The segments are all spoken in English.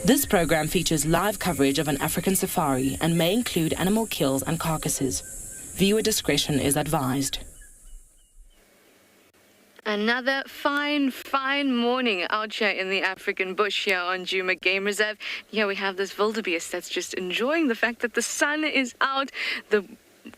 This program features live coverage of an African safari and may include animal kills and carcasses. Viewer discretion is advised. Another fine morning out here in the African bush here on Djuma Game Reserve. Here we have this wildebeest that's just enjoying the fact that the sun is out. The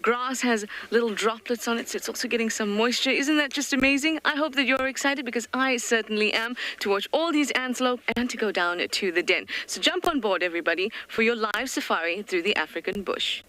grass has little droplets on it, so it's also getting some moisture. Isn't that just amazing? I hope that you're excited, because I certainly am, to watch all these antelope and to go down to the den. So jump on board, everybody, for your live safari through the African bush.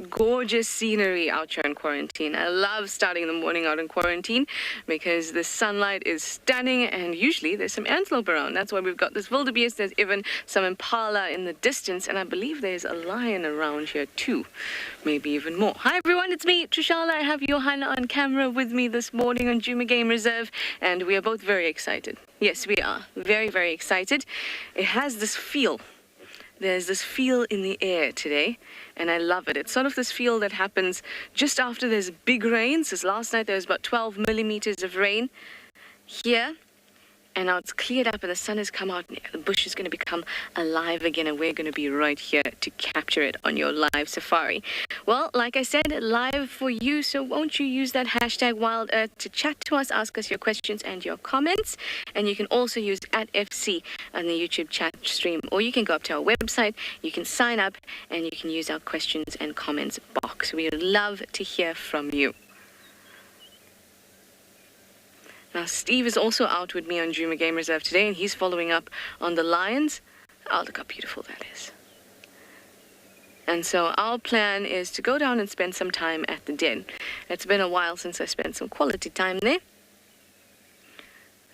Gorgeous scenery out here in quarantine. I love starting the morning out in quarantine because the sunlight is stunning, and usually there's some antelope around. That's why we've got this wildebeest. There's even some impala in the distance, and I believe there's a lion around here too, maybe even more. Hi everyone, it's me, Trishala. I have your Hyena on camera with me this morning on Djuma Game Reserve, and we are both very excited. Yes, we are very excited. It has this feel. There's this feel in the air today, and I love it. It's sort of this feel that happens just after there's big rain. So last night there was about 12 millimeters of rain here, and now it's cleared up and the sun has come out, and the bush is going to become alive again, and we're going to be right here to capture it on your live safari. Well, like I said, live for you, so won't you use that hashtag WildEarth to chat to us, ask us your questions and your comments, and you can also use @FC on the YouTube chat stream, or you can go up to our website, you can sign up, and you can use our questions and comments box. We would love to hear from you. Now, Steve is also out with me on Djuma Game Reserve today, and he's following up on the lions. Oh, look how beautiful that is. And so our plan is to go down and spend some time at the den. It's been a while since I spent some quality time there.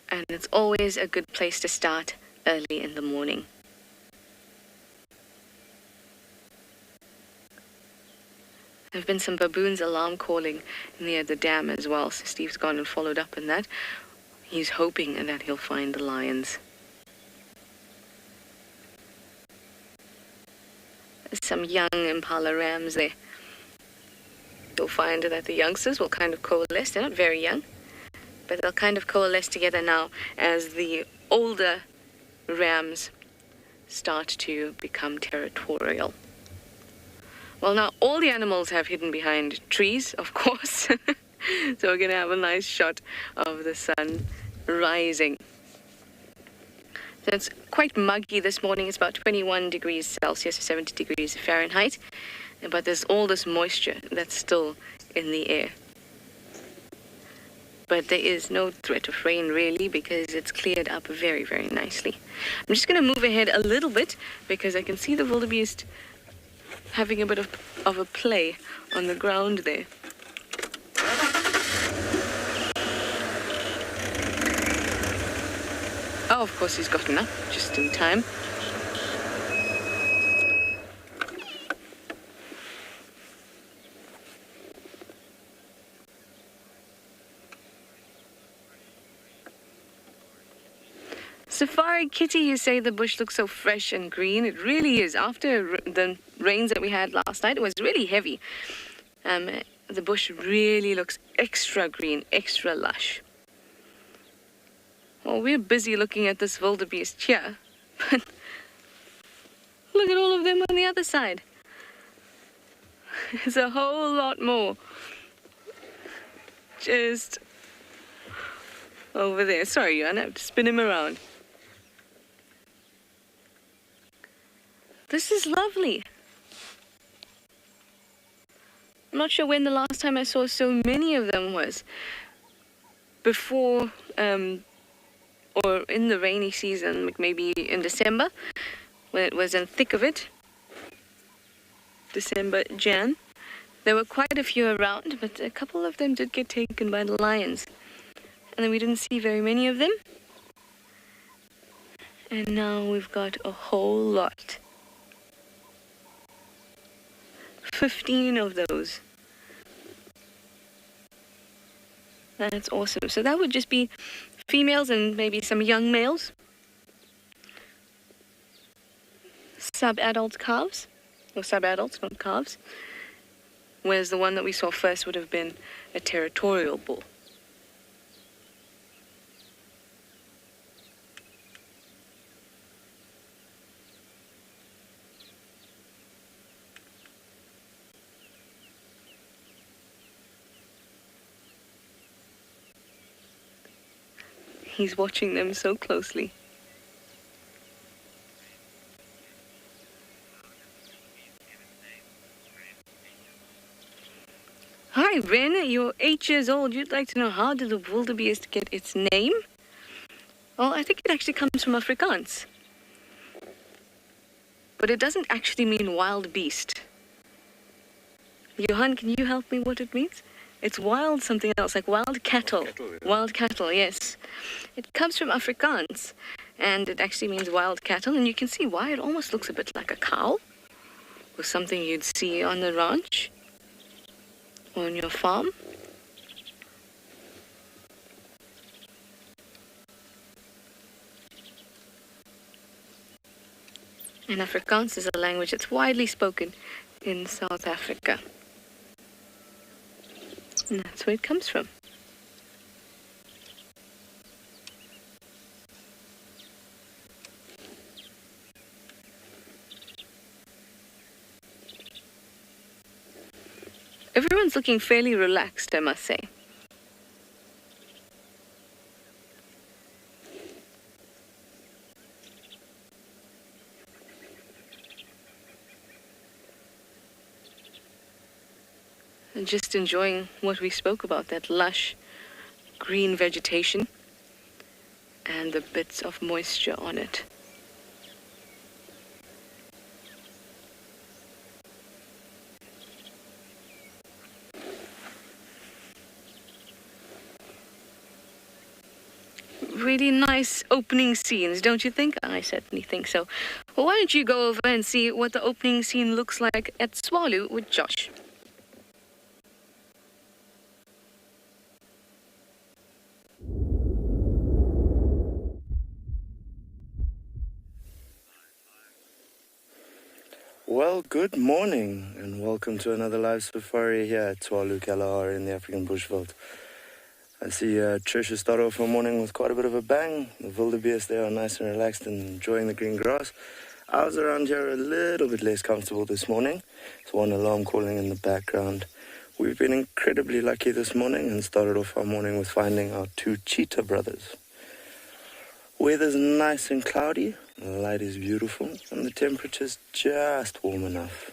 And it's always a good place to start early in the morning. There have been some baboons alarm calling near the dam as well, so Steve's gone and followed up on that. He's hoping that he'll find the lions. There's some young impala rams there. You'll find that the youngsters will kind of coalesce. They're not very young, but they'll kind of coalesce together now as the older rams start to become territorial. Well, now all the animals have hidden behind trees, of course. So we're going to have a nice shot of the sun rising. So it's quite muggy this morning. It's about 21 degrees Celsius or 70 degrees Fahrenheit. But there's all this moisture that's still in the air. But there is no threat of rain really, because it's cleared up very nicely. I'm just going to move ahead a little bit because I can see the wildebeest having a bit of a play on the ground there. Oh, of course he's gotten up just in time. Safari Kitty, you say the bush looks so fresh and green. It really is. After the rains that we had last night, it was really heavy. The bush really looks extra green, extra lush. Well, we're busy looking at this wildebeest here, but look at all of them on the other side. There's a whole lot more just over there. Sorry, I have to spin him around. This is lovely. I'm not sure when the last time I saw so many of them was. Before, or in the rainy season, like maybe in December, when it was in thick of it. December, Jan. There were quite a few around, but a couple of them did get taken by the lions. And then we didn't see very many of them. And now we've got a whole lot. 15 of those. That's awesome. So that would just be females and maybe some young males. Sub-adult calves. Or sub-adults, not calves. Whereas the one that we saw first would have been a territorial bull. He's watching them so closely. Hi, Ren. You're 8 years old. You'd like to know, how did the wildebeest get its name? Well, I think it actually comes from Afrikaans. But it doesn't actually mean wild beast. Johan, can you help me what it means? It's wild something else, like wild cattle. Wild cattle, yes. It comes from Afrikaans, and it actually means wild cattle, and you can see why. It almost looks a bit like a cow, or something you'd see on the ranch, or on your farm. And Afrikaans is a language that's widely spoken in South Africa. And that's where it comes from. Everyone's looking fairly relaxed, I must say. And just enjoying what we spoke about, that lush green vegetation and the bits of moisture on it. Really nice opening scenes, don't you think? I certainly think so. Well, why don't you go over and see what the opening scene looks like at Tswalu with Josh? Well, good morning and welcome to another live safari here at Tswalu Kalahari in the African bushveld. I see Trish has started off her morning with quite a bit of a bang. The wildebeest there are nice and relaxed and enjoying the green grass. I was around here a little bit less comfortable this morning. It's one alarm calling in the background. We've been incredibly lucky this morning and started off our morning with finding our 2 cheetah brothers. Weather's nice and cloudy, the light is beautiful, and the temperature's just warm enough.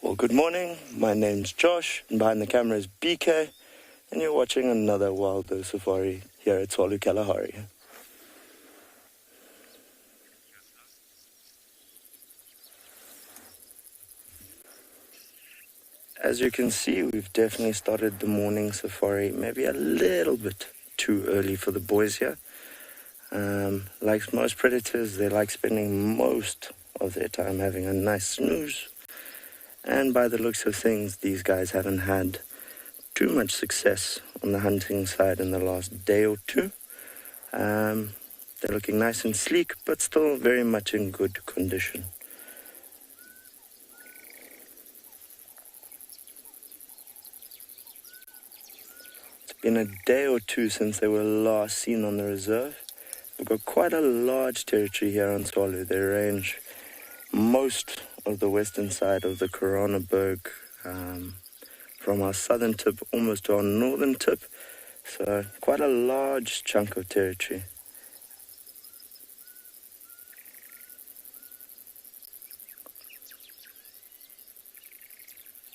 Well, good morning. My name's Josh, and behind the camera is BK, and you're watching another WildEarth safari here at Tswalu Kalahari. As you can see, we've definitely started the morning safari maybe a little bit too early for the boys here. Like most predators, they like spending most of their time having a nice snooze. And by the looks of things, these guys haven't had too much success on the hunting side in the last day or two. They're looking nice and sleek, but still very much in good condition. Been a day or two since they were last seen on the reserve. We've got quite a large territory here on Tswalu. They range most of the western side of the Coronaberg, from our southern tip almost to our northern tip. So quite a large chunk of territory.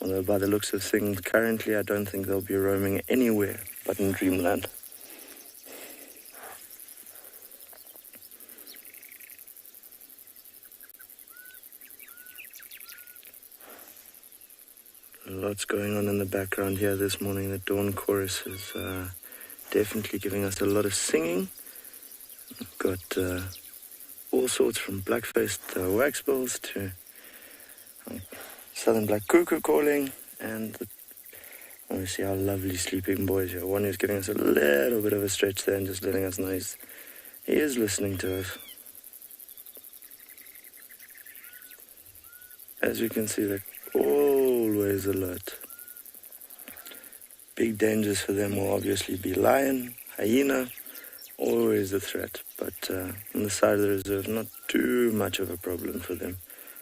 Although by the looks of things currently, I don't think they'll be roaming anywhere but in dreamland. Lots going on in the background here this morning. The dawn chorus is definitely giving us a lot of singing. We've got all sorts from black-faced waxbills to southern black cuckoo calling, and obviously our lovely sleeping boys here. One who's giving us a little bit of a stretch there and just letting us know he is listening to us. As you can see, they're always alert. Big dangers for them will obviously be lion, hyena, always a threat. But on the side of the reserve, not too much of a problem for them.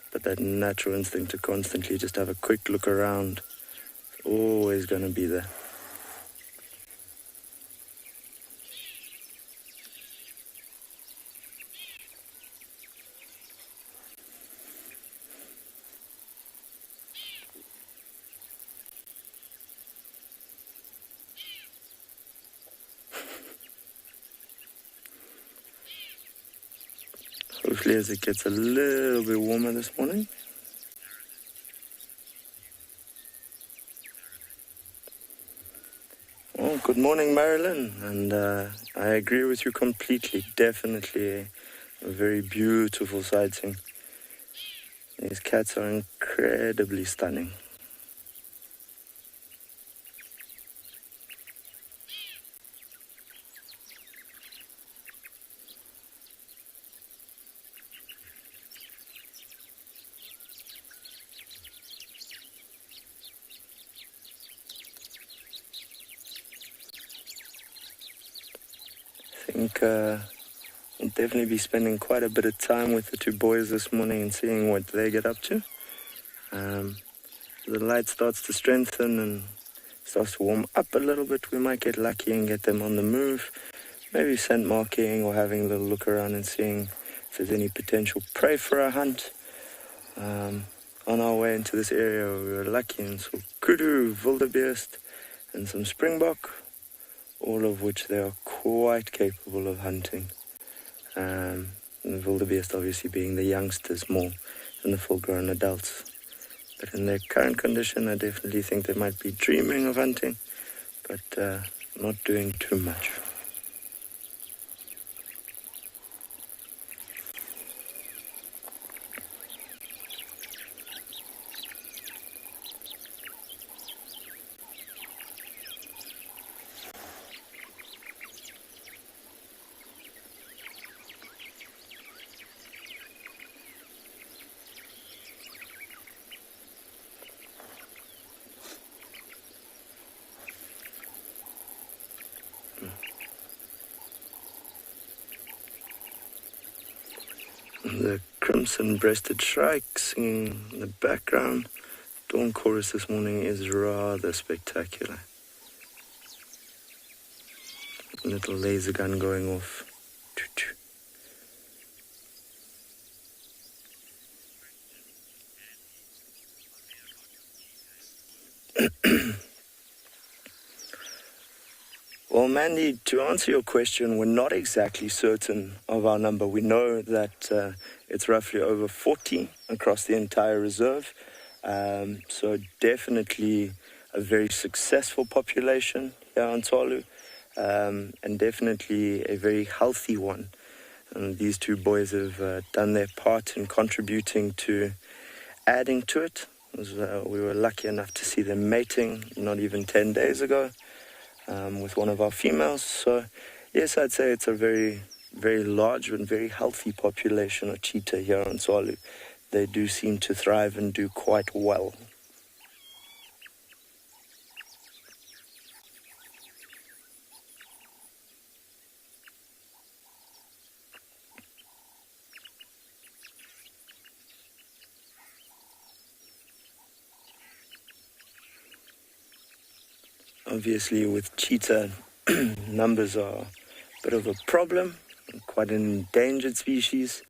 But that natural instinct to constantly just have a quick look around is always going to be there. Hopefully as it gets a little bit warmer this morning. Oh, good morning, Marilyn. And I agree with you completely. Definitely a very beautiful sighting. These cats are incredibly stunning. I think I'll definitely be spending quite a bit of time with the two boys this morning and seeing what they get up to. The light starts to strengthen and starts to warm up a little bit. We might get lucky and get them on the move. Maybe scent marking or having a little look around and seeing if there's any potential prey for our hunt. On our way into this area, we were lucky and saw kudu, wildebeest, and some springbok, all of which they are quite capable of hunting. And the wildebeest obviously being the youngsters more than the full-grown adults. But in their current condition, I definitely think they might be dreaming of hunting, but not doing too much. The crimson-breasted shrike singing in the background. Dawn chorus this morning is rather spectacular. Little laser gun going off. Well, Mandy, to answer your question, we're not exactly certain of our number. We know that it's roughly over 40 across the entire reserve. So definitely a very successful population here on Tswalu, and definitely a very healthy one. And these two boys have done their part in contributing to adding to it. We were lucky enough to see them mating not even 10 days ago. With one of our females. So yes, I'd say it's a very, very large and very healthy population of cheetah here on Tswalu. They do seem to thrive and do quite well. Obviously, with cheetah, numbers are a bit of a problem, quite an endangered species.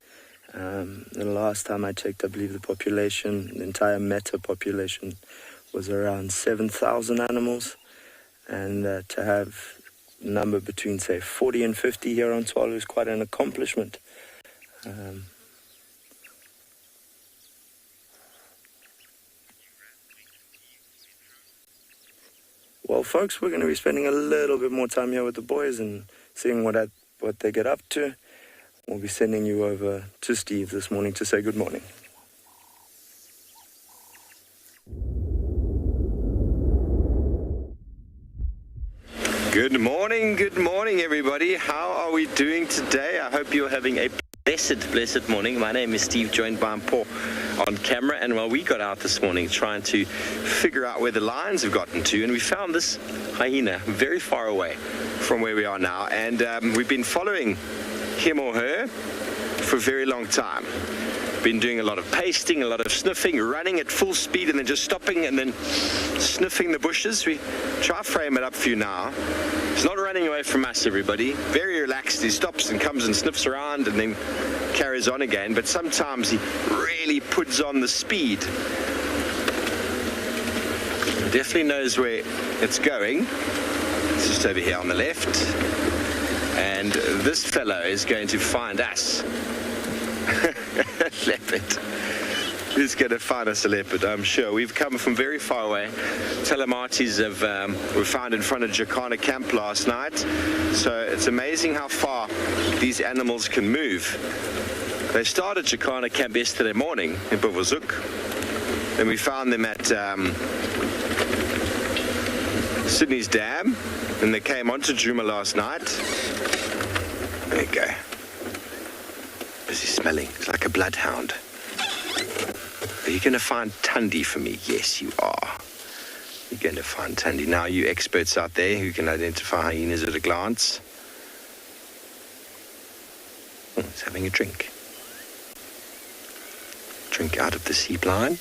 The last time I checked, I believe the population, the entire meta population, was around 7,000 animals, and to have a number between, say, 40 and 50 here on Tswalu is quite an accomplishment. Well, folks, we're going to be spending a little bit more time here with the boys and seeing what they get up to. We'll be sending you over to Steve this morning to say good morning. Good morning, everybody. How are we doing today? I hope you're having a blessed morning. My name is Steve, joined by Paul on camera, and well, we got out this morning trying to figure out where the lions have gotten to, and we found this hyena very far away from where we are now, and we've been following him or her for a very long time. Been doing a lot of pasting, a lot of sniffing, running at full speed and then just stopping and then sniffing the bushes. We try to frame it up for you now. He's not running away from us, everybody. Very relaxed. He stops and comes and sniffs around and then carries on again. But sometimes he really puts on the speed. He definitely knows where it's going. It's just over here on the left. And this fellow is going to find us. Leopard. He's going to find us a leopard, I'm sure. We've come from very far away. Telematis were found in front of Jacana camp last night. So it's amazing how far these animals can move. They started Jacana camp yesterday morning in Buvuzuk. Then we found them at Sydney's Dam. And they came onto Juma last night. There you go. Busy smelling. It's like a bloodhound. Are you going to find Tundi for me? Yes, you are. You're going to find Tundi. Now, you experts out there who can identify hyenas at a glance. Oh, he's having a drink. Drink out of the sea blind.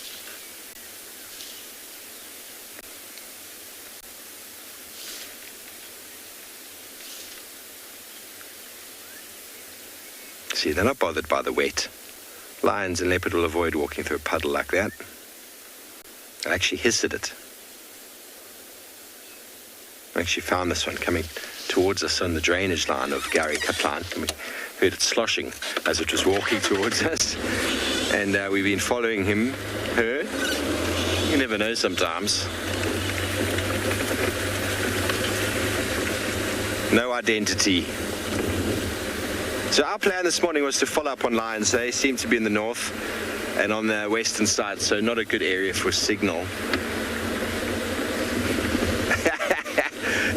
See, they're not bothered by the wet. Lions and leopard will avoid walking through a puddle like that. I actually hiss at it. I actually found this one coming towards us on the drainage line of Gary Kaplan. And we heard it sloshing as it was walking towards us. And we've been following him, her. You never know sometimes. No identity. So our plan this morning was to follow up on lions. They seem to be in the north and on the western side, so not a good area for signal.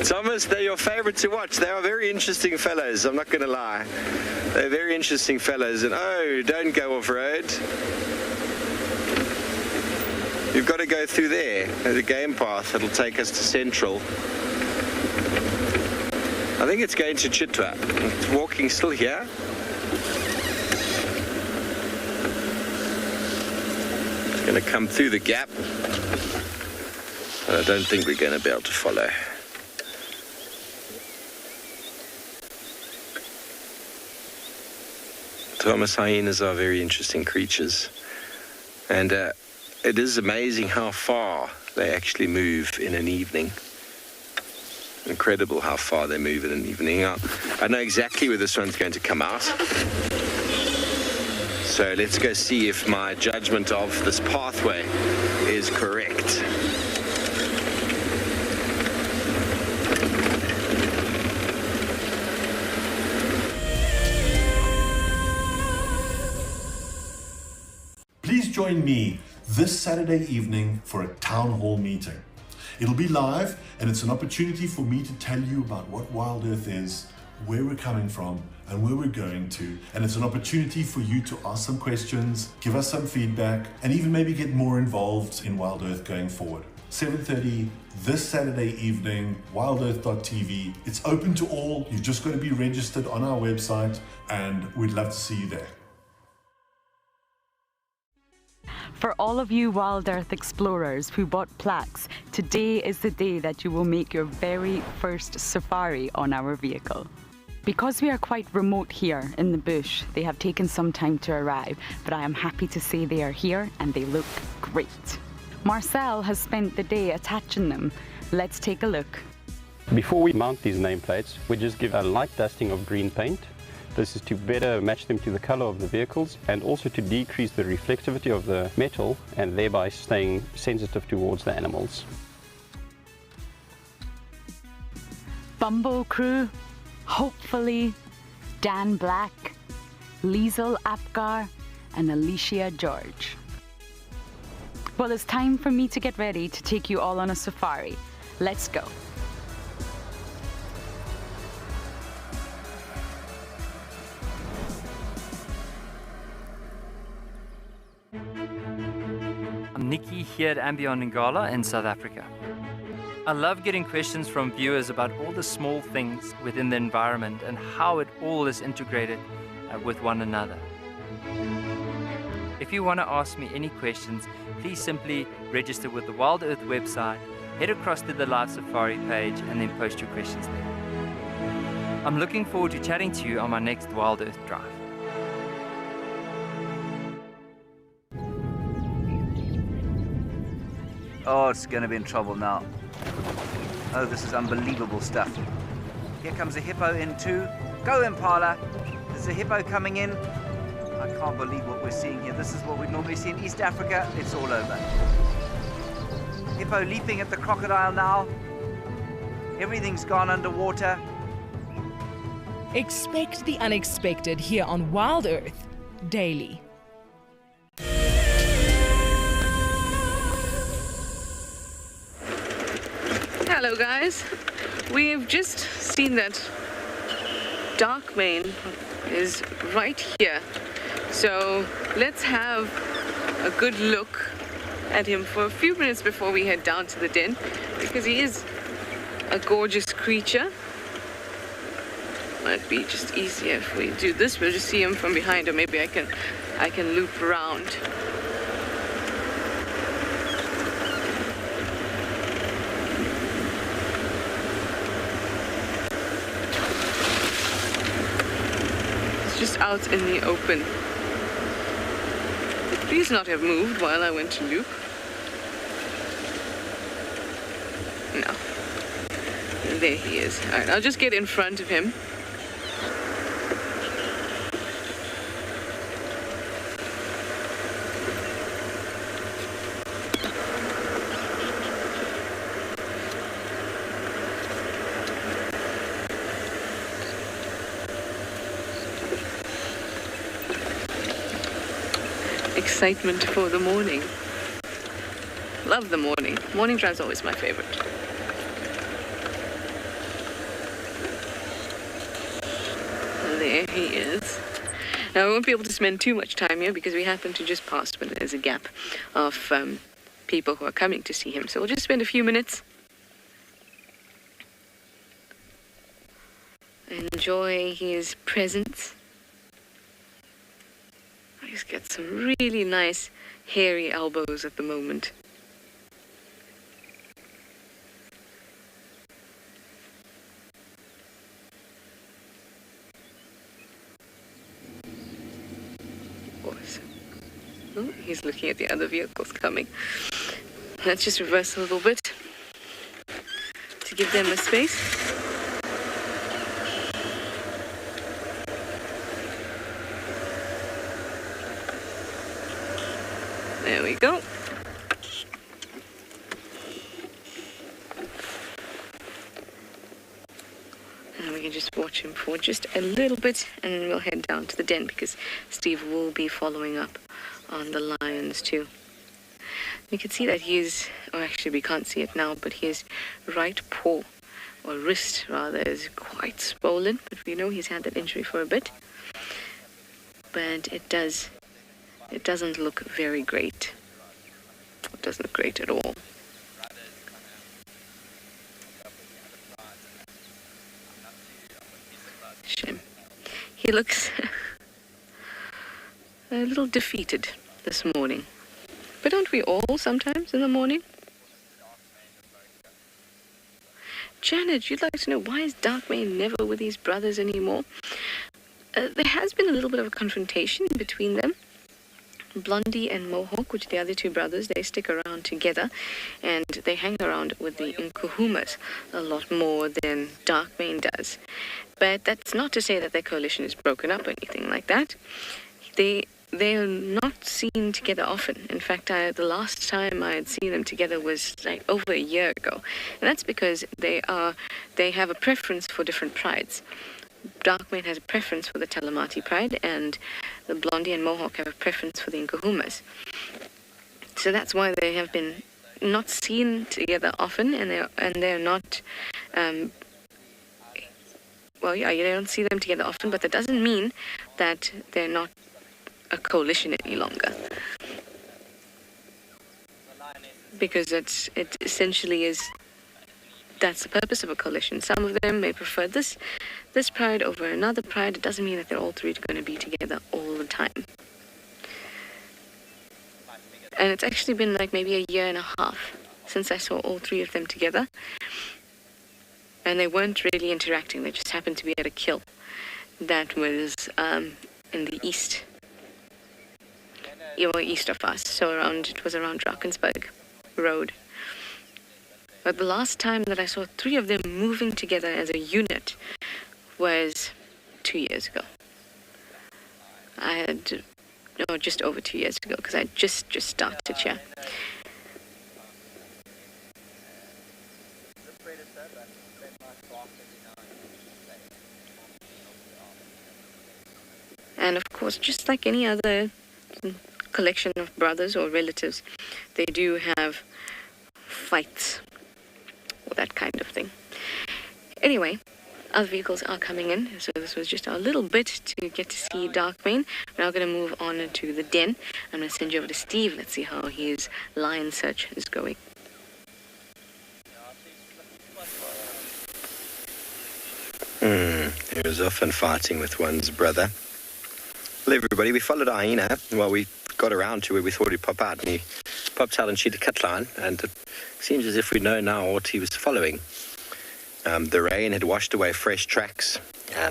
Thomas, they're your favorite to watch. They are very interesting fellows, I'm not going to lie. They're very interesting fellows, and oh, don't go off-road. You've got to go through there. There's a game path that'll take us to Central. I think it's going to Chitwa. It's walking still here. It's going to come through the gap. But I don't think we're going to be able to follow. Thomas, hyenas are very interesting creatures. And it is amazing how far they actually move in an evening. Incredible how far they move in an evening. I know exactly where this one's going to come out. So let's go see if my judgment of this pathway is correct. Please join me this Saturday evening for a town hall meeting. It'll be live, and it's an opportunity for me to tell you about what WildEarth is, where we're coming from, and where we're going to. And it's an opportunity for you to ask some questions, give us some feedback, and even maybe get more involved in WildEarth going forward. 7:30 this Saturday evening, wildearth.tv. It's open to all. You've just got to be registered on our website, and we'd love to see you there. For all of you WildEarth explorers who bought plaques, today is the day that you will make your very first safari on our vehicle. Because we are quite remote here in the bush, they have taken some time to arrive, but I am happy to say they are here and they look great. Marcel has spent the day attaching them. Let's take a look. Before we mount these nameplates, we just give a light dusting of green paint. This is to better match them to the color of the vehicles and also to decrease the reflectivity of the metal and thereby staying sensitive towards the animals. Bumbo crew, hopefully, Dan Black, Liesel Apgar, and Alicia George. Well, it's time for me to get ready to take you all on a safari. Let's go. I'm Nikki here at andBeyond in Ngala in South Africa. I love getting questions from viewers about all the small things within the environment and how it all is integrated with one another. If you want to ask me any questions, please simply register with the WildEarth website, head across to the Live Safari page and then post your questions there. I'm looking forward to chatting to you on my next WildEarth drive. Oh, it's going to be in trouble now. Oh, this is unbelievable stuff. Here comes a hippo in too. Go, Impala. There's a hippo coming in. I can't believe what we're seeing here. This is what we normally see in East Africa. It's all over. Hippo leaping at the crocodile now. Everything's gone underwater. Expect the unexpected here on WildEarth daily. Hello guys, we've just seen that dark mane is right here, so let's have a good look at him for a few minutes before we head down to the den, because he is a gorgeous creature. Might be just easier if we do this. We'll just see him from behind, or maybe I can loop around. Just out in the open. Please not have moved while I went to loop. No. There he is. All right, I'll just get in front of him. Excitement for the morning. Love the morning. Morning drive's always my favorite. And there he is. Now, we won't be able to spend too much time here because we happen to just pass when there's a gap of people who are coming to see him. So we'll just spend a few minutes. Enjoy his presence. He's got some really nice hairy elbows at the moment. Awesome. Oh, he's looking at the other vehicles coming. Let's just reverse a little bit to give them a space. There we go. And we can just watch him for just a little bit and then we'll head down to the den because Steve will be following up on the lions too. You can see that his, or actually we can't see it now, but his right paw, or wrist rather, is quite swollen. But we know he's had that injury for a bit. But it doesn't look very great. It doesn't look great at all. Shame. He looks a little defeated this morning. But don't we all sometimes in the morning? Janet, you'd like to know why is Darkmane never with his brothers anymore? There has been a little bit of a confrontation between them. Blondie and Mohawk, which are the other two brothers, they stick around together, and they hang around with the Nkuhumas a lot more than Darkmane does. But that's not to say that their coalition is broken up or anything like that. They are not seen together often. In fact, the last time I had seen them together was like over a year ago, and that's because they have a preference for different prides. Darkmane has a preference for the Talamati pride, and the Blondie and Mohawk have a preference for the Nkuhumas. So that's why they have been not seen together often, and they're not. Well, yeah, you don't see them together often, but that doesn't mean that they're not a coalition any longer. Because it essentially is. That's the purpose of a coalition. Some of them may prefer this pride over another pride. It doesn't mean that they're all three going to be together all the time. And it's actually been like maybe a year and a half since I saw all three of them together. And they weren't really interacting. They just happened to be at a kill that was in the east. East of us. So it was around Drakensberg Road. But the last time that I saw three of them moving together as a unit was 2 years ago. Just over 2 years ago, because I just started here. And of course, just like any other collection of brothers or relatives, they do have fights. That kind of thing. Anyway, other vehicles are coming in, so this was just a little bit to get to see Darkmane. We're now going to move on to the den. I'm going to send you over to Steve. Let's see how his lion search is going. He was often fighting with one's brother. Hello everybody, we followed our Hyena. Well, we got around to where we thought he'd pop out, and he popped out on Cheetah Cutline, and it seems as if we know now what he was following. The rain had washed away fresh tracks,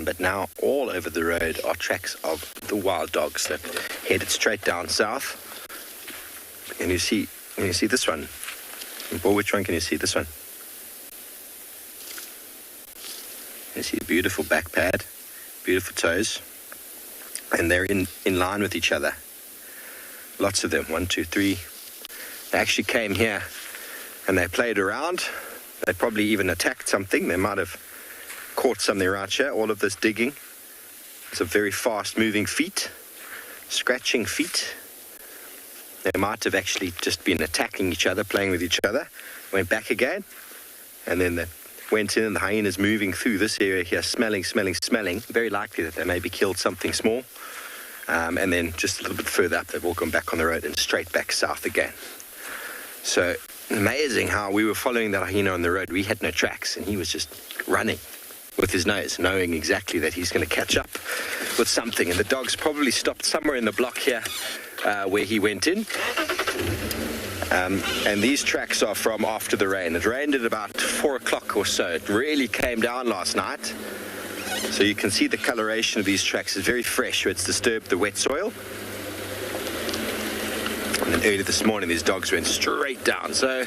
but now all over the road are tracks of the wild dogs that headed straight down south. And you see this one. Well, which one can you see? This one. You see a beautiful back pad, beautiful toes, and they're in line with each other. Lots of them, 1, 2, 3. They actually came here and they played around. They probably even attacked something. They might have caught something right here. All of this digging. It's a very fast moving feet, scratching feet. They might have actually just been attacking each other, playing with each other, went back again, and then they went in, and the hyenas moving through this area here, smelling. Very likely that they maybe killed something small. And then just a little bit further up, they've all gone back on the road and straight back south again. So amazing how we were following that hyena on the road. We had no tracks, and he was just running with his nose, knowing exactly that he's going to catch up with something. And the dogs probably stopped somewhere in the block here where he went in. And these tracks are from after the rain. It rained at about 4 o'clock or so. It really came down last night. So you can see the coloration of these tracks is very fresh, where it's disturbed the wet soil. And then early this morning, these dogs went straight down. So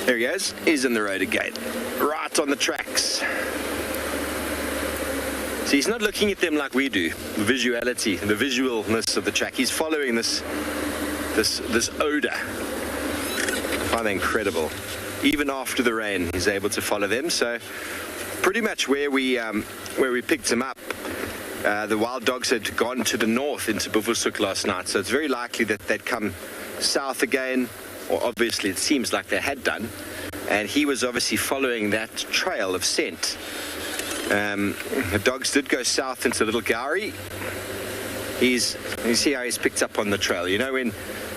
there he goes. He's in the road again, right on the tracks. So he's not looking at them like we do, the visuality, the visualness of the track. He's following this odor. I find that incredible. Even after the rain, he's able to follow them. So pretty much where we picked him up, the wild dogs had gone to the north into Buffelshoek last night. So it's very likely that they'd come south again, or obviously it seems like they had done. And he was obviously following that trail of scent. The dogs did go south into Little Gowrie. You see how he's picked up on the trail. You know,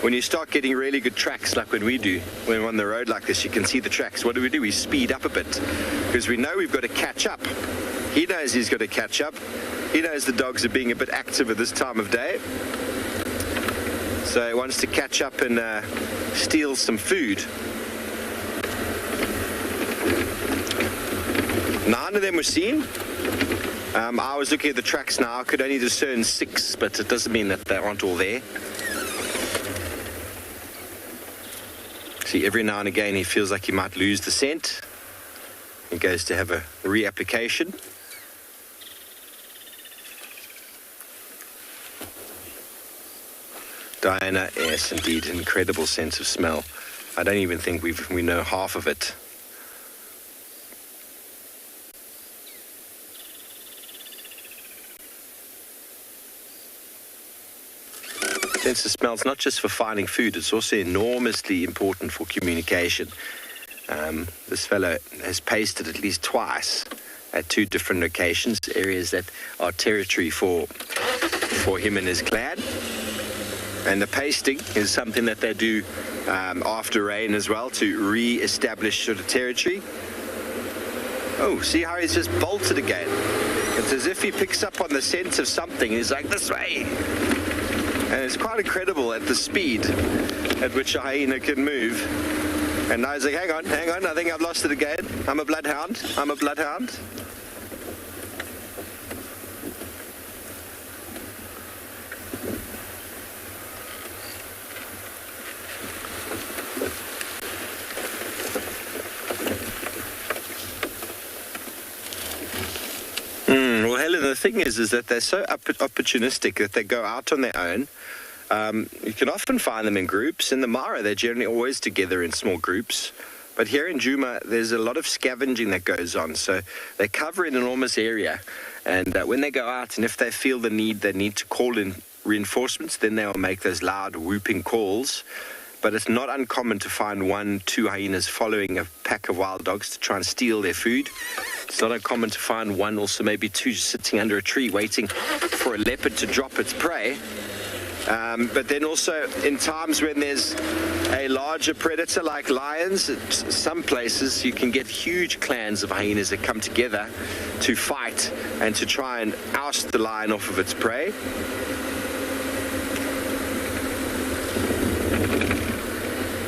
when you start getting really good tracks like when we do, when we're on the road like this, you can see the tracks. What do? We speed up a bit because we know we've got to catch up. He knows he's got to catch up. He knows the dogs are being a bit active at this time of day. So he wants to catch up and steal some food. 9 of them were seen. I was looking at the tracks now. I could only discern 6, but it doesn't mean that they aren't all there. See, every now and again he feels like he might lose the scent. He goes to have a reapplication. Diana, yes, indeed, incredible sense of smell. I don't even think we know half of it. Sense of smell is not just for finding food, it's also enormously important for communication. This fellow has pasted at least twice at 2 different locations, areas that are territory for him and his clan. And the pasting is something that they do after rain as well, to re-establish sort of territory. Oh, see how he's just bolted again. It's as if he picks up on the scent of something. He's like, this way. And it's quite incredible at the speed at which a hyena can move. And now he's like, hang on, I think I've lost it again. I'm a bloodhound. Well, Helen, the thing is that they're so opportunistic that they go out on their own. You can often find them in groups. In the Mara, they're generally always together in small groups. But here in Juma, there's a lot of scavenging that goes on. So they cover an enormous area. And when they go out, and if they feel the need, they need to call in reinforcements, then they'll make those loud whooping calls. But it's not uncommon to find 1, 2 hyenas following a pack of wild dogs to try and steal their food. It's not uncommon to find 1, also maybe 2, just sitting under a tree waiting for a leopard to drop its prey. But then also in times when there's a larger predator like lions, at some places you can get huge clans of hyenas that come together to fight and to try and oust the lion off of its prey.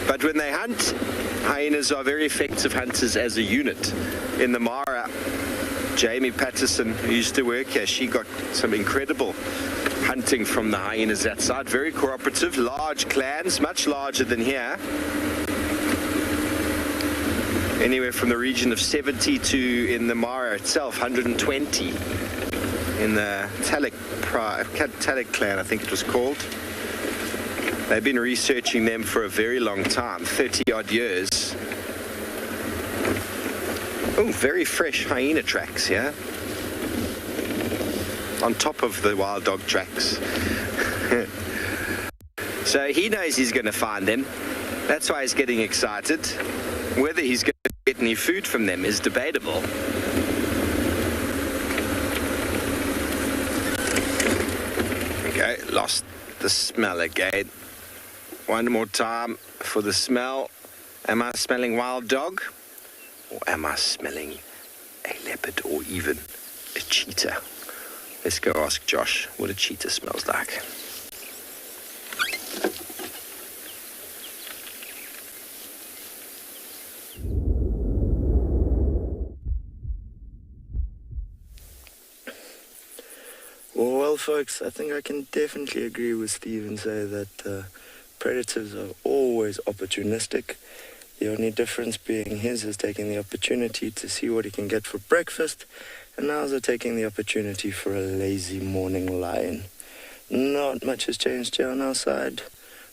But when they hunt, hyenas are very effective hunters as a unit. In the Mara, Jamie Patterson, who used to work here, she got some incredible hunting from the hyenas that side. Very cooperative, large clans, much larger than here. Anywhere from the region of 70 to, in the Mara itself, 120. In the Talik clan, I think it was called. They've been researching them for a very long time, 30-odd years. Oh, very fresh hyena tracks, yeah? On top of the wild dog tracks. So he knows he's going to find them. That's why he's getting excited. Whether he's going to get any food from them is debatable. Okay, lost the smell again. One more time for the smell. Am I smelling wild dog? Or am I smelling a leopard or even a cheetah? Let's go ask Josh what a cheetah smells like. Well, folks, I think I can definitely agree with Steve and say that predators are always opportunistic. The only difference being his is taking the opportunity to see what he can get for breakfast, and ours are taking the opportunity for a lazy morning lion. Not much has changed here on our side.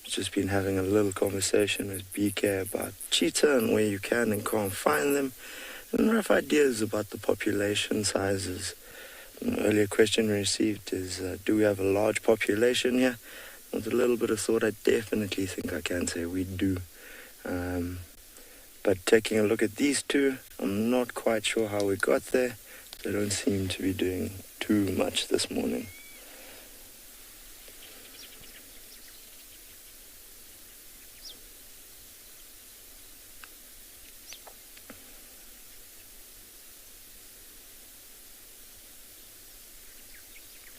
We've just been having a little conversation with BK about cheetah and where you can and can't find them, and rough ideas about the population sizes. An earlier question we received is, do we have a large population here? With a little bit of thought, I definitely think I can say we do. But taking a look at these two, I'm not quite sure how we got there. They don't seem to be doing too much this morning.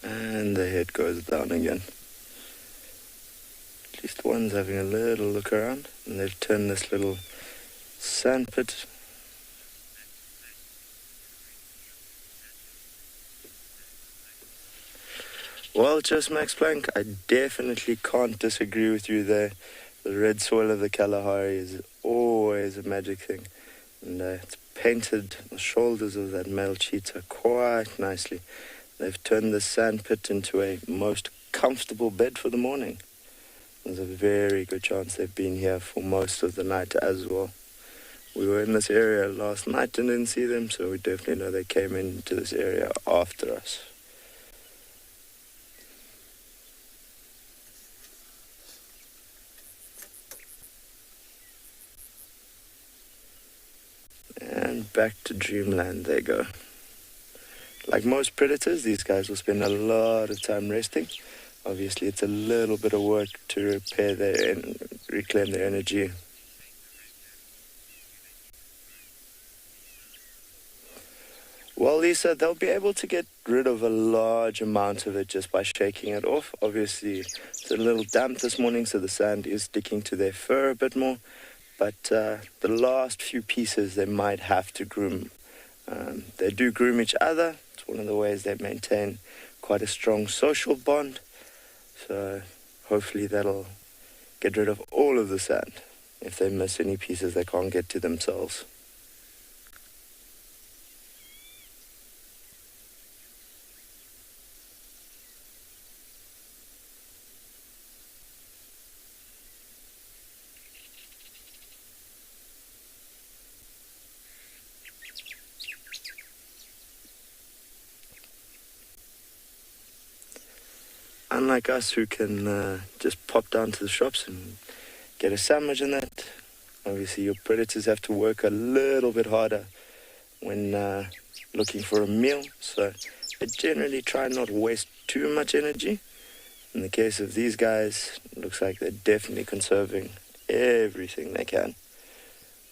And the head goes down again. At least one's having a little look around, and they've turned this little sandpit. Well, just Max Planck, I definitely can't disagree with you there. The red soil of the Kalahari is always a magic thing. And it's painted the shoulders of that male cheetah quite nicely. They've turned the sand pit into a most comfortable bed for the morning. There's a very good chance they've been here for most of the night as well. We were in this area last night and didn't see them, so we definitely know they came into this area after us. And back to dreamland they go. Like most predators, these guys will spend a lot of time resting. Obviously, it's a little bit of work to repair reclaim their energy. Well, Lisa, they'll be able to get rid of a large amount of it just by shaking it off. Obviously, it's a little damp this morning, so the sand is sticking to their fur a bit more. But the last few pieces they might have to groom. They do groom each other. It's one of the ways they maintain quite a strong social bond. So hopefully that'll get rid of all of the sand if they miss any pieces they can't get to themselves. Unlike us who can just pop down to the shops and get a sandwich and that, obviously your predators have to work a little bit harder when looking for a meal, so they generally try not to waste too much energy. In the case of these guys, it looks like they're definitely conserving everything they can.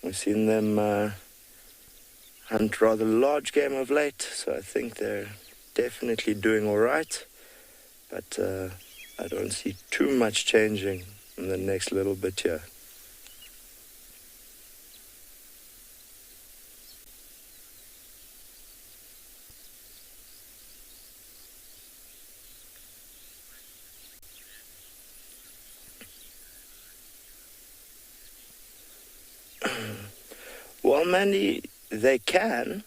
We've seen them hunt rather large game of late, so I think they're definitely doing all right. But I don't see too much changing in the next little bit here. Well, Mandy, they can.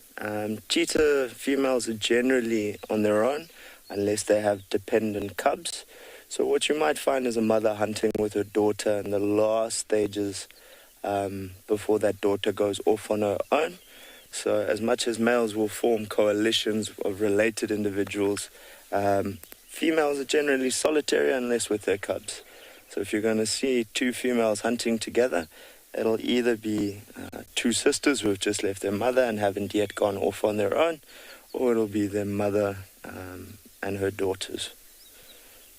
Cheetah females are generally on their own, unless they have dependent cubs. So what you might find is a mother hunting with her daughter in the last stages before that daughter goes off on her own. So as much as males will form coalitions of related individuals, females are generally solitary unless with their cubs. So if you're going to see two females hunting together, it'll either be two sisters who have just left their mother and haven't yet gone off on their own, or it'll be their mother and her daughters.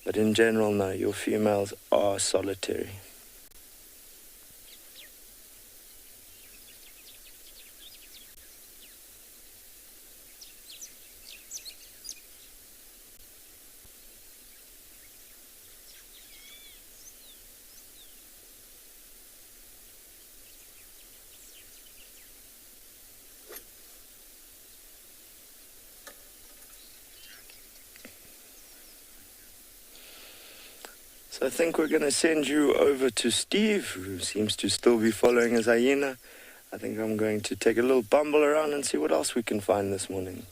But in general, no, your females are solitary. So I think we're going to send you over to Steve, who seems to still be following his hyena. I think I'm going to take a little bumble around and see what else we can find this morning.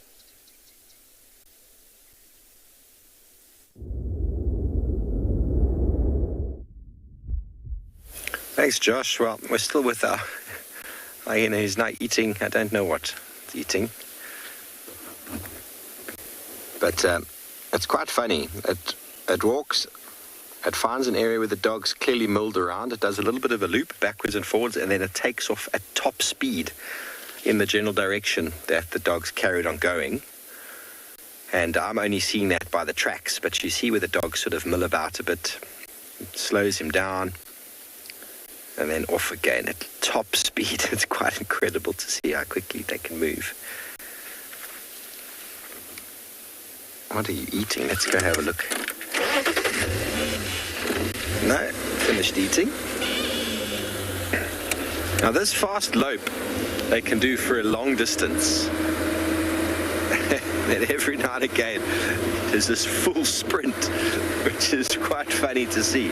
Thanks, Josh. Well, we're still with our hyena. He's now eating. I don't know what he's eating. But it's quite funny. It walks. It finds an area where the dog's clearly milled around. It does a little bit of a loop backwards and forwards, and then it takes off at top speed in the general direction that the dog's carried on going. And I'm only seeing that by the tracks, but you see where the dogs sort of mill about a bit. It slows him down, and then off again at top speed. It's quite incredible to see how quickly they can move. What are you eating? Let's go have a look. No, finished eating. Now this fast lope they can do for a long distance. Then every now and again, there's this full sprint, which is quite funny to see,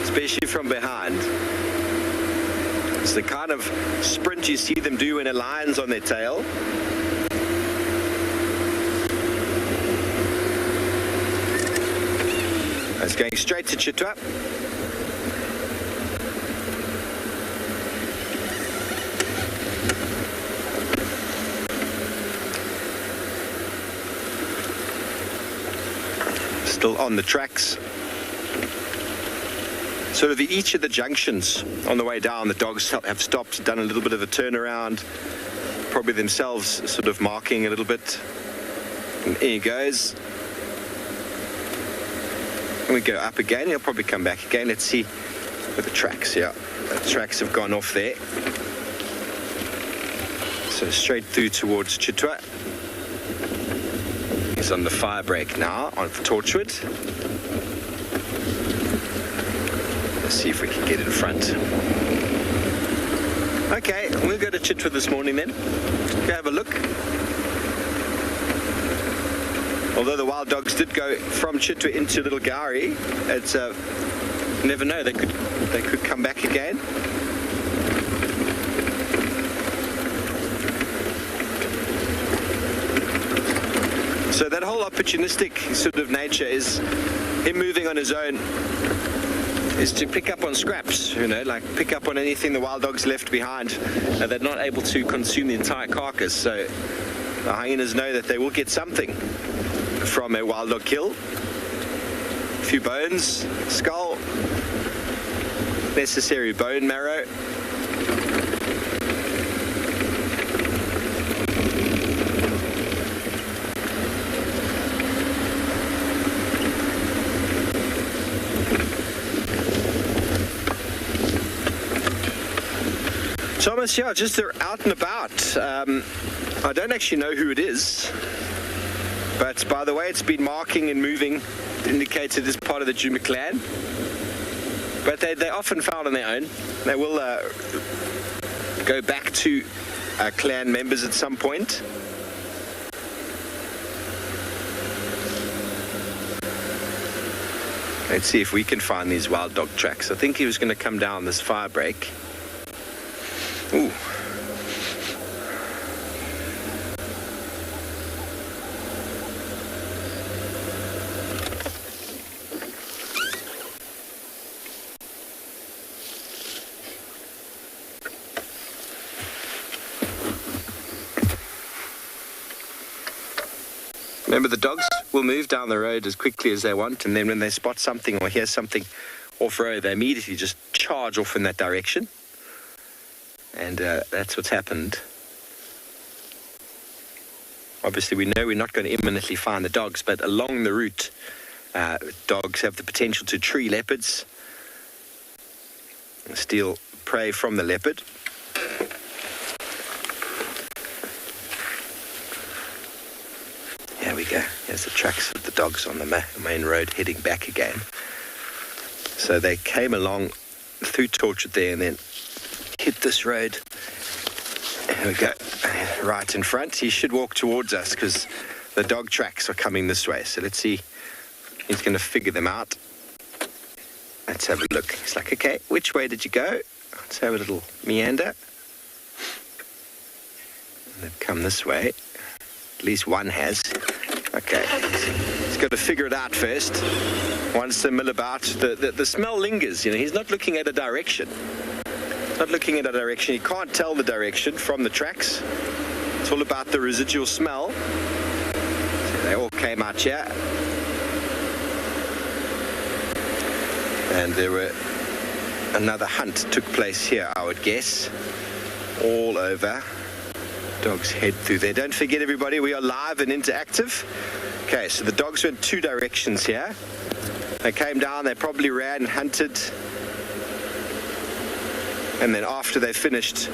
especially from behind. It's the kind of sprint you see them do when a lion's on their tail. It's going straight to Chitwa. Still on the tracks. Sort of each of the junctions on the way down, the dogs have stopped, done a little bit of a turnaround, probably themselves sort of marking a little bit. And there he goes. And we go up again, he'll probably come back again. Let's see with the tracks, yeah. The tracks have gone off there. So straight through towards Chitwa. He's on the fire break now, on for Torchwood. Let's see if we can get in front. Okay, we'll go to Chitwa this morning then. Go have a look. Although the wild dogs did go from Chitwa into Little Gowrie, it's never know, they could come back again. So that whole opportunistic sort of nature is him moving on his own, is to pick up on scraps, you know, like pick up on anything the wild dogs left behind, and they're not able to consume the entire carcass. So the hyenas know that they will get something from a wild dog kill. A few bones, skull, necessary bone marrow. Thomas, yeah, just they're out and about. I don't actually know who it is, but by the way it's been marking and moving, it indicates it is part of the Juma clan. But they're often found on their own. They will go back to clan members at some point. Let's see if we can find these wild dog tracks. I think he was going to come down this fire break. Ooh. Remember, the dogs will move down the road as quickly as they want, and then when they spot something or hear something off-road, they immediately just charge off in that direction. And that's what's happened. Obviously, we know we're not going to imminently find the dogs, but along the route, dogs have the potential to tree leopards, steal prey from the leopard. There we go. Here's the tracks of the dogs on the main road heading back again. So they came along through Torchwood there and then hit this road. There we go. Right in front. He should walk towards us because the dog tracks are coming this way. So let's see. He's going to figure them out. Let's have a look. He's like, okay, which way did you go? Let's have a little meander. And they've come this way. At least one has. Okay. He's got to figure it out first. Once they mill about, the smell lingers. You know, he's not looking at a direction. Not looking at a direction. You can't tell the direction from the tracks. It's all about the residual smell. So they all came out here. And there were another hunt took place here, I would guess. All over. Dogs head through there. Don't forget, everybody, we are live and interactive. Okay, so the dogs went two directions here. They came down, they probably ran and hunted. And then after they finished,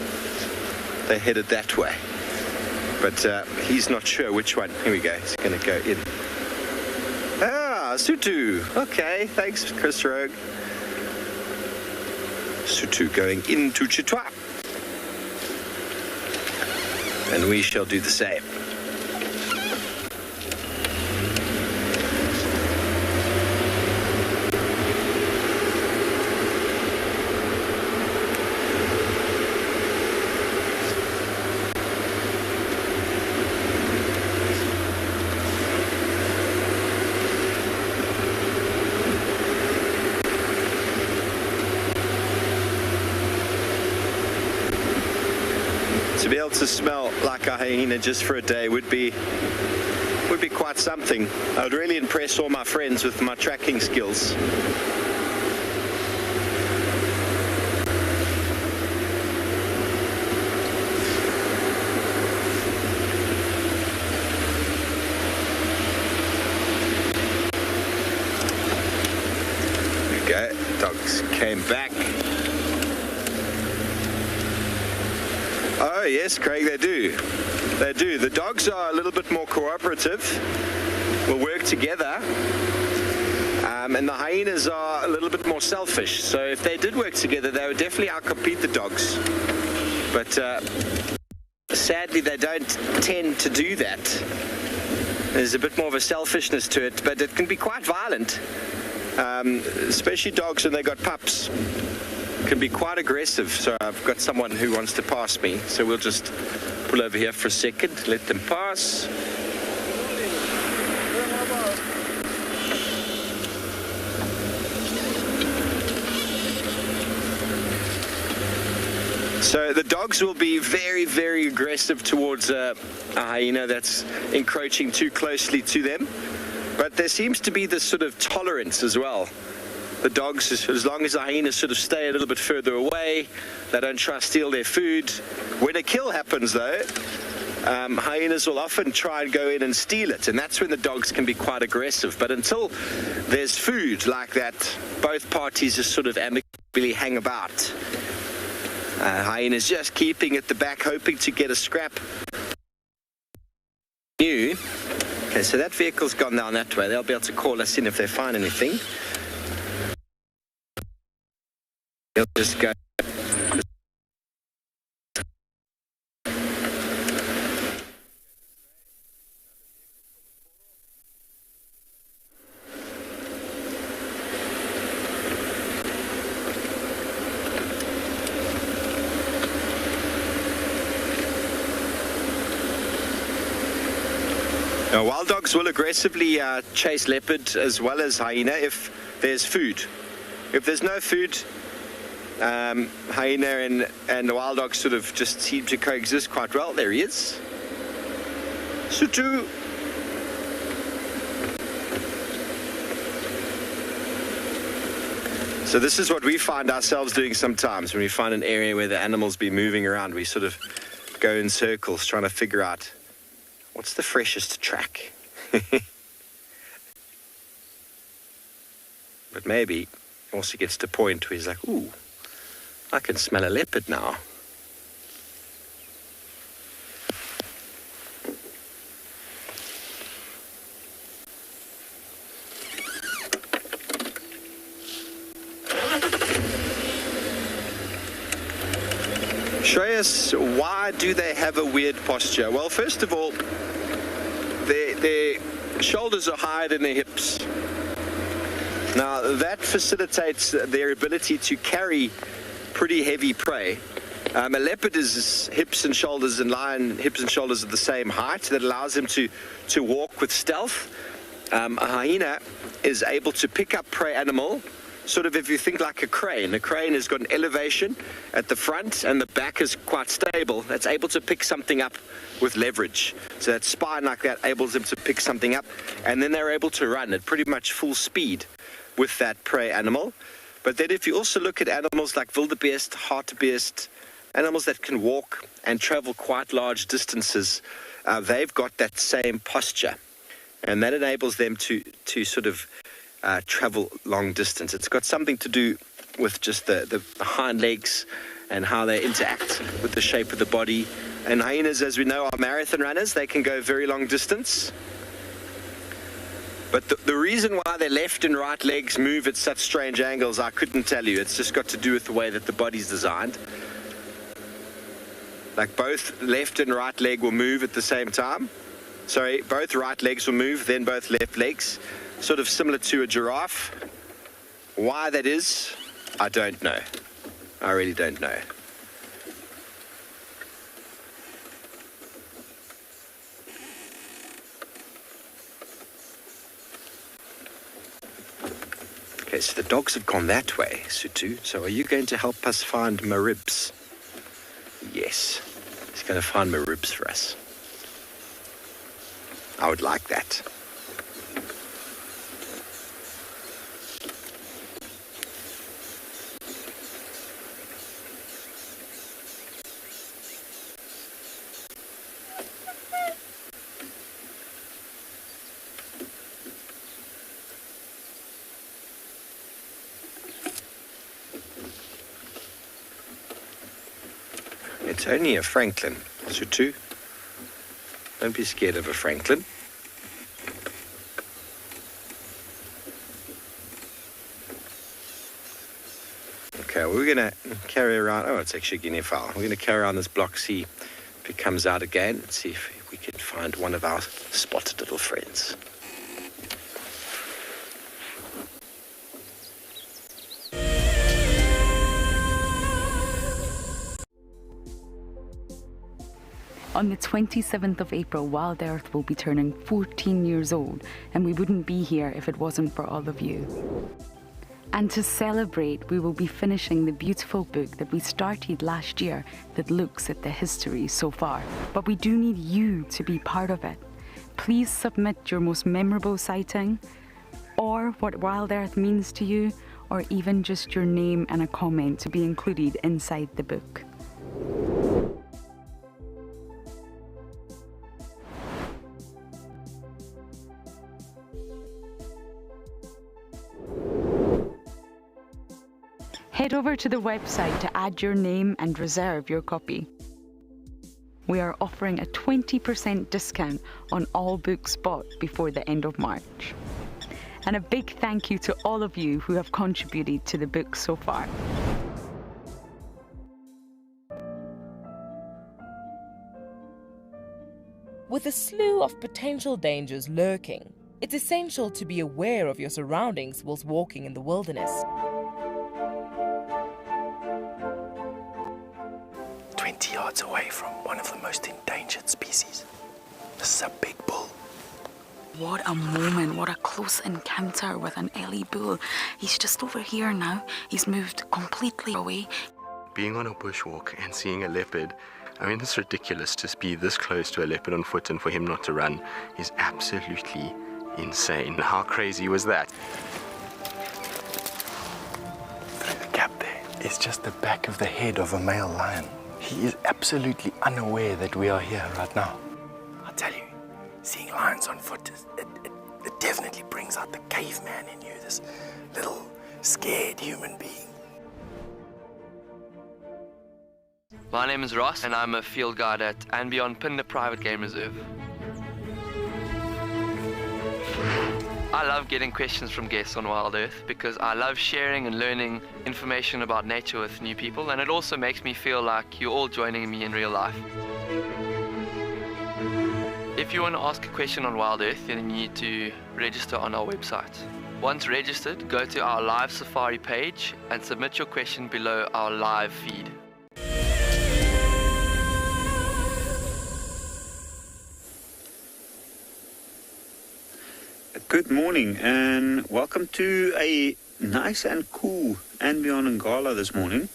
they headed that way. But he's not sure which one. Here we go. He's going to go in. Ah, Sutu. Okay, thanks, Chris Rogue. Sutu going into Chitwa. And we shall do the same. be able to smell like a hyena just for a day would be quite something. I would really impress all my friends with my tracking skills. Okay, dogs came back. Oh yes, Craig, they do. They do. The dogs are a little bit more cooperative, will work together, and the hyenas are a little bit more selfish. So if they did work together, they would definitely outcompete the dogs. But sadly, they don't tend to do that. There's a bit more of a selfishness to it, but it can be quite violent. Especially dogs when they got pups, can be quite aggressive. So I've got someone who wants to pass me, so we'll just pull over here for a second, let them pass. So the dogs will be very, very aggressive towards a hyena that's encroaching too closely to them. But there seems to be this sort of tolerance as well. The dogs, as long as the hyenas sort of stay a little bit further away, they don't try to steal their food. When a kill happens though, hyenas will often try and go in and steal it, and that's when the dogs can be quite aggressive. But until there's food like that, both parties just sort of amicably hang about. Hyenas just keeping at the back, hoping to get a scrap. Okay, so that vehicle's gone down that way. They'll be able to call us in if they find anything. They'll just go. Now, wild dogs will aggressively chase leopard as well as hyena if there's food. If there's no food, hyena and the wild dog sort of just seem to coexist quite well. There he is. Sutu. So this is what we find ourselves doing sometimes when we find an area where the animals be moving around. We sort of go in circles trying to figure out what's the freshest to track. But maybe also gets to a point where he's like, ooh, I can smell a leopard now. Show us, why do they have a weird posture? Well, first of all, their shoulders are higher than their hips. Now, that facilitates their ability to carry pretty heavy prey. A leopard is hips and shoulders, and lion hips and shoulders are the same height. That allows them to walk with stealth. A hyena is able to pick up prey animal, sort of if you think like a crane. A crane has got an elevation at the front and the back is quite stable. That's able to pick something up with leverage. So that spine like that enables them to pick something up, and then they're able to run at pretty much full speed with that prey animal. But then if you also look at animals like wildebeest, hartebeest, animals that can walk and travel quite large distances, they've got that same posture. And that enables them to sort of travel long distance. It's got something to do with just the hind legs and how they interact with the shape of the body. And hyenas, as we know, are marathon runners. They can go very long distance. But the reason why their left and right legs move at such strange angles, I couldn't tell you. It's just got to do with the way that the body's designed. Like both left and right leg will move at the same time. Sorry, both right legs will move, then both left legs. Sort of similar to a giraffe. Why that is, I don't know. I really don't know. Okay, so the dogs have gone that way, Sutu. So are you going to help us find my ribs? Yes. He's going to find my ribs for us. I would like that. It's only a Franklin, Sutu. Don't be scared of a Franklin. Okay, we're going to carry around... Oh, it's actually guinea fowl. We're going to carry around this block, see if it comes out again, and see if we can find one of our spotted little friends. On the 27th of April, WildEarth will be turning 14 years old, and we wouldn't be here if it wasn't for all of you. And to celebrate, we will be finishing the beautiful book that we started last year that looks at the history so far. But we do need you to be part of it. Please submit your most memorable sighting, or what WildEarth means to you, or even just your name and a comment to be included inside the book. Head over to the website to add your name and reserve your copy. We are offering a 20% discount on all books bought before the end of March. And a big thank you to all of you who have contributed to the book so far. With a slew of potential dangers lurking, it's essential to be aware of your surroundings whilst walking in the wilderness. 20 yards away from one of the most endangered species. This is a big bull. What a moment, what a close encounter with an Ellie bull. He's just over here now. He's moved completely away. Being on a bushwalk and seeing a leopard, I mean, it's ridiculous to be this close to a leopard on foot and for him not to run is absolutely insane. How crazy was that? Through the gap there is just the back of the head of a male lion. He is absolutely unaware that we are here right now. I tell you, seeing lions on foot, it definitely brings out the caveman in you, this little scared human being. My name is Ross, and I'm a field guide at andBeyond Phinda Private Game Reserve. I love getting questions from guests on WildEarth because I love sharing and learning information about nature with new people, and it also makes me feel like you're all joining me in real life. If you want to ask a question on WildEarth, then you need to register on our website. Once registered, go to our live safari page and submit your question below our live feed. Good morning and welcome to a nice and cool andBeyond Ngala this morning.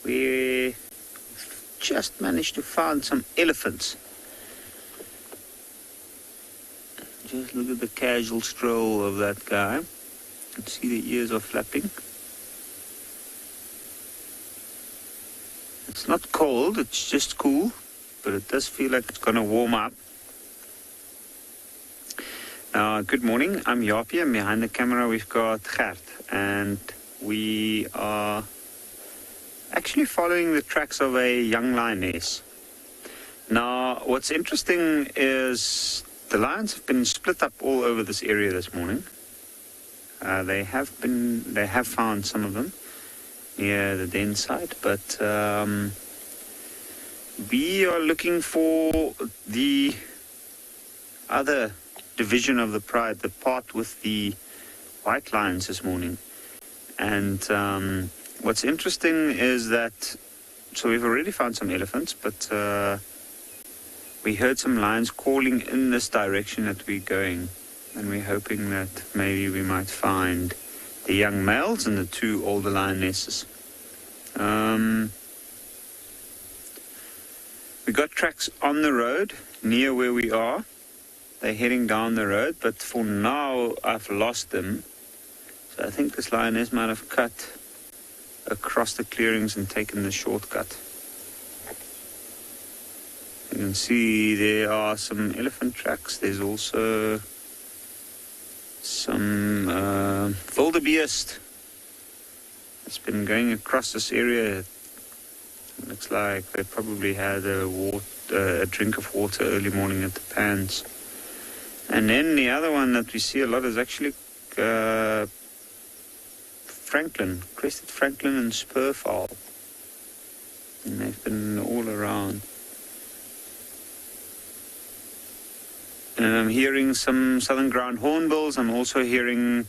We just managed to find some elephants. Just look at the casual stroll of that guy. You can see the ears are flapping. It's not cold, it's just cool, but it does feel like it's going to warm up. Good morning, I'm Jaapie, and behind the camera we've got Gert, and we are actually following the tracks of a young lioness. Now, what's interesting is the lions have been split up all over this area this morning. They have found some of them near the den site, but we are looking for the other division of the pride, the part with the white lions this morning. And what's interesting is that, so we've already found some elephants, but we heard some lions calling in this direction that we're going, and we're hoping that maybe we might find the young males and the two older lionesses. We got tracks on the road near where we are. They're heading down the road, but for now I've lost them. So I think this lioness might have cut across the clearings and taken the shortcut. You can see there are some elephant tracks. There's also some wildebeest. It's been going across this area. It looks like they probably had a drink of water early morning at the pans. And then the other one that we see a lot is actually Franklin, crested Franklin and spurfowl. And they've been all around. And I'm hearing some southern ground hornbills. I'm also hearing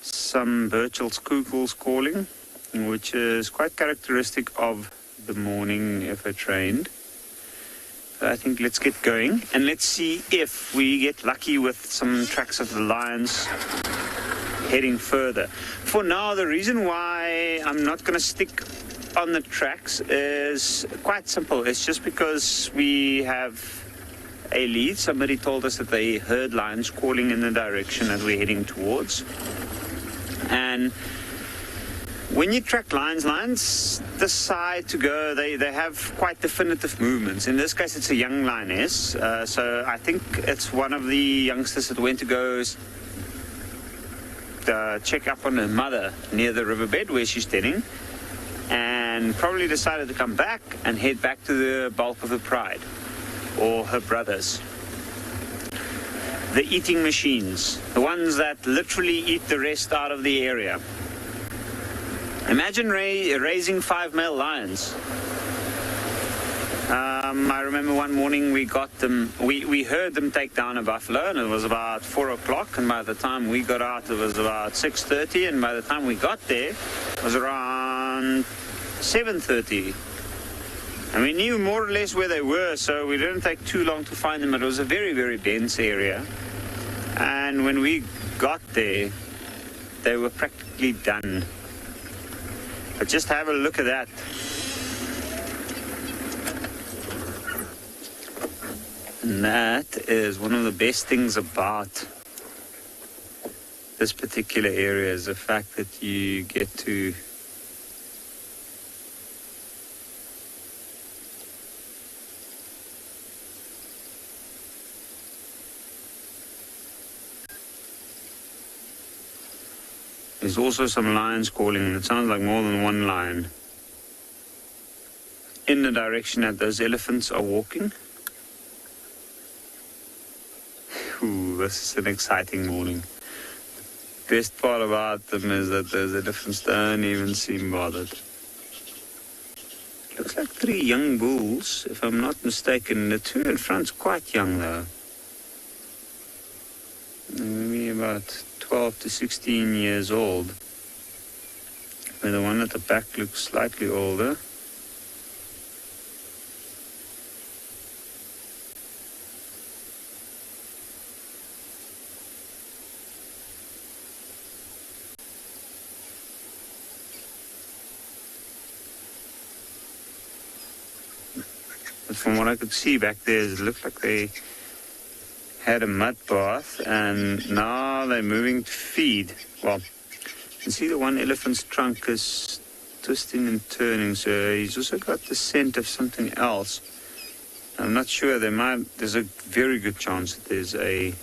some Burchell's kukels calling, which is quite characteristic of the morning if I trained. I think let's get going and let's see if we get lucky with some tracks of the lions heading further. For now, the reason why I'm not going to stick on the tracks is quite simple. It's just because we have a lead. Somebody told us that they heard lions calling in the direction that we're heading towards. And when you track lions decide to go, they have quite definitive movements. In this case, it's a young lioness. So I think it's one of the youngsters that went to go check up on her mother near the riverbed where she's standing, and probably decided to come back and head back to the bulk of the pride, or her brothers. The eating machines, the ones that literally eat the rest out of the area. Imagine raising 5 male lions. I remember one morning we got them, we heard them take down a buffalo, and it was about 4 o'clock, and by the time we got out it was about 6:30, and by the time we got there it was around 7:30. And we knew more or less where they were, so we didn't take too long to find them. It was a very, very dense area. And when we got there, they were practically done. But just have a look at that. And that is one of the best things about this particular area, is the fact that you get to There's also some lions calling, and it sounds like more than one lion in the direction that those elephants are walking. Ooh, this is an exciting morning. The best part about them is that those elephants don't even seem bothered. Looks like 3 young bulls, if I'm not mistaken. The 2 in front's quite young though. Maybe about 12 to 16 years old. Where the one at the back looks slightly older. From what I could see back there, it looked like they had a mud bath, and now they're moving to feed. Well, you can see the one elephant's trunk is twisting and turning, so he's also got the scent of something else. I'm not sure. There's a very good chance that there's a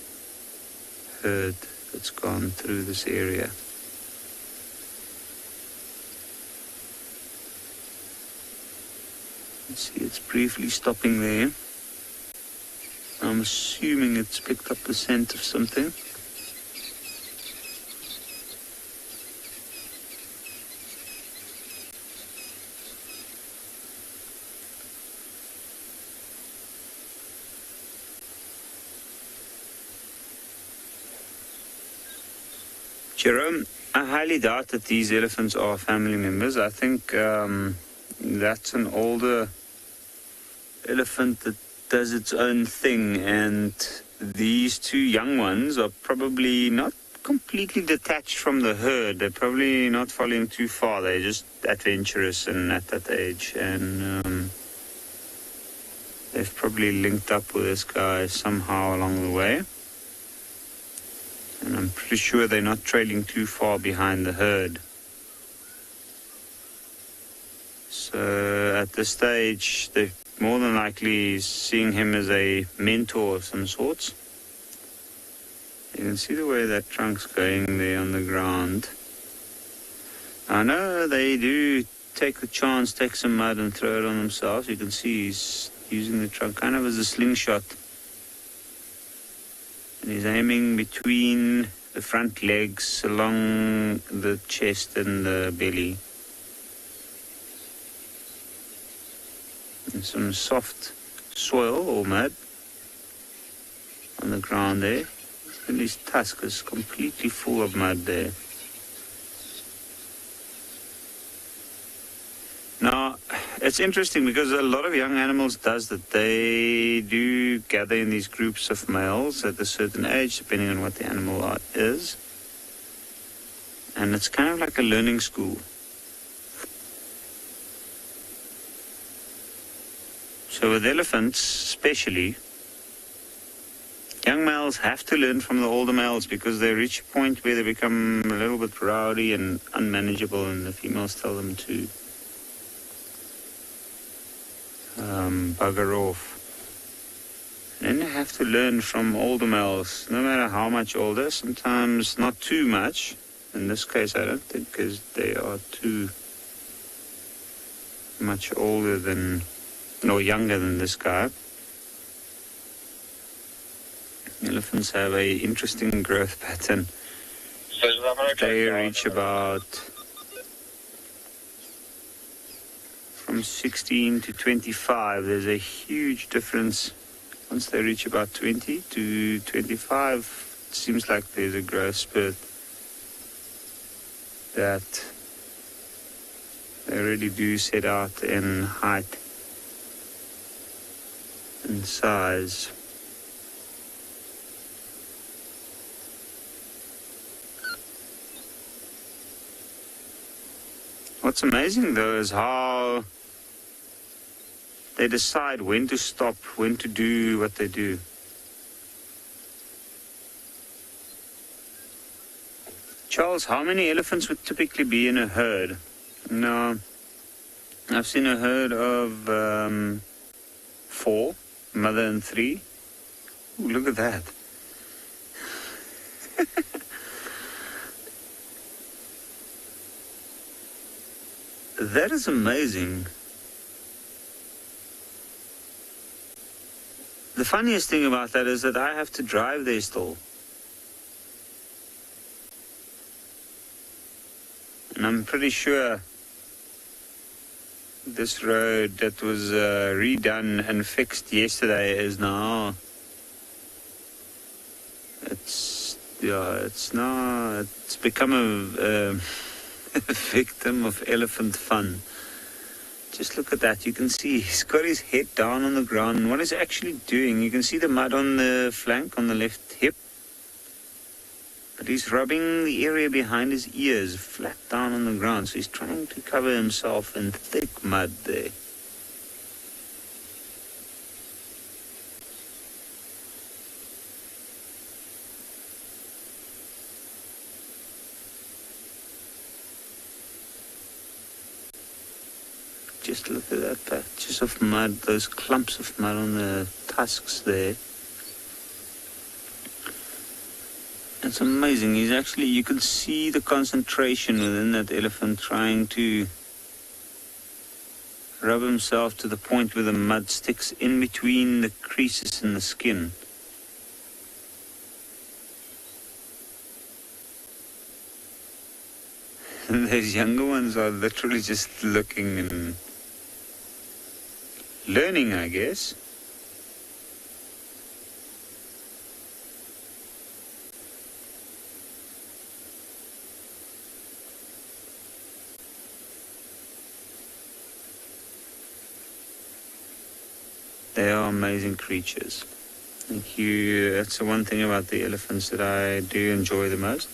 herd that's gone through this area. See, it's briefly stopping there. I'm assuming it's picked up the scent of something. Jerome, I highly doubt that these elephants are family members. I think that's an older elephant that does its own thing, and these 2 young ones are probably not completely detached from the herd. They're probably not following too far. They're just adventurous and at that age, and They've probably linked up with this guy somehow along the way. And I'm pretty sure they're not trailing too far behind the herd. So at this stage, they're more than likely seeing him as a mentor of some sorts. You can see the way that trunk's going there on the ground. I know they do take the chance, take some mud and throw it on themselves. You can see he's using the trunk kind of as a slingshot. And he's aiming between the front legs along the chest and the belly. And some soft soil or mud on the ground there. And his tusk is completely full of mud there. Now, it's interesting because a lot of young animals does that. They do gather in these groups of males at a certain age, depending on what the animal is. And it's kind of like a learning school. So with elephants, especially, young males have to learn from the older males because they reach a point where they become a little bit rowdy and unmanageable, and the females tell them to bugger off. And then you have to learn from older males, no matter how much older, sometimes not too much. In this case, I don't think, because they are too much older than, or younger than this guy. Elephants have a interesting growth pattern. They reach about from 16 to 25. There's a huge difference. Once they reach about 20 to 25, it seems like there's a growth spurt that they really do set out in height and size. What's amazing though is how they decide when to stop, when to do what they do. Charles, how many elephants would typically be in a herd? No, I've seen a herd of 4, mother and 3. Ooh, look at that. That is amazing. The funniest thing about that is that I have to drive there still. And I'm pretty sure this road that was redone and fixed yesterday is now, it's become a victim of elephant fun. Just look at that. You can see he's got his head down on the ground. And what he's actually doing, you can see the mud on the flank, on the left hip. But he's rubbing the area behind his ears flat down on the ground. So he's trying to cover himself in thick mud there. Just look at that patches of mud, those clumps of mud on the tusks there. It's amazing. He's actually, you can see the concentration within that elephant trying to rub himself to the point where the mud sticks in between the creases in the skin. And those younger ones are literally just looking and learning, I guess. They are amazing creatures. That's the one thing about the elephants that I do enjoy the most.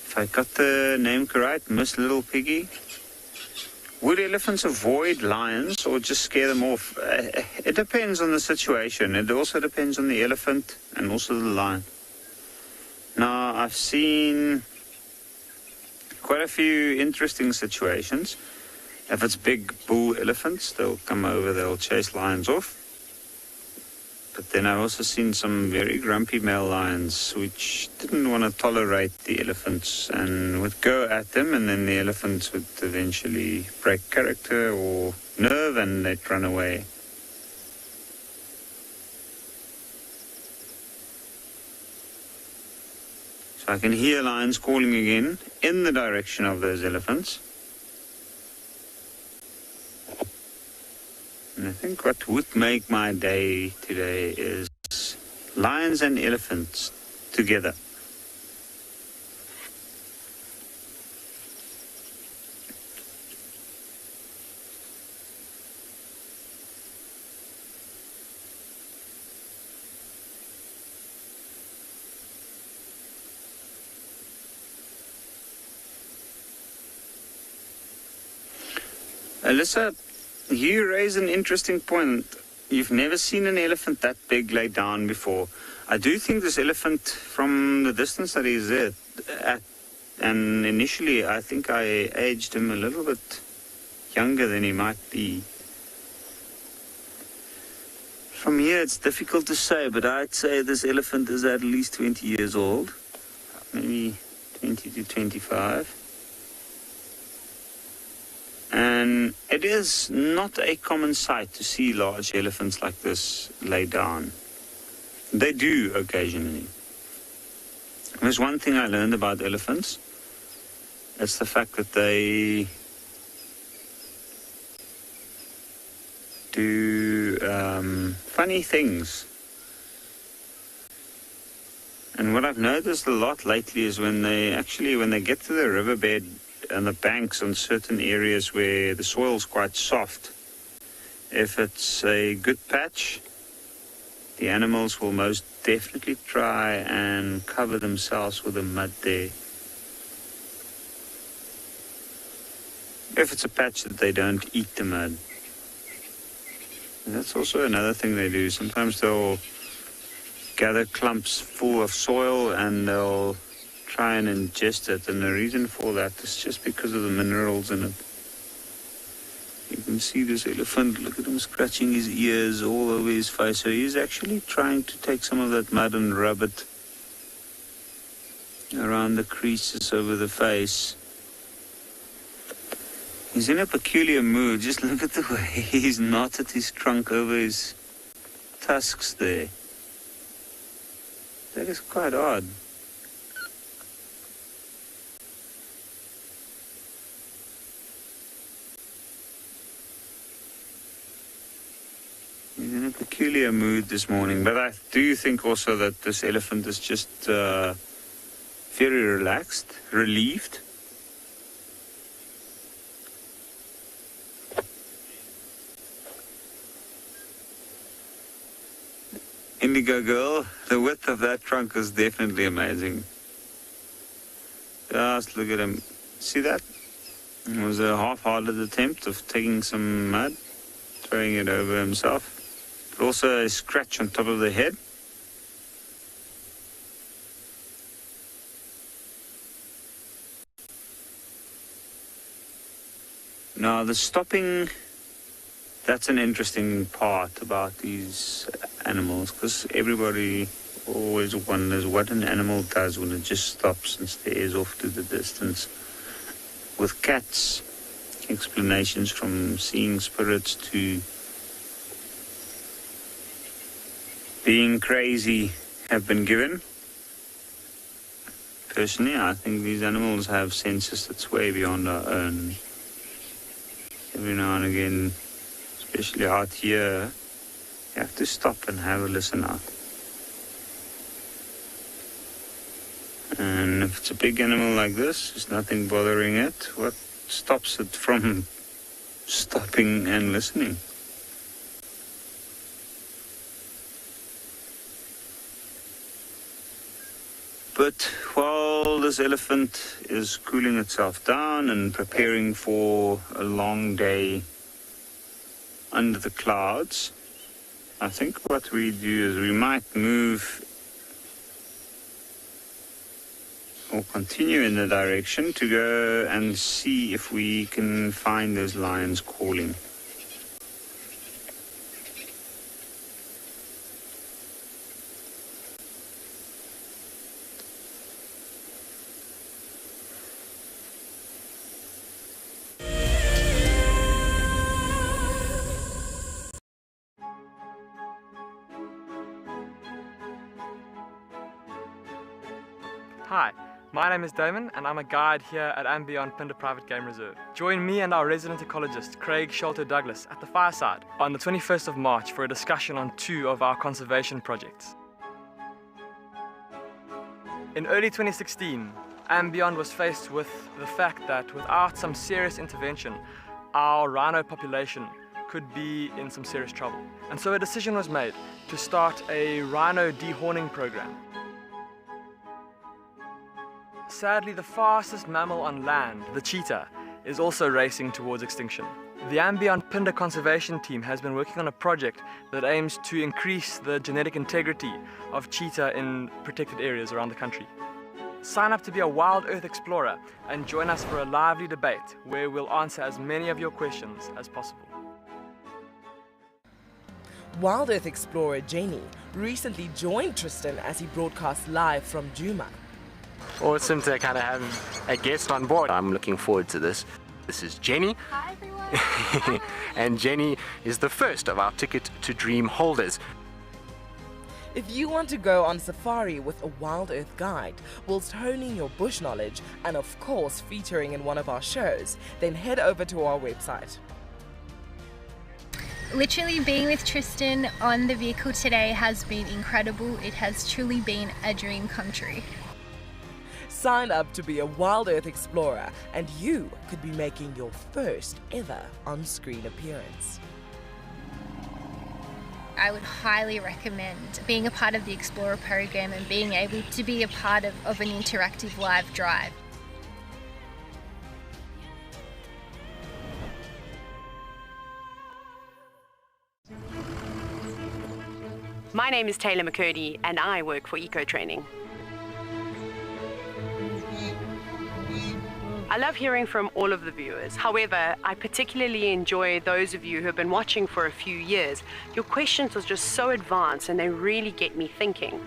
If I got the name correct, Miss Little Piggy. Would elephants avoid lions or just scare them off? It depends on the situation. It also depends on the elephant and also the lion. Now, I've seen quite a few interesting situations. If it's big bull elephants, they'll come over, they'll chase lions off. But then I've also seen some very grumpy male lions which didn't want to tolerate the elephants and would go at them, and then the elephants would eventually break character or nerve and they'd run away. So I can hear lions calling again in the direction of those elephants. And I think what would make my day today is lions and elephants together. Alyssa, you raise an interesting point. You've never seen an elephant that big lay down before. I do think this elephant, from the distance that he's at, and initially I think I aged him a little bit younger than he might be. From here it's difficult to say, but I'd say this elephant is at least 20 years old, maybe 20 to 25. And it is not a common sight to see large elephants like this lay down. They do occasionally. There's one thing I learned about elephants. It's the fact that they do funny things. And what I've noticed a lot lately is when they get to the riverbed and the banks on certain areas where the soil's quite soft, if it's a good patch, the animals will most definitely try and cover themselves with the mud there. If it's a patch that they don't eat the mud. And that's also another thing they do. Sometimes they'll gather clumps full of soil and they'll try and ingest it, and the reason for that is just because of the minerals in it. You can see this elephant, look at him scratching his ears all over his face. So he's actually trying to take some of that mud and rub it around the creases over the face. He's in a peculiar mood. Just look at the way he's knotted his trunk over his tusks there. That is quite odd. He's in a peculiar mood this morning, but I do think also that this elephant is just very relaxed, relieved. Indigo girl, the width of that trunk is definitely amazing. Just look at him. See that? It was a half-hearted attempt of taking some mud, throwing it over himself. But also a scratch on top of the head. Now the stopping, that's an interesting part about these animals, because everybody always wonders what an animal does when it just stops and stares off to the distance. With cats, explanations from seeing spirits to being crazy have been given. Personally, I think these animals have senses that's way beyond our own. Every now and again, especially out here, you have to stop and have a listen out. And if it's a big animal like this, there's nothing bothering it. What stops it from stopping and listening? But while this elephant is cooling itself down and preparing for a long day under the clouds, I think what we do is we might move or continue in the direction to go and see if we can find those lions calling. Hi, my name is Damon and I'm a guide here at andBeyond Phinda Private Game Reserve. Join me and our resident ecologist Craig Sholto-Douglas at the fireside on the 21st of March for a discussion on 2 of our conservation projects. In early 2016, andBeyond was faced with the fact that without some serious intervention, our rhino population could be in some serious trouble. And so a decision was made to start a rhino dehorning program. Sadly, the fastest mammal on land, the cheetah, is also racing towards extinction. The andBeyond Phinda conservation team has been working on a project that aims to increase the genetic integrity of cheetah in protected areas around the country. Sign up to be a WildEarth explorer and join us for a lively debate where we'll answer as many of your questions as possible. WildEarth explorer Jenny recently joined Tristan as he broadcast live from Juma. Awesome to kind of have a guest on board. I'm looking forward to this. This is Jenny. Hi everyone. And Jenny is the first of our Ticket to Dream holders. If you want to go on safari with a WildEarth guide, whilst honing your bush knowledge and of course featuring in one of our shows, then head over to our website. Literally being with Tristan on the vehicle today has been incredible. It has truly been a dream come true. Sign up to be a WildEarth explorer and you could be making your first ever on-screen appearance. I would highly recommend being a part of the Explorer program and being able to be a part of an interactive live drive. My name is Taylor McCurdy and I work for Eco Training. I love hearing from all of the viewers. However, I particularly enjoy those of you who have been watching for a few years. Your questions are just so advanced and they really get me thinking.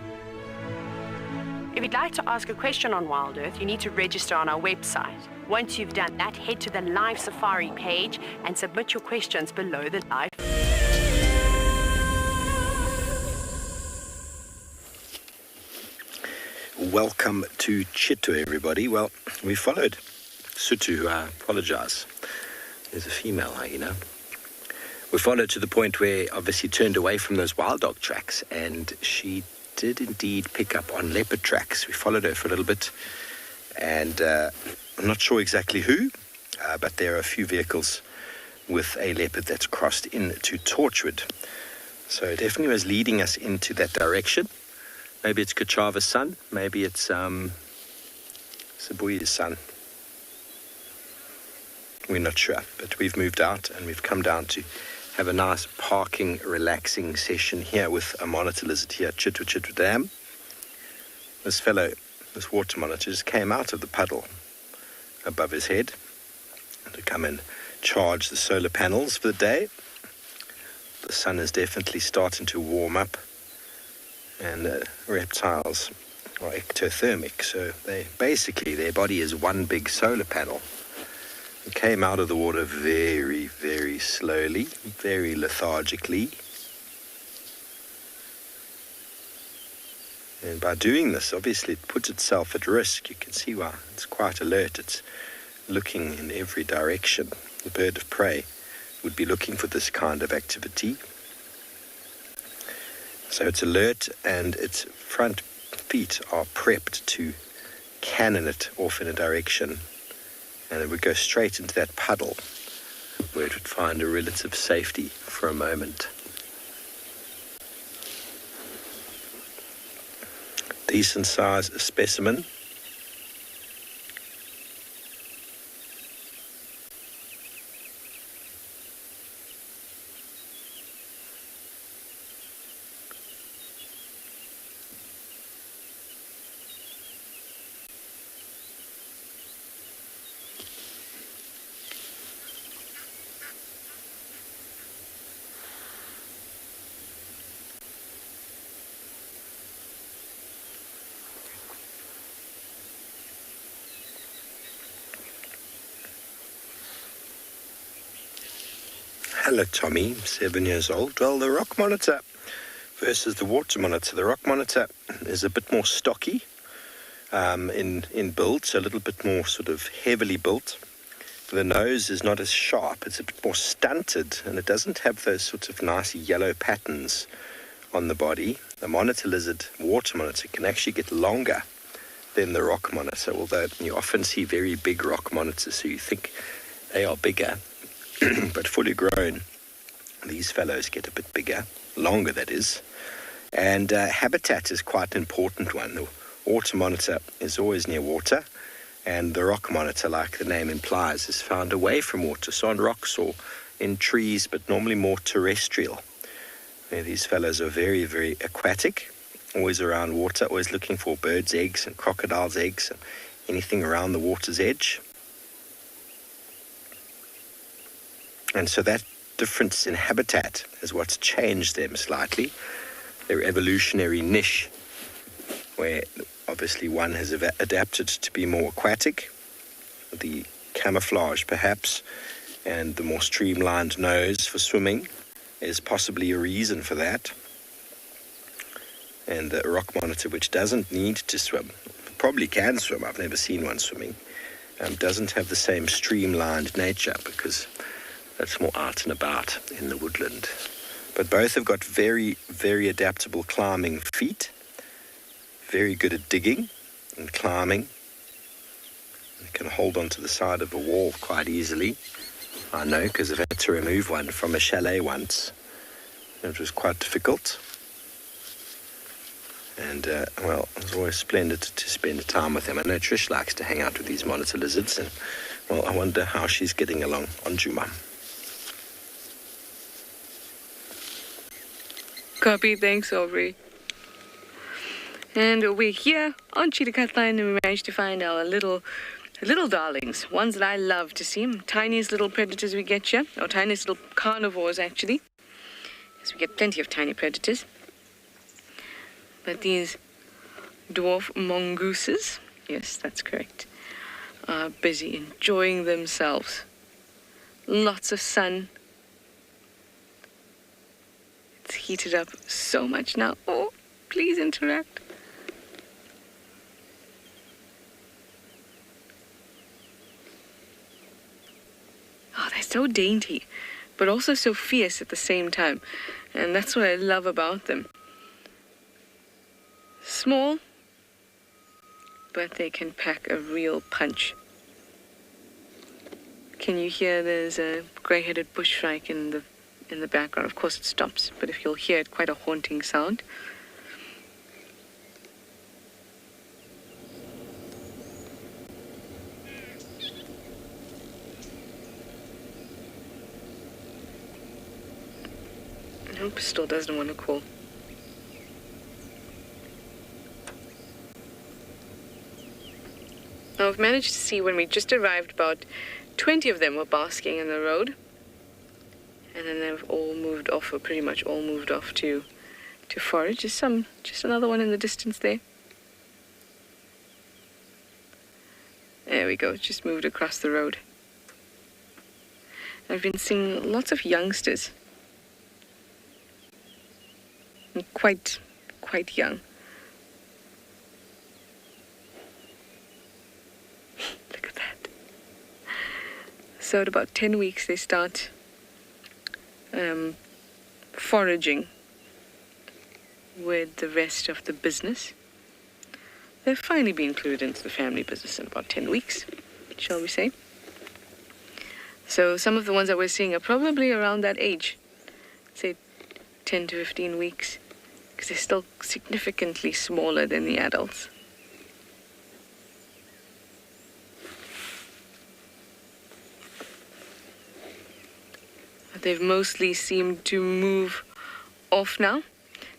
If you'd like to ask a question on WildEarth, you need to register on our website. Once you've done that, head to the live safari page and submit your questions below the live. Welcome to Chitto, everybody. Well, we followed Sutu, who I apologize. There's a female hyena. We followed to the point where obviously turned away from those wild dog tracks, and she did indeed pick up on leopard tracks. We followed her for a little bit, and I'm not sure exactly who, but there are a few vehicles with a leopard that's crossed into Torchwood. So it definitely was leading us into that direction. Maybe it's Kachava's son, maybe it's Sabui's son. We're not sure, but we've moved out and we've come down to have a nice parking, relaxing session here with a monitor lizard here at Chitwa Dam. This fellow, this water monitor, just came out of the puddle above his head to come and charge the solar panels for the day. The sun is definitely starting to warm up, and reptiles are ectothermic, so their body is one big solar panel. It came out of the water very, very slowly, very lethargically. And by doing this, obviously it puts itself at risk. You can see why. It's quite alert. It's looking in every direction. The bird of prey would be looking for this kind of activity. So it's alert, and its front feet are prepped to cannon it off in a direction, and it would go straight into that puddle where it would find a relative safety for a moment. Decent size specimen. Hello, Tommy, 7 years old. Well, the rock monitor versus the water monitor. The rock monitor is a bit more stocky in build, so a little bit more sort of heavily built. The nose is not as sharp, it's a bit more stunted, and it doesn't have those sort of nice yellow patterns on the body. The monitor lizard, water monitor, can actually get longer than the rock monitor, although you often see very big rock monitors, so you think they are bigger. But fully grown, these fellows get a bit bigger, longer that is. And habitat is quite an important one. The water monitor is always near water, and the rock monitor, like the name implies, is found away from water, so on rocks or in trees, but normally more terrestrial. These fellows are very, very aquatic, always around water, always looking for birds' eggs and crocodiles' eggs and anything around the water's edge. And so that difference in habitat is what's changed them slightly. Their evolutionary niche, where obviously one has adapted to be more aquatic, the camouflage perhaps, and the more streamlined nose for swimming is possibly a reason for that. And the rock monitor, which doesn't need to swim, probably can swim, I've never seen one swimming, doesn't have the same streamlined nature because that's more out and about in the woodland. But both have got very, very adaptable climbing feet, very good at digging and climbing. They can hold onto the side of a wall quite easily. I know, because I've had to remove one from a chalet once. It was quite difficult. And, well, it was always splendid to spend time with them. I know Trish likes to hang out with these monitor lizards, and, well, I wonder how she's getting along on Juma. Copy, thanks, Aubrey. And we're here on Cheetah Cutline, and we managed to find our little darlings, ones that I love to see, tiniest little predators we get here, or tiniest little carnivores actually, because we get plenty of tiny predators. But these dwarf mongooses, yes, that's correct, are busy enjoying themselves. Lots of sun. It's heated up so much now. Oh, please interact. Oh, they're so dainty, but also so fierce at the same time. And that's what I love about them. Small, but they can pack a real punch. Can you hear there's a grey-headed bushshrike in the background? Of course it stops, but if you'll hear it, quite a haunting sound. Nope, still doesn't want to call. Now I've managed to see when we just arrived, about 20 of them were basking in the road. And then they've all moved off, or pretty much all moved off to forage. Just another one in the distance there. There we go, just moved across the road. I've been seeing lots of youngsters. Quite young. Look at that. So at about 10 weeks they start foraging with the rest of the business. They'll finally be included into the family business in about 10 weeks, shall we say. So some of the ones that we're seeing are probably around that age, say 10 to 15 weeks, because they're still significantly smaller than the adults. They've mostly seemed to move off now.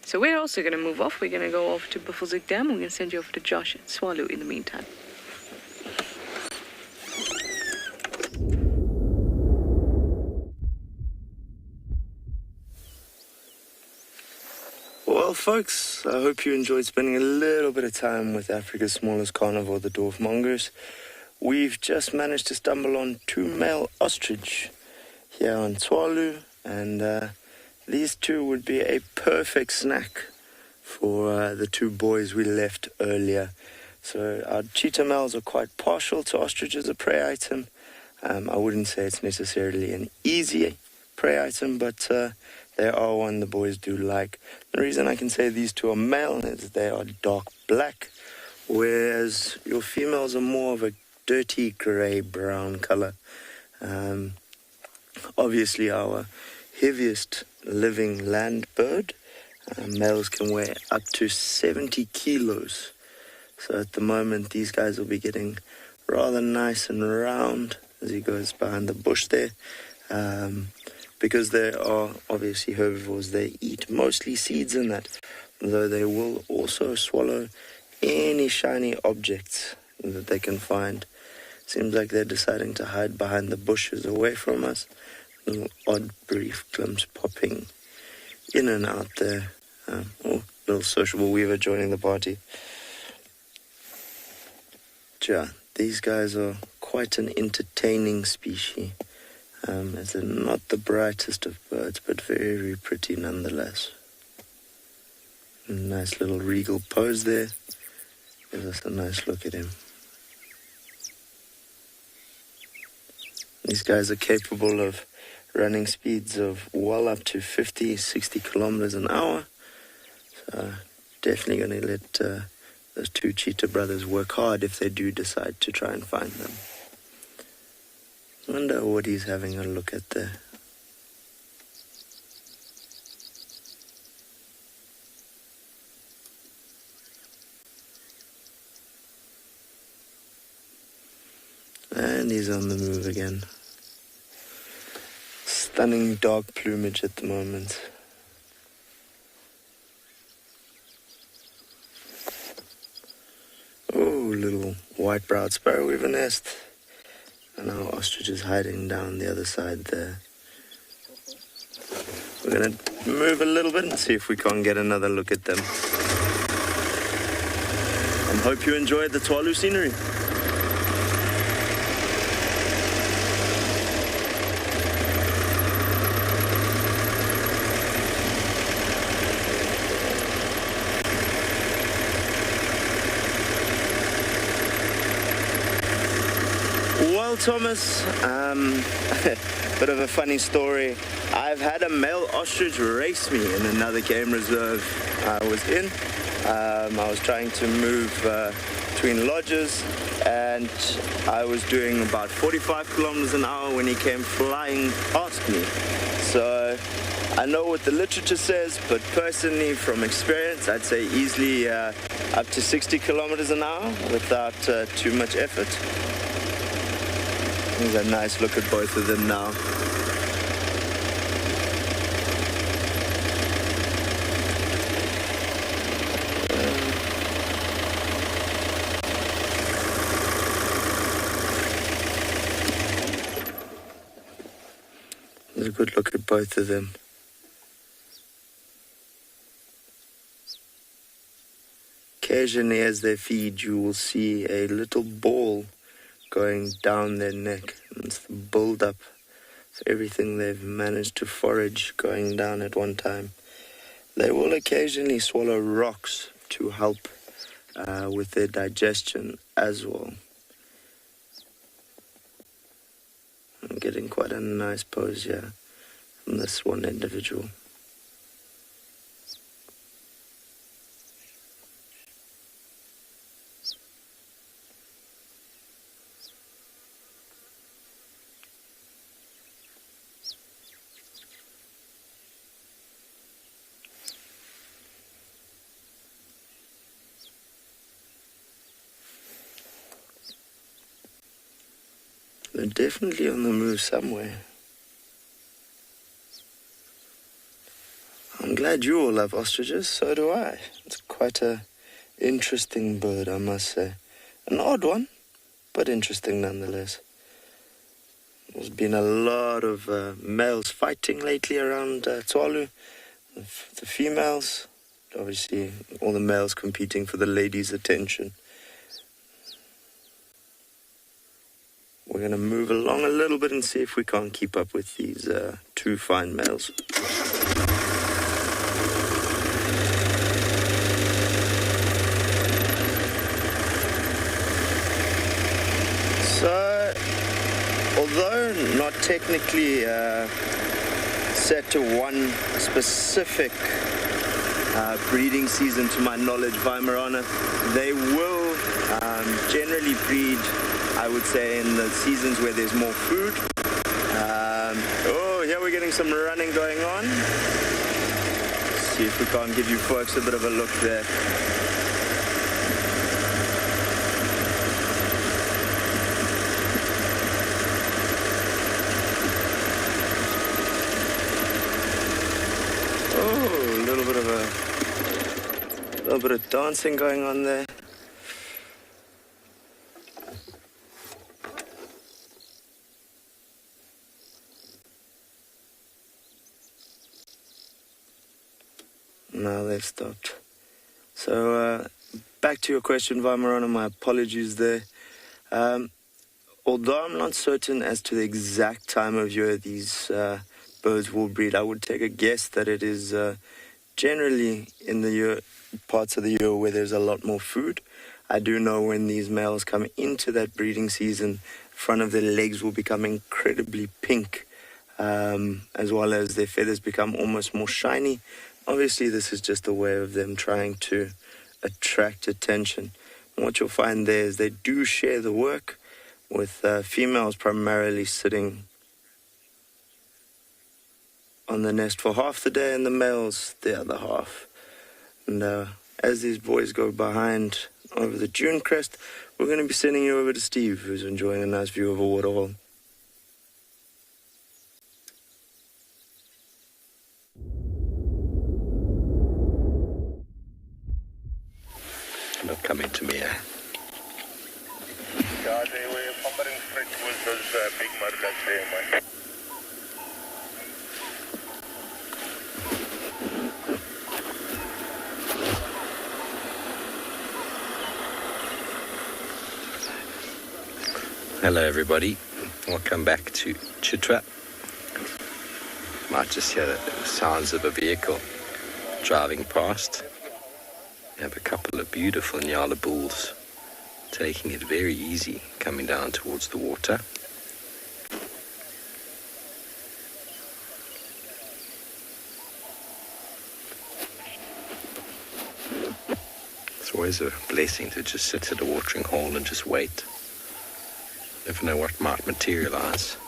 So we're also going to move off. We're going to go off to Buffelshoek Dam. We're going to send you off to Josh and Tswalu in the meantime. Well, folks, I hope you enjoyed spending a little bit of time with Africa's smallest carnivore, the dwarf mongoose. We've just managed to stumble on 2 male ostrich here on Tswalu, and these two would be a perfect snack for the two boys we left earlier. So our cheetah males are quite partial to ostrich as a prey item. I wouldn't say it's necessarily an easy prey item, but they are one the boys do like. The reason I can say these two are male is they are dark black, whereas your females are more of a dirty grey-brown color. Obviously our heaviest living land bird, males can weigh up to 70 kilos. So at the moment these guys will be getting rather nice and round as he goes behind the bush there. Because they are obviously herbivores, they eat mostly seeds and that, though they will also swallow any shiny objects that they can find. Seems like they're deciding to hide behind the bushes away from us. Little odd brief glimpse popping in and out there. Little sociable weaver joining the party. Yeah, these guys are quite an entertaining species. As they're not the brightest of birds, but very pretty nonetheless. Nice little regal pose there. Gives us a nice look at him. These guys are capable of running speeds of well up to 50, 60 kilometers an hour. So definitely going to let those two cheetah brothers work hard if they do decide to try and find them. I wonder what he's having a look at there. And he's on the move again. Stunning dark plumage at the moment. Oh, little white-browed sparrowweaver nest. And our ostrich is hiding down the other side there. We're going to move a little bit and see if we can't get another look at them. And hope you enjoyed the Tswalu scenery. Well, Thomas, bit of a funny story. I've had a male ostrich race me in another game reserve I was in. I was trying to move between lodges, and I was doing about 45 kilometers an hour when he came flying past me. So I know what the literature says, but personally from experience, I'd say easily up to 60 kilometers an hour without too much effort. Here's a nice look at both of them now. Here's a good look at both of them. Occasionally as they feed, you will see a little ball going down their neck. It's the build-up of everything they've managed to forage going down at one time. They will occasionally swallow rocks to help with their digestion as well. I'm getting quite a nice pose here from this one individual. They're definitely on the move somewhere. I'm glad you all love ostriches, so do I. It's quite a interesting bird, I must say. An odd one, but interesting nonetheless. There's been a lot of males fighting lately around Tswalu. The females, obviously all the males competing for the ladies' attention. we're going to move along a little bit and see if we can't keep up with these two fine males. So, although not technically set to one specific breeding season to my knowledge, Weimaraner, they will generally breed, I would say, in the seasons where there's more food. Oh, here we're getting some running going on. Let's see if we can't give you folks a bit of a look there. A little bit of dancing going on there. Now they've stopped. So back to your question, Weimaraner, my apologies there. Although I'm not certain as to the exact time of year these birds will breed, I would take a guess that it is generally in the parts of the year where there's a lot more food. I do know when these males come into that breeding season, front of their legs will become incredibly pink, as well as their feathers become almost more shiny. Obviously, this is just a way of them trying to attract attention. And what you'll find there is they do share the work, with females primarily sitting on the nest for half the day and the males the other half. And as these boys go behind over the dune crest, we're going to be sending you over to Steve, who's enjoying a nice view of a waterhole. Not coming to me, eh? Yeah, they were pumping straight towards those big mudlarks there, man. Hello everybody, welcome back to Chitwa. Might just hear the sounds of a vehicle driving past. We have a couple of beautiful Ngala bulls taking it very easy, coming down towards the water. It's always a blessing to just sit at a watering hole and just wait. Never know what might materialize.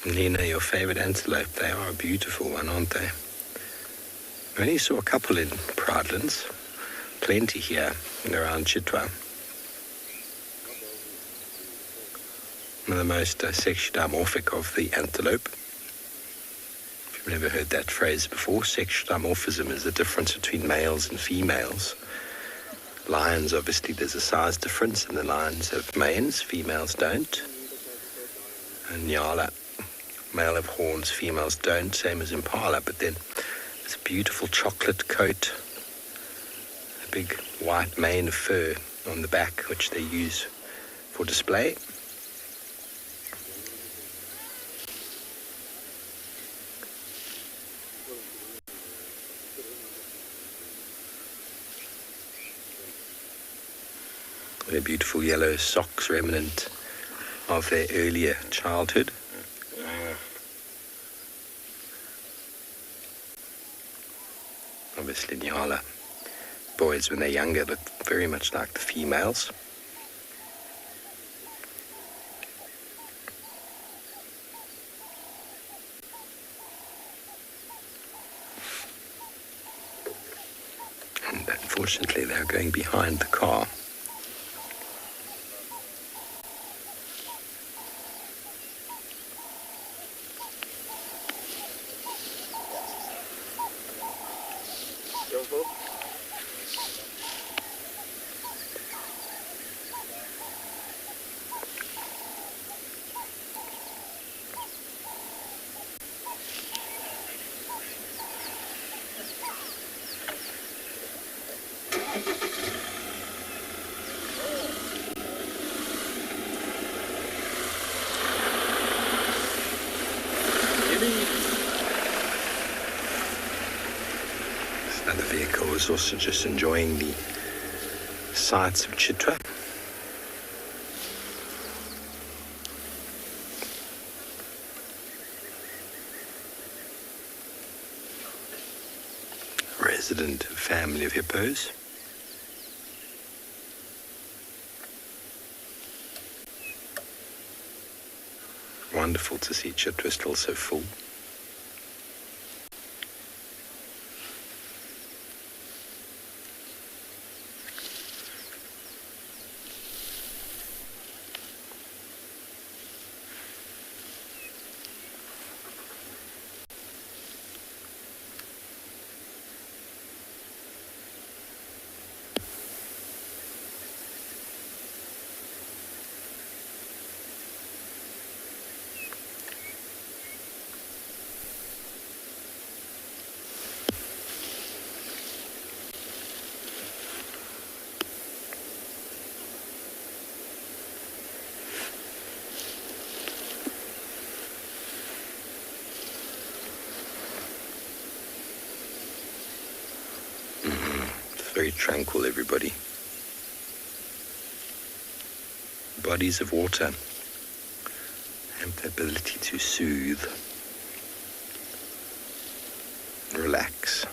Lena, your favorite antelope, they are a beautiful one, aren't they? I only saw a couple in Prrivate, plenty here and around Chitwa. One of the most sexually dimorphic of the antelope. If you've never heard that phrase before, sexual dimorphism is the difference between males and females. Lions, obviously, there's a size difference, and the lions have manes, females don't. And Ngala, male have horns, females don't, same as impala, but then there's a beautiful chocolate coat, a big white mane of fur on the back, which they use for display. Their beautiful yellow socks remnant of their earlier childhood. Obviously Ngala boys when they're younger look very much like the females. And unfortunately they're going behind the car. Another vehicle was also just enjoying the sights of Chitwa. Resident family of hippos. Wonderful to see Chitwa still so full. Very tranquil, everybody. Bodies of water have the ability to soothe, relax.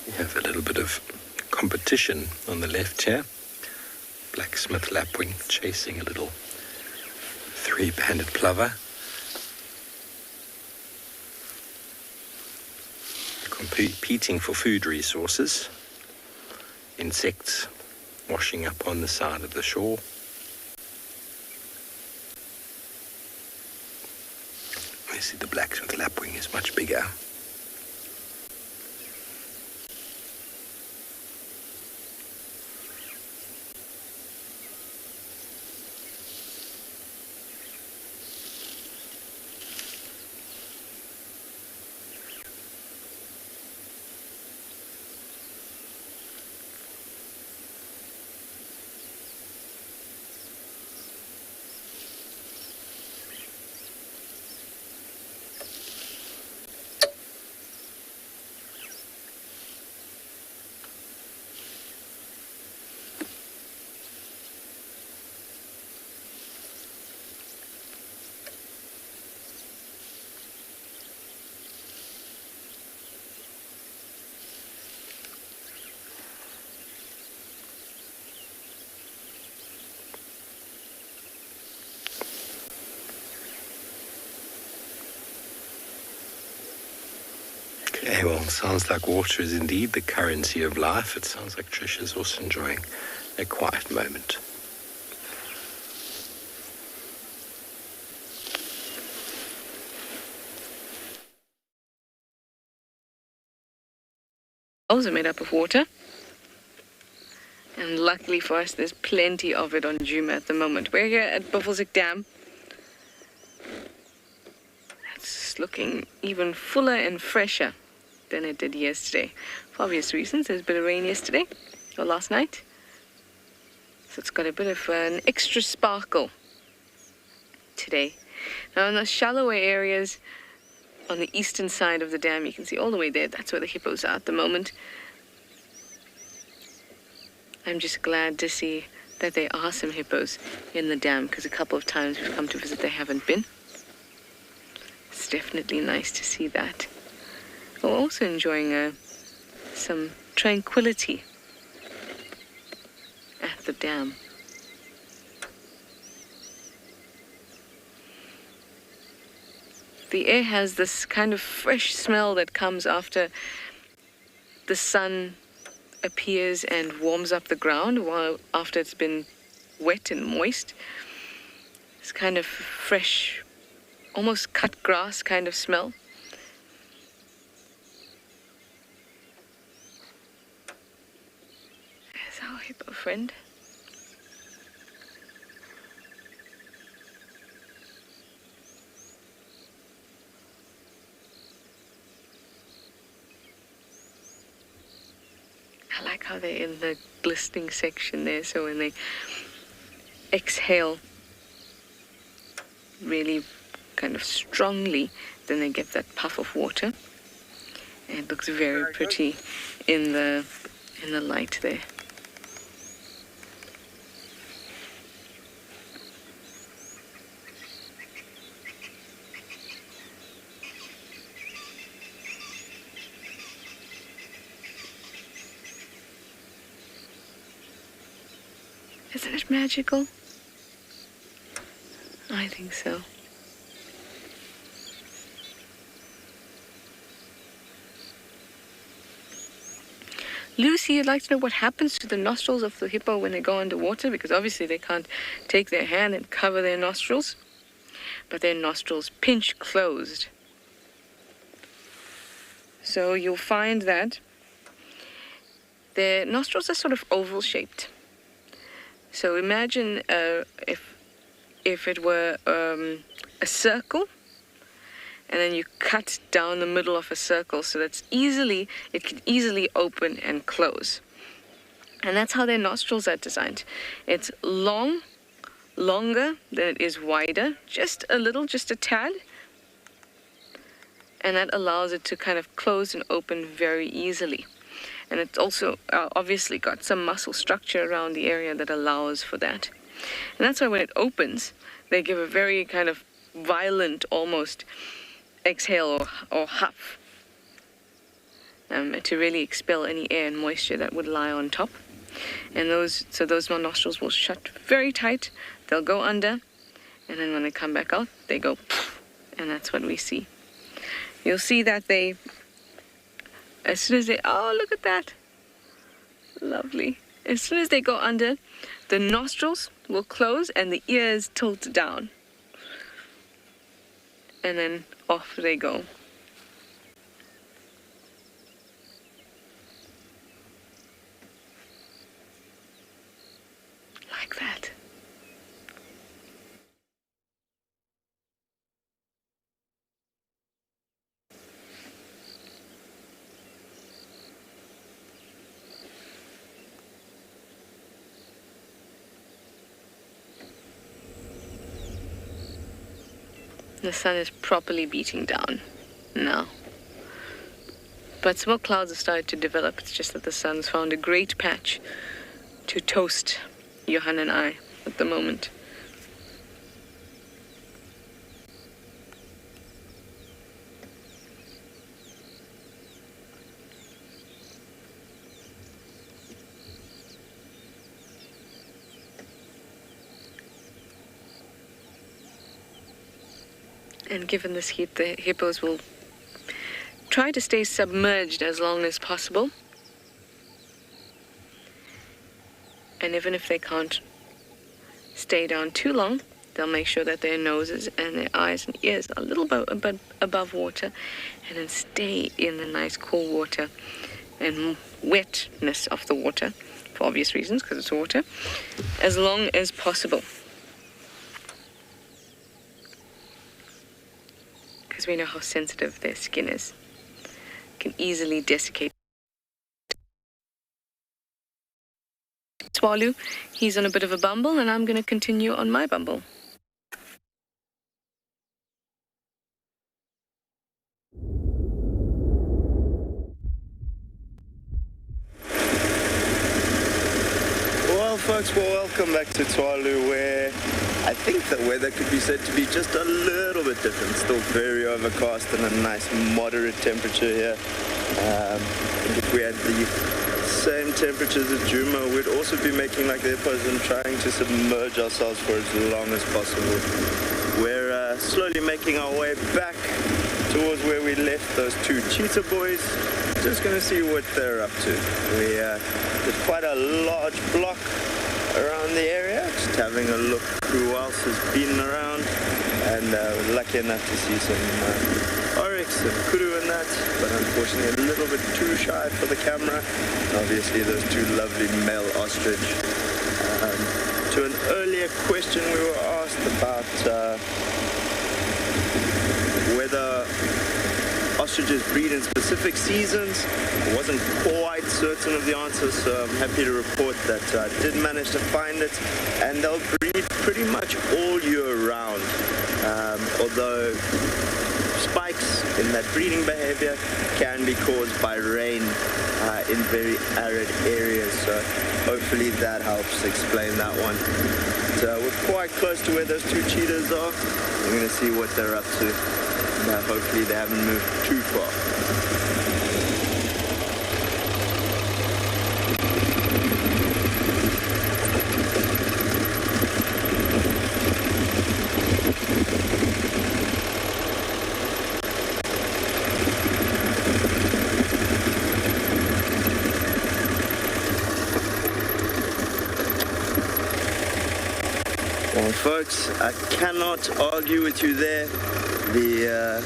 We have a little bit of competition on the left here. Blacksmith lapwing chasing a little three-banded plover. Competing for food resources. Insects washing up on the side of the shore. You see the blacksmith lapwing is much bigger. Okay, well, sounds like water is indeed the currency of life. It sounds like Trish is also enjoying a quiet moment. Are made up of water. And luckily for us, there's plenty of it on Juma at the moment. We're here at Buffelshoek Dam. It's looking even fuller and fresher than it did yesterday. For obvious reasons, there's a bit of rain yesterday, or last night. So it's got a bit of an extra sparkle today. Now in the shallower areas on the eastern side of the dam, you can see all the way there, that's where the hippos are at the moment. I'm just glad to see that there are some hippos in the dam, because a couple of times we've come to visit, they haven't been. It's definitely nice to see that. We're also enjoying some tranquility at the dam. The air has this kind of fresh smell that comes after the sun appears and warms up the ground, while after it's been wet and moist. It's kind of fresh, almost cut grass kind of smell. There's our hippo friend. I like how they're in the glistening section there, so when they exhale really kind of strongly, then they get that puff of water. And it looks very pretty in the light there. Isn't it magical? I think so. Lucy, you'd like to know what happens to the nostrils of the hippo when they go underwater, because obviously they can't take their hand and cover their nostrils, but their nostrils pinch closed. So you'll find that their nostrils are sort of oval shaped. So imagine if it were a circle, and then you cut down the middle of a circle so that it can easily open and close. And that's how their nostrils are designed. It's longer than it is wider, just a little, just a tad. And that allows it to kind of close and open very easily. And it's also obviously got some muscle structure around the area that allows for that. And that's why when it opens, they give a very kind of violent, almost exhale or huff to really expel any air and moisture that would lie on top. And those nostrils will shut very tight. They'll go under, and then when they come back out, they go, and that's what we see. You'll see that they, as soon as they, oh, look at that. Lovely. As soon as they go under, the nostrils will close and the ears tilt down. And then off they go. Like that. The sun is properly beating down now. But smoke clouds have started to develop. It's just that the sun's found a great patch to toast Johan and I at the moment. And given this heat, the hippos will try to stay submerged as long as possible. And even if they can't stay down too long, they'll make sure that their noses and their eyes and ears are a little bit above water, and then stay in the nice cool water and wetness of the water, for obvious reasons, because it's water, as long as possible. Because we know how sensitive their skin is. Can easily desiccate. Tswalu, he's on a bit of a bumble, and I'm going to continue on my bumble. Well, folks, welcome back to Tswalu, where I think the weather could be said to be just a little bit different. Still very overcast and a nice moderate temperature here. If we had the same temperatures as Juma, we'd also be making like the Hippos and trying to submerge ourselves for as long as possible. We're slowly making our way back towards where we left those two cheetah boys. Just going to see what they're up to. There's quite a large block around the area, just having a look who else has been around, and we're lucky enough to see some oryx and kudu and that, but unfortunately a little bit too shy for the camera. Obviously those two lovely male ostrich. To an earlier question we were asked about whether ostriches breed in specific seasons. I wasn't quite certain of the answer, so I'm happy to report that I did manage to find it, and they'll breed pretty much all year round, although spikes in that breeding behavior can be caused by rain in very arid areas, so hopefully that helps explain that one. But, we're quite close to where those two cheetahs are. I'm going to see what they're up to. Hopefully they haven't moved too far. Well, folks, I cannot argue with you there. The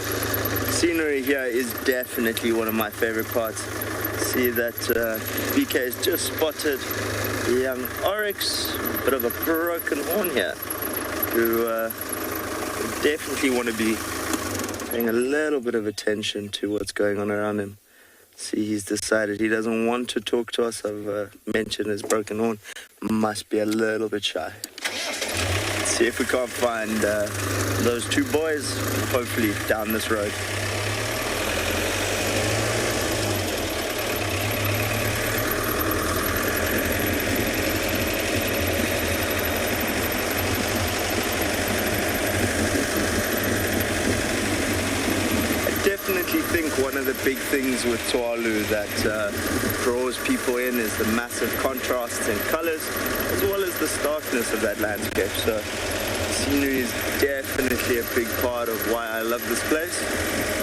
scenery here is definitely one of my favorite parts. See that BK has just spotted the young oryx, a bit of a broken horn here, who definitely want to be paying a little bit of attention to what's going on around him. See, he's decided he doesn't want to talk to us. I've mentioned his broken horn. Must be a little bit shy. Let's see if we can't find those two boys, hopefully down this road. I think one of the big things with Tswalu that draws people in is the massive contrasts in colors, as well as the starkness of that landscape. So scenery is definitely a big part of why I love this place,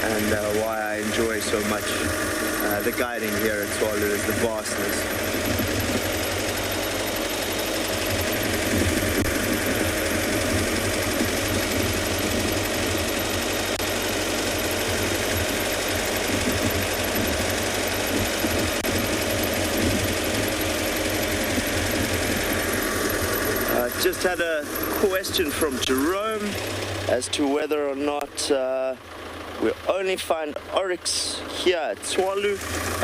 and why I enjoy so much the guiding here at Tswalu is the vastness. Just had a question from Jerome as to whether or not we only find oryx here at Tswalu,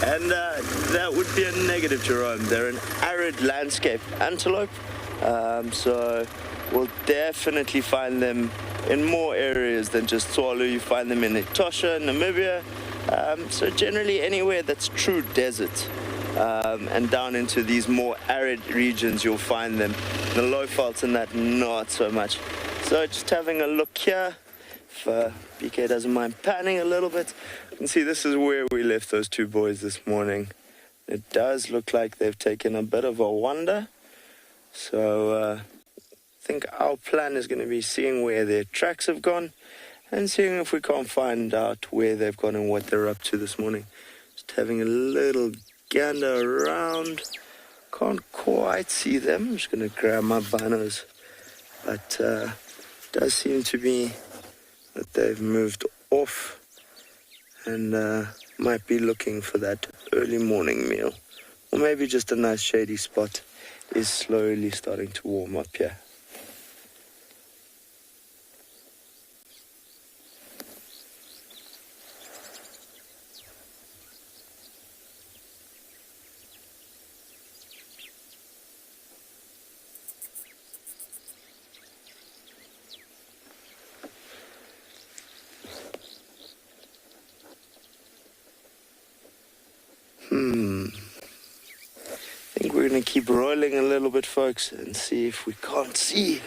and that would be a negative, Jerome. They're an arid landscape antelope, so we'll definitely find them in more areas than just Tswalu. You find them in Etosha, Namibia, so generally anywhere that's true desert. And down into these more arid regions you'll find them. The low faults and that, not so much. So just having a look here, if BK doesn't mind panning a little bit, you can see this is where we left those two boys this morning. It does look like they've taken a bit of a wander, so I think our plan is going to be seeing where their tracks have gone and seeing if we can't find out where they've gone and what they're up to this morning. Just having a little gander around. Can't quite see them. I'm just going to grab my binos. But does seem to be that they've moved off and might be looking for that early morning meal, or maybe just a nice shady spot, is slowly starting to warm up here. I think we're going to keep rolling a little bit, folks, and see if we can't see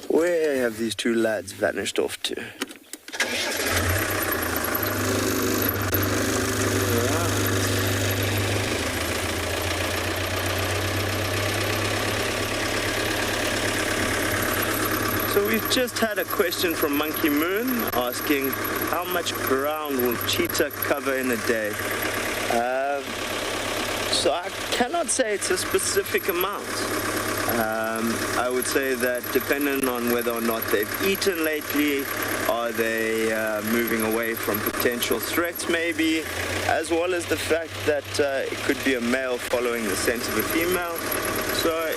where have these two lads vanished off to. So we've just had a question from Monkey Moon asking how much ground will cheetah cover in a day? So I cannot say it's a specific amount. I would say that depending on whether or not they've eaten lately, are they moving away from potential threats maybe, as well as the fact that it could be a male following the scent of a female. So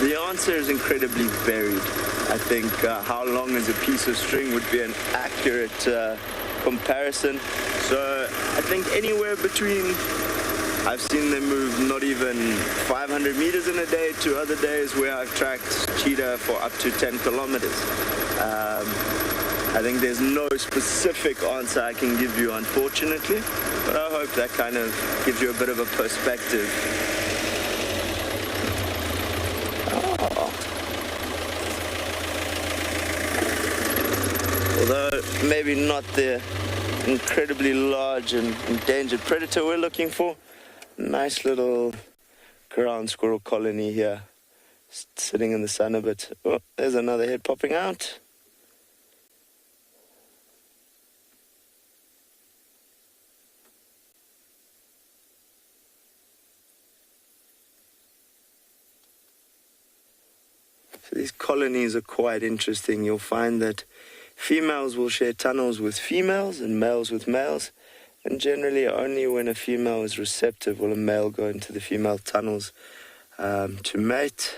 the answer is incredibly varied. I think how long is a piece of string would be an accurate comparison. So I think anywhere between, I've seen them move not even 500 meters in a day to other days where I've tracked cheetah for up to 10 kilometers. I think there's no specific answer I can give you, unfortunately, but I hope that kind of gives you a bit of a perspective. Although maybe not the incredibly large and endangered predator we're looking for. Nice little ground squirrel colony here, sitting in the sun a bit. Oh, there's another head popping out. So these colonies are quite interesting. You'll find that females will share tunnels with females and males with males. And generally, only when a female is receptive will a male go into the female tunnels to mate.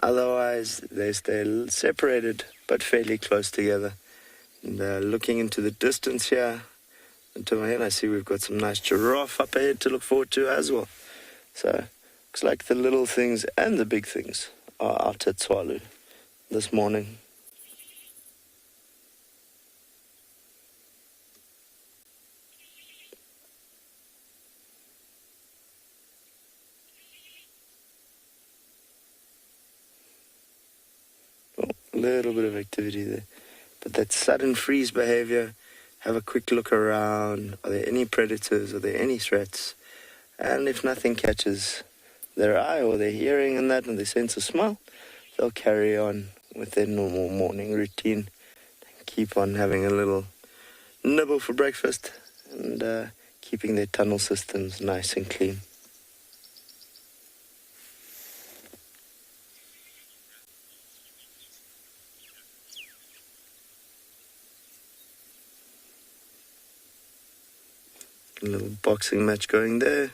Otherwise, they stay separated but fairly close together. And looking into the distance here, into my head, I see we've got some nice giraffe up ahead to look forward to as well. So, looks like the little things and the big things are out at Tswalu this morning. Little bit of activity there, but that sudden freeze behavior, have a quick look around. Are there any predators? Are there any threats? And if nothing catches their eye or their hearing and that, and their sense of smell, they'll carry on with their normal morning routine and keep on having a little nibble for breakfast and keeping their tunnel systems nice and clean. A little boxing match going there.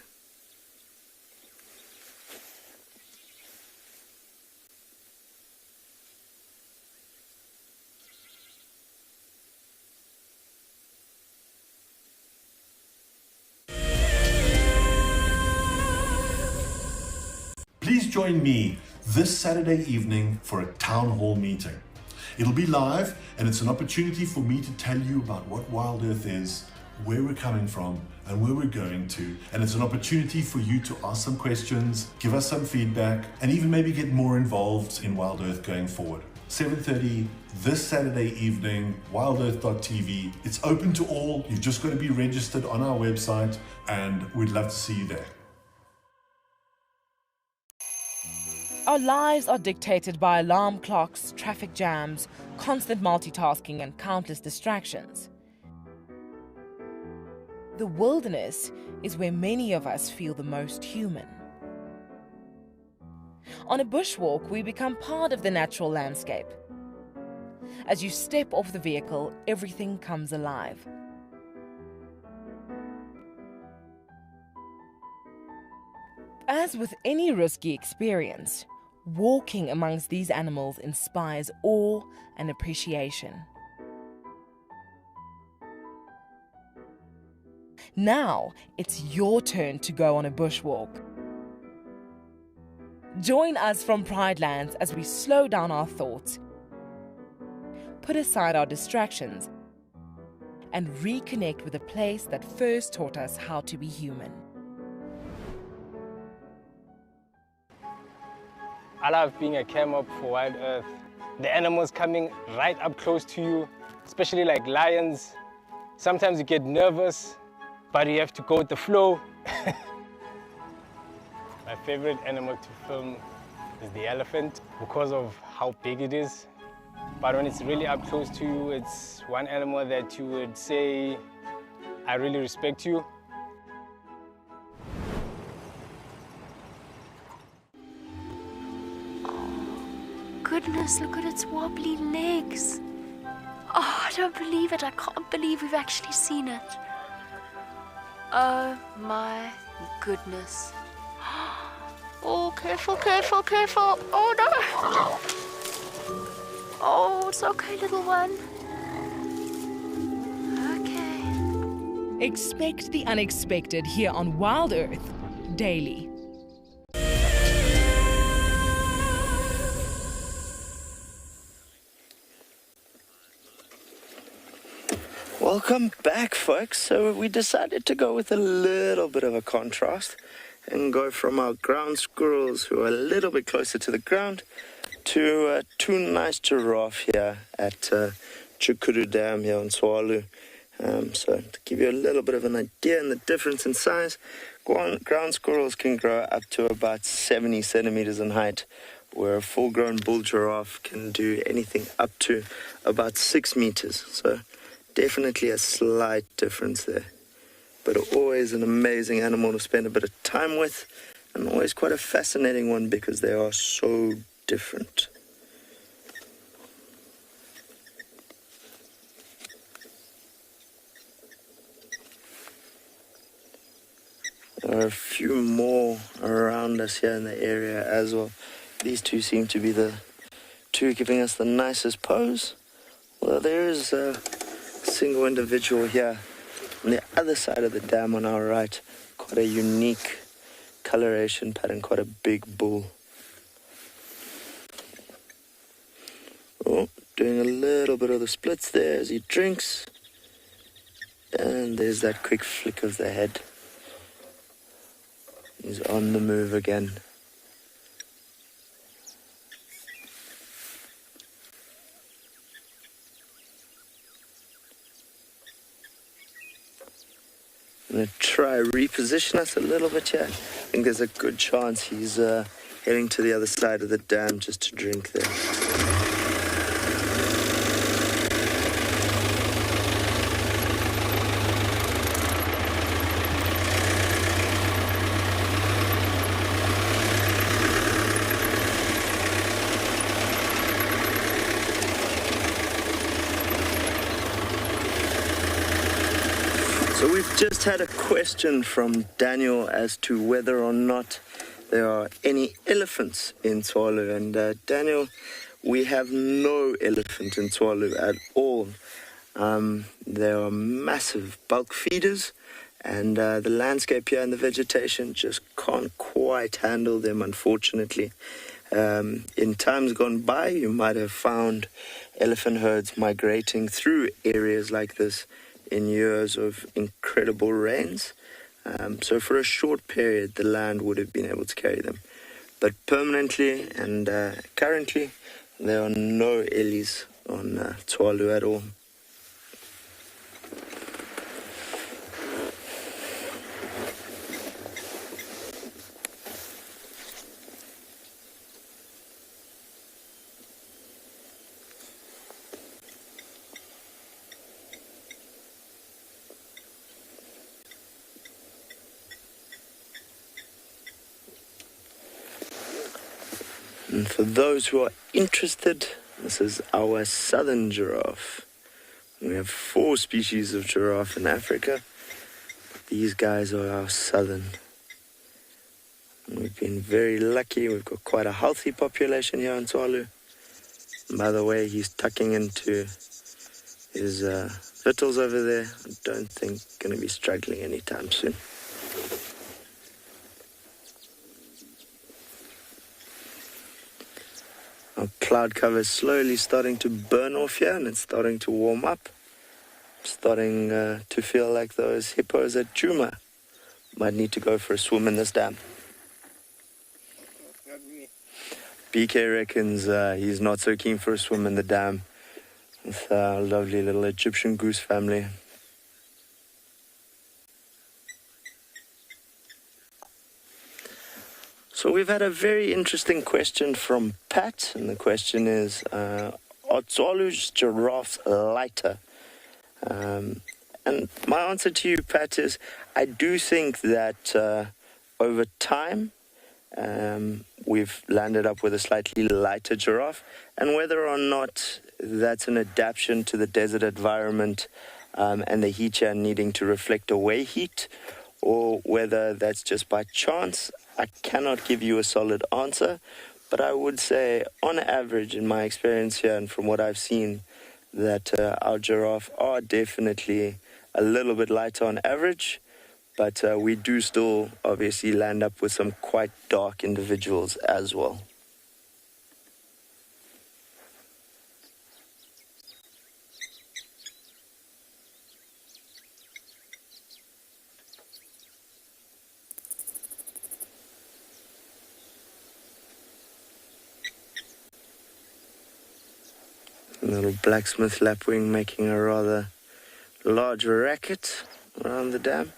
Please join me this Saturday evening for a town hall meeting. It'll be live, and it's an opportunity for me to tell you about what WildEarth is, where we're coming from, and where we're going to. And it's an opportunity for you to ask some questions, give us some feedback, and even maybe get more involved in WildEarth going forward. 7:30 this Saturday evening, wildearth.tv. It's open to all. You've just got to be registered on our website, and we'd love to see you there. Our lives are dictated by alarm clocks, traffic jams, constant multitasking, and countless distractions. The wilderness is where many of us feel the most human. On a bushwalk, we become part of the natural landscape. As you step off the vehicle, everything comes alive. As with any risky experience, walking amongst these animals inspires awe and appreciation. Now, it's your turn to go on a bushwalk. Join us from Pride Lands as we slow down our thoughts, put aside our distractions, and reconnect with a place that first taught us how to be human. I love being a cam up for WildEarth. The animals coming right up close to you, especially like lions. Sometimes you get nervous, but you have to go with the flow. My favorite animal to film is the elephant because of how big it is. But when it's really up close to you, it's one animal that you would say, I really respect you. Goodness, look at its wobbly legs. Oh, I don't believe it. I can't believe we've actually seen it. Oh my goodness. Oh, careful, careful, careful. Oh no. Oh, it's okay, little one. Okay. Expect the unexpected here on WildEarth daily. Welcome back, folks. So we decided to go with a little bit of a contrast and go from our ground squirrels, who are a little bit closer to the ground, to two nice giraffe here at Chukuru Dam here in Tswalu. So to give you a little bit of an idea and the difference in size, ground squirrels can grow up to about 70 centimeters in height, where a full-grown bull giraffe can do anything up to about 6 meters. So definitely a slight difference there. But always an amazing animal to spend a bit of time with, and always quite a fascinating one because they are so different. There are a few more around us here in the area as well. These two seem to be the two giving us the nicest pose. Well, there is a single individual here on the other side of the dam on our right. Quite a unique coloration pattern, quite a big bull. Oh, doing a little bit of the splits there as he drinks. And there's that quick flick of the head. He's on the move again. I'm going to try reposition us a little bit here. I think there's a good chance he's heading to the other side of the dam just to drink there. So we've just had a question from Daniel as to whether or not there are any elephants in Tswalu. And Daniel, we have no elephant in Tswalu at all. There are massive bulk feeders, and the landscape here and the vegetation just can't quite handle them, unfortunately. In times gone by, you might have found elephant herds migrating through areas like this in years of incredible rains. So for a short period, the land would have been able to carry them. But permanently and currently, there are no ellies on Tswalu at all. And for those who are interested, this is our southern giraffe. We have 4 species of giraffe in Africa. These guys are our southern. We've been very lucky. We've got quite a healthy population here in Tswalu. And by the way, he's tucking into his littles over there. I don't think going to be struggling anytime soon. Our cloud cover is slowly starting to burn off here, and it's starting to warm up. Starting to feel like those hippos at Juma might need to go for a swim in this dam. BK reckons he's not so keen for a swim in the dam with our lovely little Egyptian goose family. So we've had a very interesting question from Pat, and the question is, are Tswalu's giraffes lighter? And my answer to you, Pat, is I do think that over time we've landed up with a slightly lighter giraffe, and whether or not that's an adaptation to the desert environment and the heat here needing to reflect away heat, or whether that's just by chance, I cannot give you a solid answer. But I would say, on average, in my experience here and from what I've seen, that our giraffe are definitely a little bit lighter on average, but we do still obviously land up with some quite dark individuals as well. A little blacksmith lapwing making a rather large racket around the dam.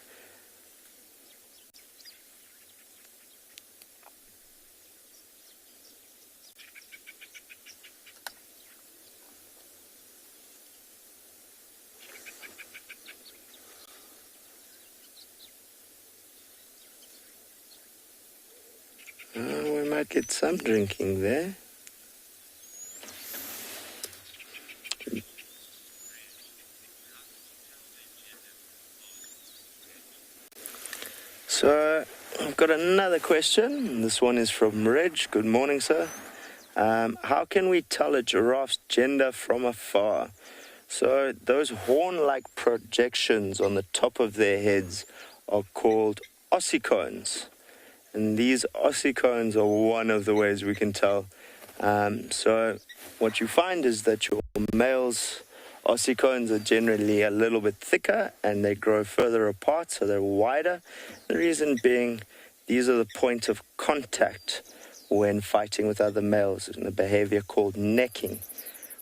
We might get some drinking there. So, I've got another question. This one is from Reg. Good morning, sir. How can we tell a giraffe's gender from afar? So, those horn-like projections on the top of their heads are called ossicones. And these ossicones are one of the ways we can tell. So, what you find is that your males' ossicones are generally a little bit thicker and they grow further apart, so they're wider. The reason being, these are the points of contact when fighting with other males in a behavior called necking.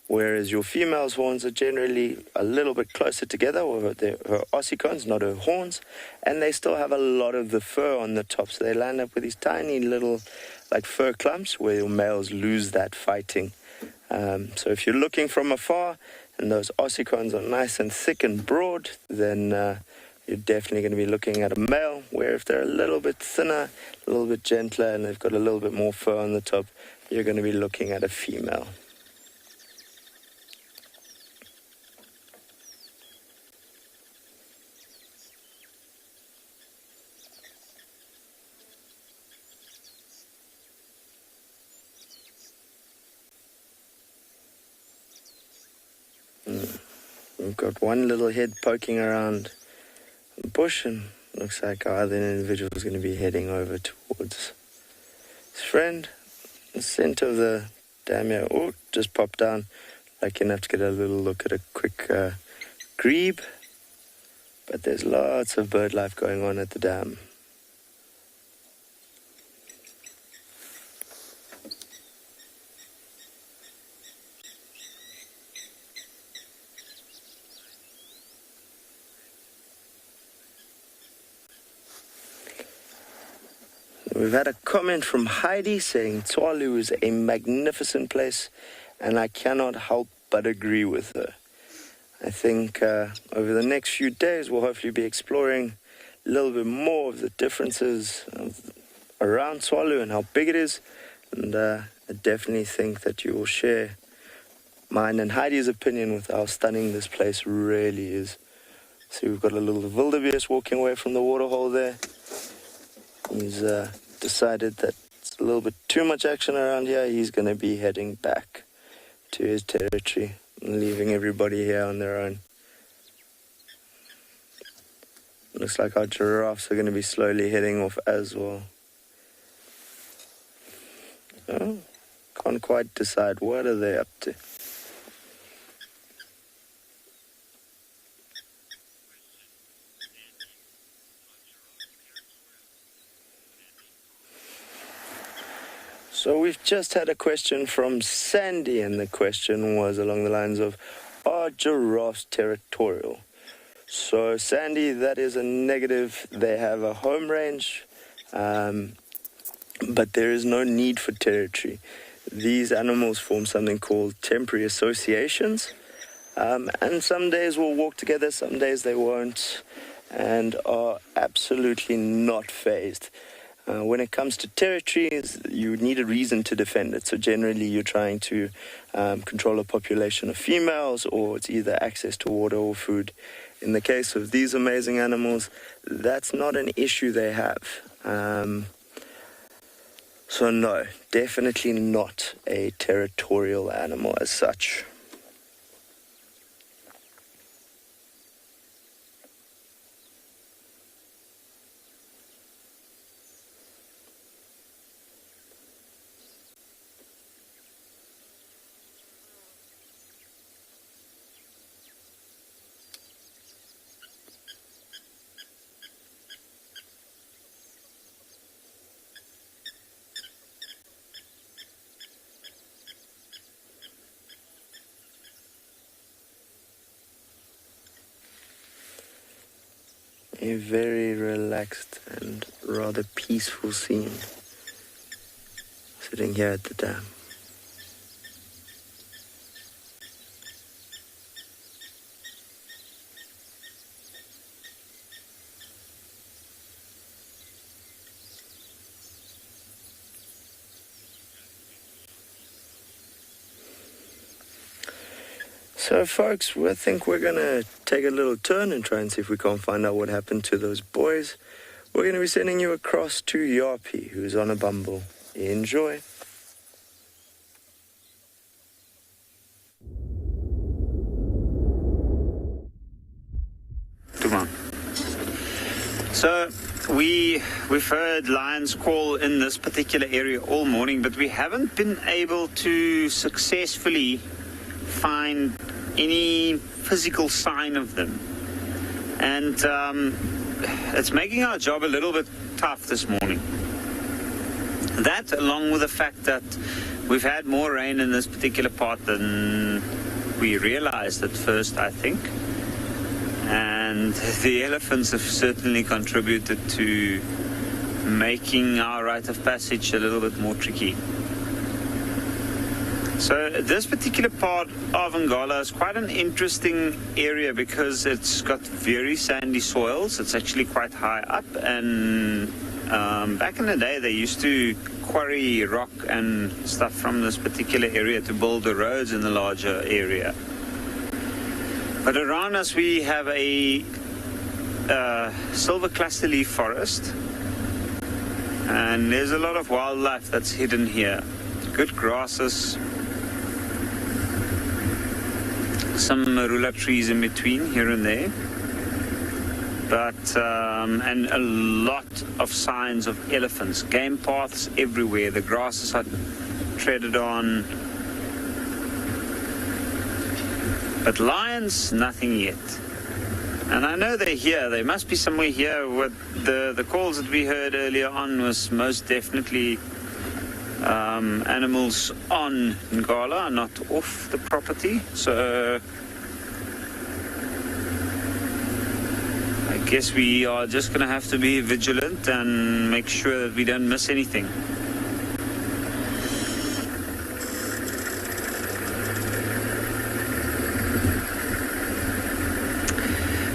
Whereas your female's horns are generally a little bit closer together, or her ossicones, not her horns, and they still have a lot of the fur on the top, so they land up with these tiny little like fur clumps where your males lose that fighting. So if you're looking from afar, and those ossicones are nice and thick and broad, then you're definitely going to be looking at a male, where if they're a little bit thinner, a little bit gentler, and they've got a little bit more fur on the top, you're going to be looking at a female. We've got one little head poking around the bush, and looks like our other individual is going to be heading over towards his friend. The center of the dam here, oh, just popped down. Lucky enough to get a little look at a quick grebe. But there's lots of bird life going on at the dam. We've had a comment from Heidi saying Tswalu is a magnificent place, and I cannot help but agree with her. I think over the next few days we'll hopefully be exploring a little bit more of the differences around Tswalu and how big it is, and I definitely think that you will share mine and Heidi's opinion with how stunning this place really is. So we've got a little wildebeest walking away from the waterhole there. He's decided that it's a little bit too much action around here. He's going to be heading back to his territory and leaving everybody here on their own. Looks like our giraffes are going to be slowly heading off as well. Oh, can't quite decide what are they up to. So we've just had a question from Sandy, and the question was along the lines of, are giraffes territorial? So Sandy, that is a negative. They have a home range, but there is no need for territory. These animals form something called temporary associations, and some days will walk together, some days they won't, and are absolutely not phased. When it comes to territories, you need a reason to defend it. So generally you're trying to control a population of females, or it's either access to water or food. In the case of these amazing animals, that's not an issue they have. So no, definitely not a territorial animal as such. A very relaxed and rather peaceful scene sitting here at the dam. So folks, I think we're going to take a little turn and try and see if we can't find out what happened to those boys. We're going to be sending you across to Yapi, who's on a bumble. Enjoy. Djuma. So we've heard lions call in this particular area all morning, but we haven't been able to successfully find any physical sign of them, and it's making our job a little bit tough this morning. That, along with the fact that we've had more rain in this particular part than we realized at first, I think, and the elephants have certainly contributed to making our rite of passage a little bit more tricky. So this particular part of Ngala is quite an interesting area because it's got very sandy soils. It's actually quite high up, and back in the day they used to quarry rock and stuff from this particular area to build the roads in the larger area. But around us we have a silver cluster leaf forest, and there's a lot of wildlife that's hidden here. Good grasses, some marula trees in between here and there, but and a lot of signs of elephants, game paths everywhere. The grasses are treaded on, but lions, nothing yet. And I know they're here. They must be somewhere here. What the calls that we heard earlier on was most definitely animals on Ngala, not off the property. So I guess we are just going to have to be vigilant and make sure that we don't miss anything.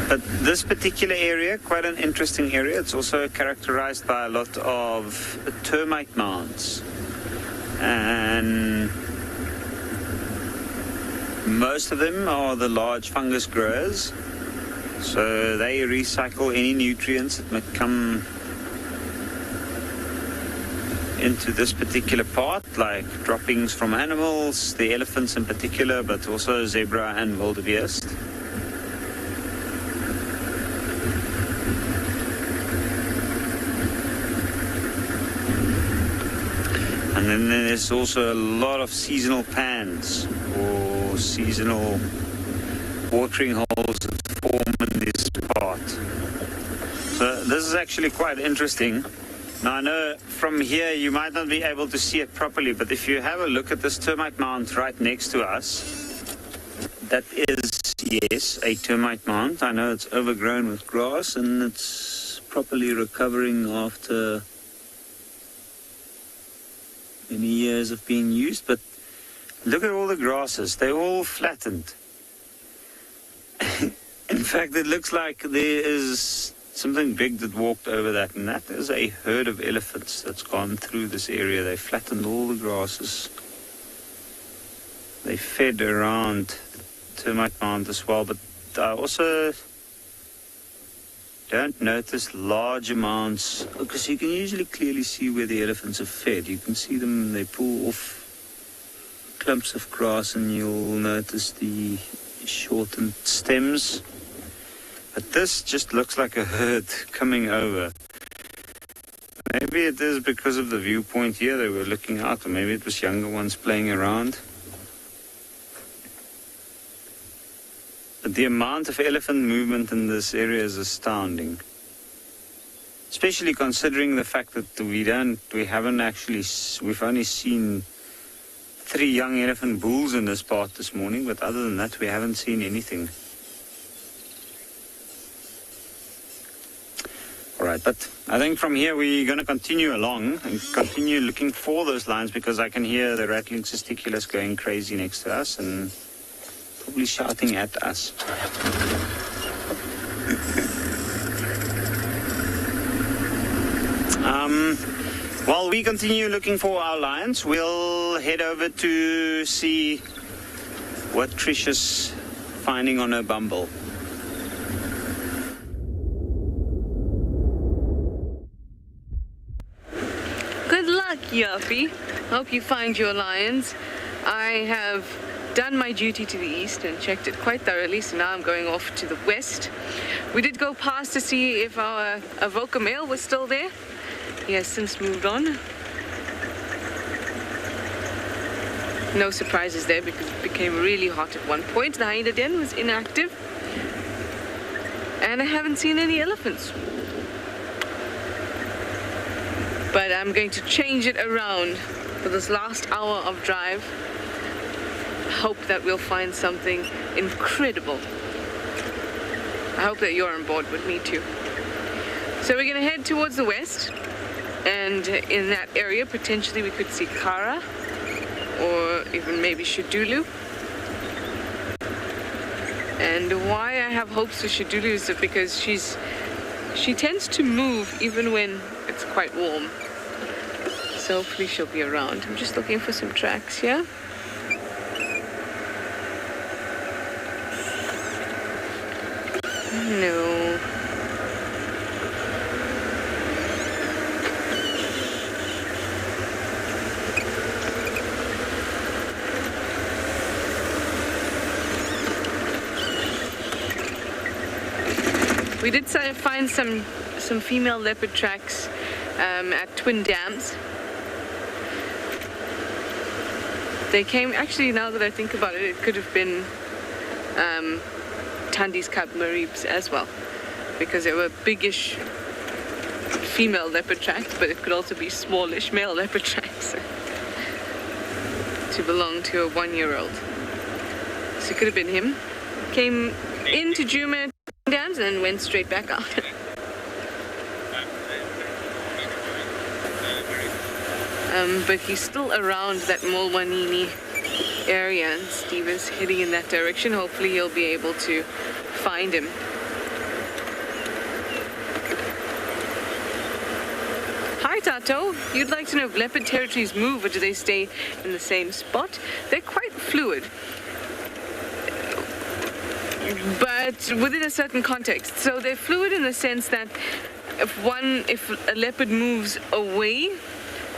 But this particular area, quite an interesting area. It's also characterized by a lot of termite mounds. And most of them are the large fungus growers, so they recycle any nutrients that might come into this particular part, like droppings from animals, the elephants in particular, but also zebra and wildebeest. And then there's also a lot of seasonal pans or seasonal watering holes that form in this part. So this is actually quite interesting. Now I know from here you might not be able to see it properly, but if you have a look at this termite mound right next to us, that is, yes, a termite mound. I know it's overgrown with grass and it's properly recovering after many years of being used, but look at all the grasses, they're all flattened. In fact, it looks like there is something big that walked over that, and that is a herd of elephants that's gone through this area. They flattened all the grasses. They fed around the termite mound as well, but I also don't notice large amounts, because you can usually clearly see where the elephants have fed. You can see them, they pull off clumps of grass and you'll notice the shortened stems. But this just looks like a herd coming over. Maybe it is because of the viewpoint here, they were looking out, or maybe it was younger ones playing around. But the amount of elephant movement in this area is astounding. Especially considering the fact that we've only seen 3 young elephant bulls in this part this morning, but other than that we haven't seen anything. Alright, but I think from here we're going to continue along and continue looking for those lines, because I can hear the rattling testiculus going crazy next to us and probably shouting at us. While we continue looking for our lions, we'll head over to see what Trish is finding on her bumble. Good luck, Yuffie. Hope you find your lions. I have done my duty to the east and checked it quite thoroughly, so now I'm going off to the west. We did go past to see if our Avoca male was still there. He has since moved on. No surprises there because it became really hot at one point. The hyena den was inactive. And I haven't seen any elephants. But I'm going to change it around for this last hour of drive. Hope that we'll find something incredible. I hope that you're on board with me too. So we're going to head towards the west. And in that area, potentially we could see Kara, or even maybe Shidulu. And why I have hopes for Shidulu is because she tends to move even when it's quite warm. So hopefully she'll be around. I'm just looking for some tracks here. No. We did find some female leopard tracks at Twin Dams. They came, actually now that I think about it, it could have been Tandy's cub Maribs as well, because they were biggish female leopard tracks, but it could also be smallish male leopard tracks to belong to a 1-year-old. So it could have been him. Came into Juma Dams and went straight back out. But he's still around that Molwanini area, and Steve is heading in that direction. Hopefully he'll be able to find him. Hi Tato, you'd like to know if leopard territories move or do they stay in the same spot? They're quite fluid, but within a certain context. So they're fluid in the sense that if a leopard moves away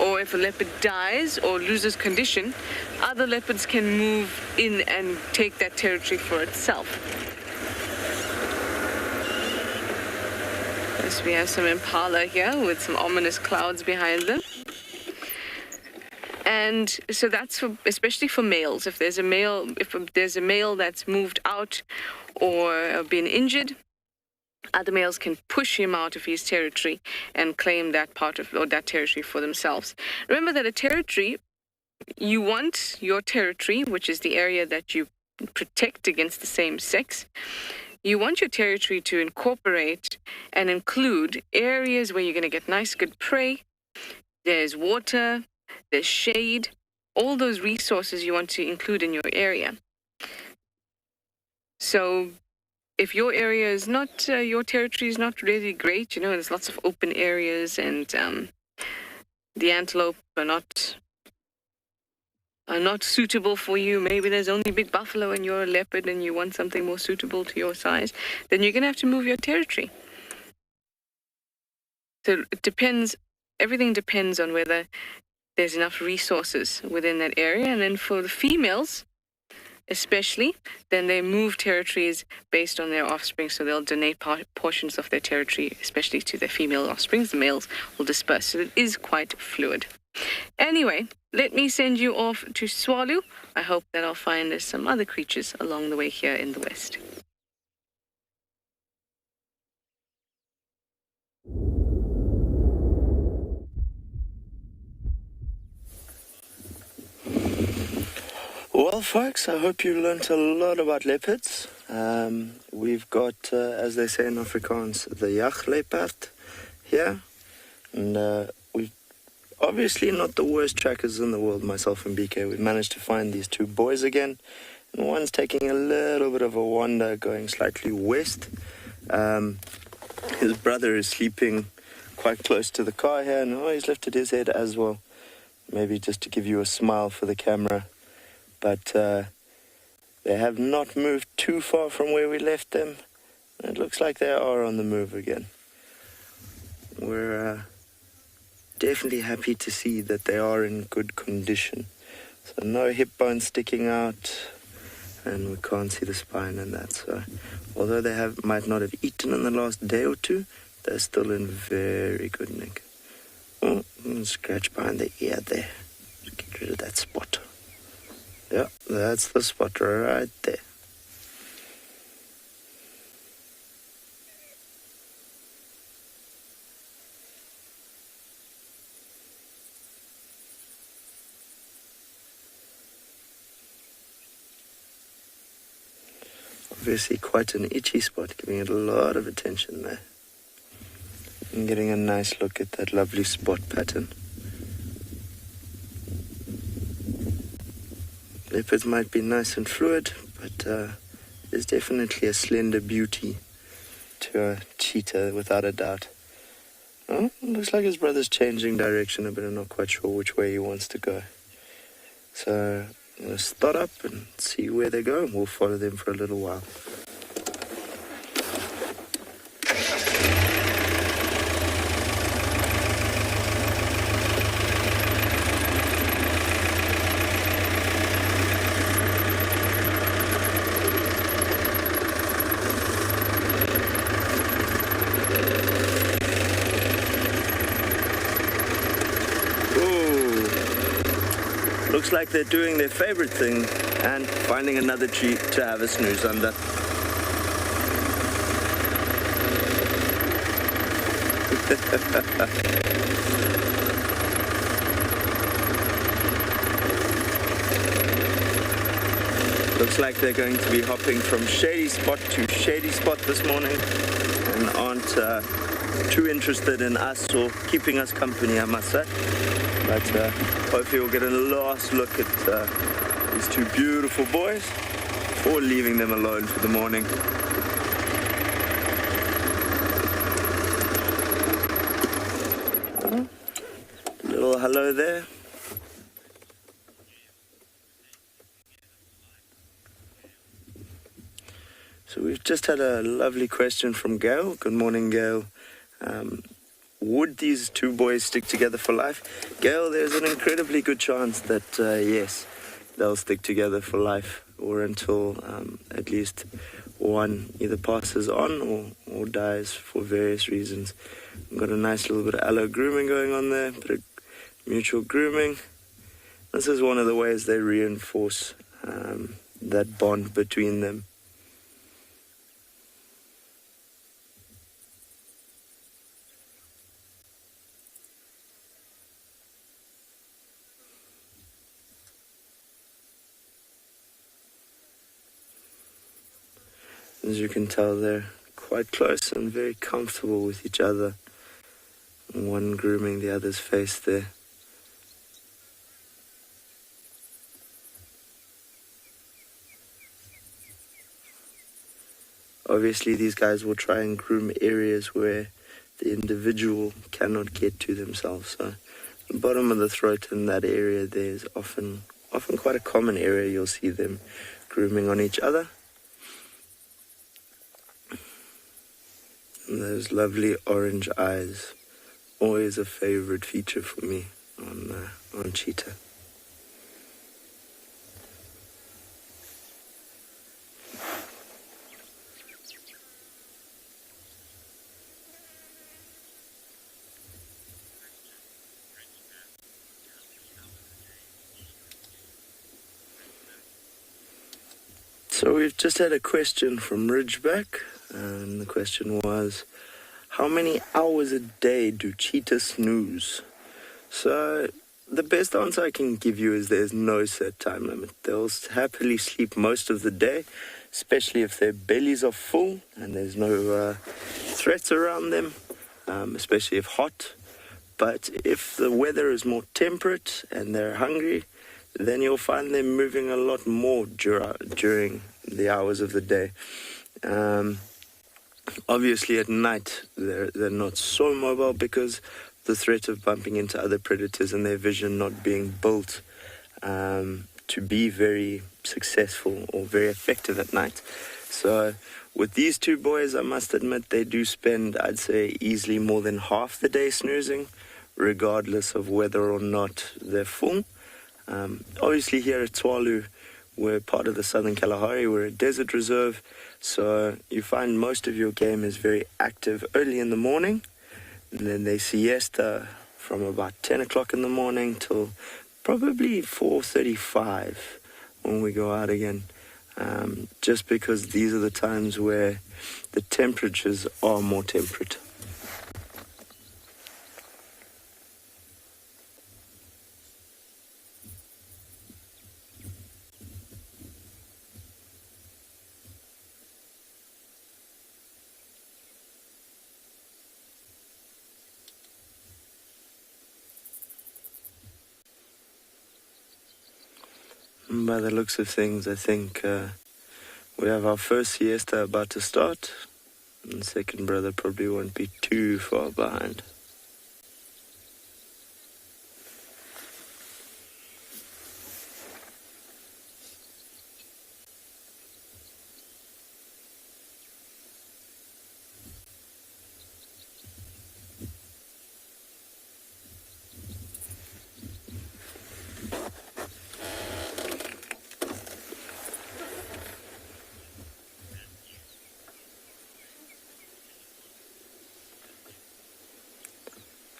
or if a leopard dies or loses condition, other leopards can move in and take that territory for itself. Yes, we have some impala here with some ominous clouds behind them. And so that's especially for males. If there's a male that's moved out or been injured, other males can push him out of his territory and claim that part of or that territory for themselves. Remember that a territory, you want your territory, which is the area that you protect against the same sex, you want your territory to incorporate and include areas where you're going to get nice, good prey. There's water, there's shade, all those resources you want to include in your area. So if your area is not, your territory is not really great, there's lots of open areas and the antelope are not suitable for you. Maybe there's only big buffalo and you're a leopard and you want something more suitable to your size, then you're going to have to move your territory. So it depends, everything depends on whether there's enough resources within that area. And then for the females, especially, then they move territories based on their offspring. So they'll donate portions of their territory, especially to their female offspring. The males will disperse. So it is quite fluid. Anyway, let me send you off to Tswalu. I hope that I'll find some other creatures along the way here in the west. Well, folks, I hope you learnt a lot about leopards. We've got, as they say in Afrikaans, the Leopard here. And we've obviously not the worst trackers in the world, myself and BK. We've managed to find these two boys again. And one's taking a little bit of a wander, going slightly west. His brother is sleeping quite close to the car here. And he's lifted his head as well. Maybe just to give you a smile for the camera. But they have not moved too far from where we left them. It looks like they are on the move again. We're definitely happy to see that they are in good condition. So no hip bone sticking out, and we can't see the spine and that. So although they might not have eaten in the last day or two, they're still in very good nick. Oh, scratch behind the ear there. Get rid of that spot. Yeah, that's the spot right there. Obviously quite an itchy spot, giving it a lot of attention there. And getting a nice look at that lovely spot pattern. Leopards might be nice and fluid, but there's definitely a slender beauty to a cheetah, without a doubt. Oh, looks like his brother's changing direction a bit. I'm not quite sure which way he wants to go. So I'm going to start up and see where they go, and we'll follow them for a little while. Looks like they're doing their favorite thing and finding another tree to have a snooze under. Looks like they're going to be hopping from shady spot to shady spot this morning and aren't too interested in us or keeping us company, I must say. But hopefully we'll get a last look at these two beautiful boys before leaving them alone for the morning. A little hello there. So we've just had a lovely question from Gail. Good morning, Gail. would these two boys stick together for life? Gail, there's an incredibly good chance that, yes, they'll stick together for life, or until at least one either passes on or dies for various reasons. We've got a nice little bit of allo grooming going on there, bit of mutual grooming. This is one of the ways they reinforce that bond between them. As you can tell, they're quite close and very comfortable with each other. One grooming the other's face there. Obviously, these guys will try and groom areas where the individual cannot get to themselves. So, the bottom of the throat in that area there is often quite a common area. You'll see them grooming on each other. And those lovely orange eyes, always a favorite feature for me on cheetah. So we've just had a question from Ridgeback, and the question was, how many hours a day do cheetahs snooze? So the best answer I can give you is there's no set time limit. They'll happily sleep most of the day, especially if their bellies are full and there's no threats around them, especially if hot. But if the weather is more temperate and they're hungry, then you'll find them moving a lot more during the hours of the day. Obviously at night they're not so mobile because the threat of bumping into other predators and their vision not being built to be very successful or very effective at night. So with these two boys, I must admit they do spend, I'd say, easily more than half the day snoozing, regardless of whether or not they're full. Obviously here at Tswalu, we're part of the Southern Kalahari, we're a desert reserve, so you find most of your game is very active early in the morning, and then they siesta from about 10 o'clock in the morning till probably 4:35 when we go out again, just because these are the times where the temperatures are more temperate. By the looks of things, I think we have our first siesta about to start, and the second brother probably won't be too far behind.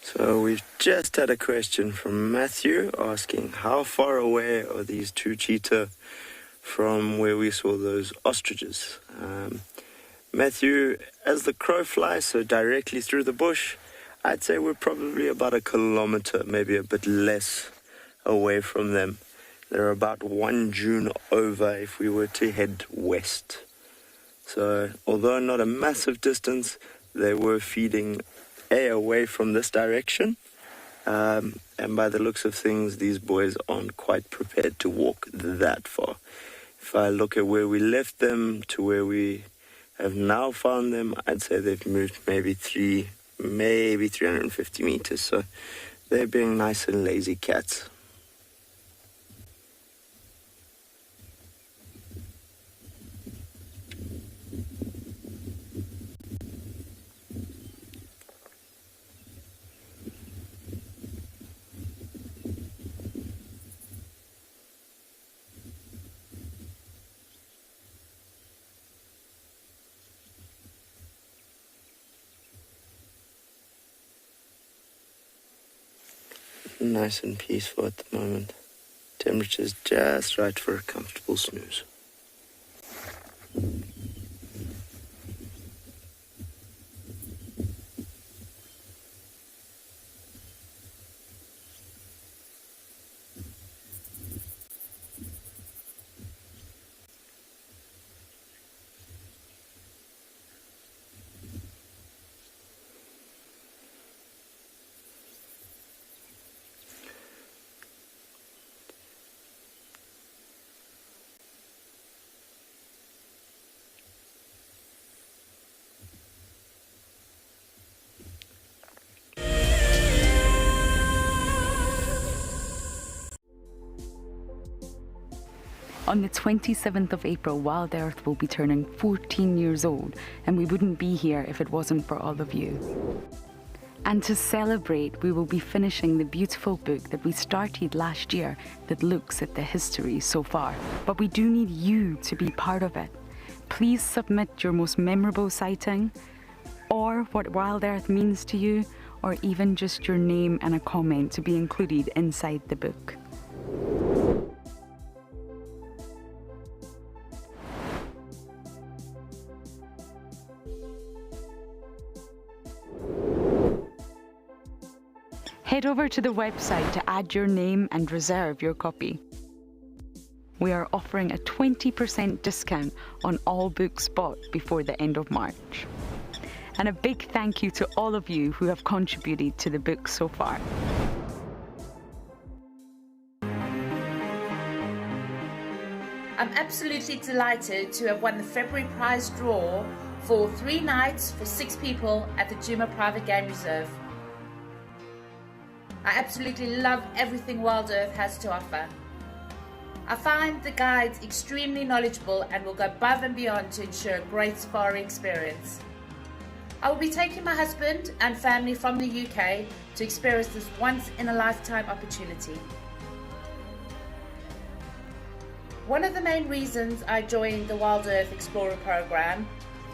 So we've just had a question from Matthew asking how far away are these two cheetah from where we saw those ostriches. Matthew, as the crow flies so directly through the bush, I'd say we're probably about 1 kilometer, maybe a bit less away from them. They're about 1 June over if we were to head west. So although not a massive distance, they were feeding away from this direction, and by the looks of things these boys aren't quite prepared to walk that far. If I look at where we left them to where we have now found them, I'd say they've moved maybe 350 meters, so they're being nice and lazy cats. nice and peaceful at the moment. Temperature's just right for a comfortable snooze. On the 27th of April, WildEarth will be turning 14 years old, and we wouldn't be here if it wasn't for all of you. And to celebrate, we will be finishing the beautiful book that we started last year that looks at the history so far. But we do need you to be part of it. Please submit your most memorable sighting, or what WildEarth means to you, or even just your name and a comment to be included inside the book. Head over to the website to add your name and reserve your copy. We are offering a 20% discount on all books bought before the end of March. And a big thank you to all of you who have contributed to the book so far. I'm absolutely delighted to have won the February prize draw for 3 nights for 6 people at the Djuma Private Game Reserve. I absolutely love everything WildEarth has to offer. I find the guides extremely knowledgeable and will go above and beyond to ensure a great safari experience. I will be taking my husband and family from the UK to experience this once-in-a-lifetime opportunity. One of the main reasons I joined the WildEarth Explorer program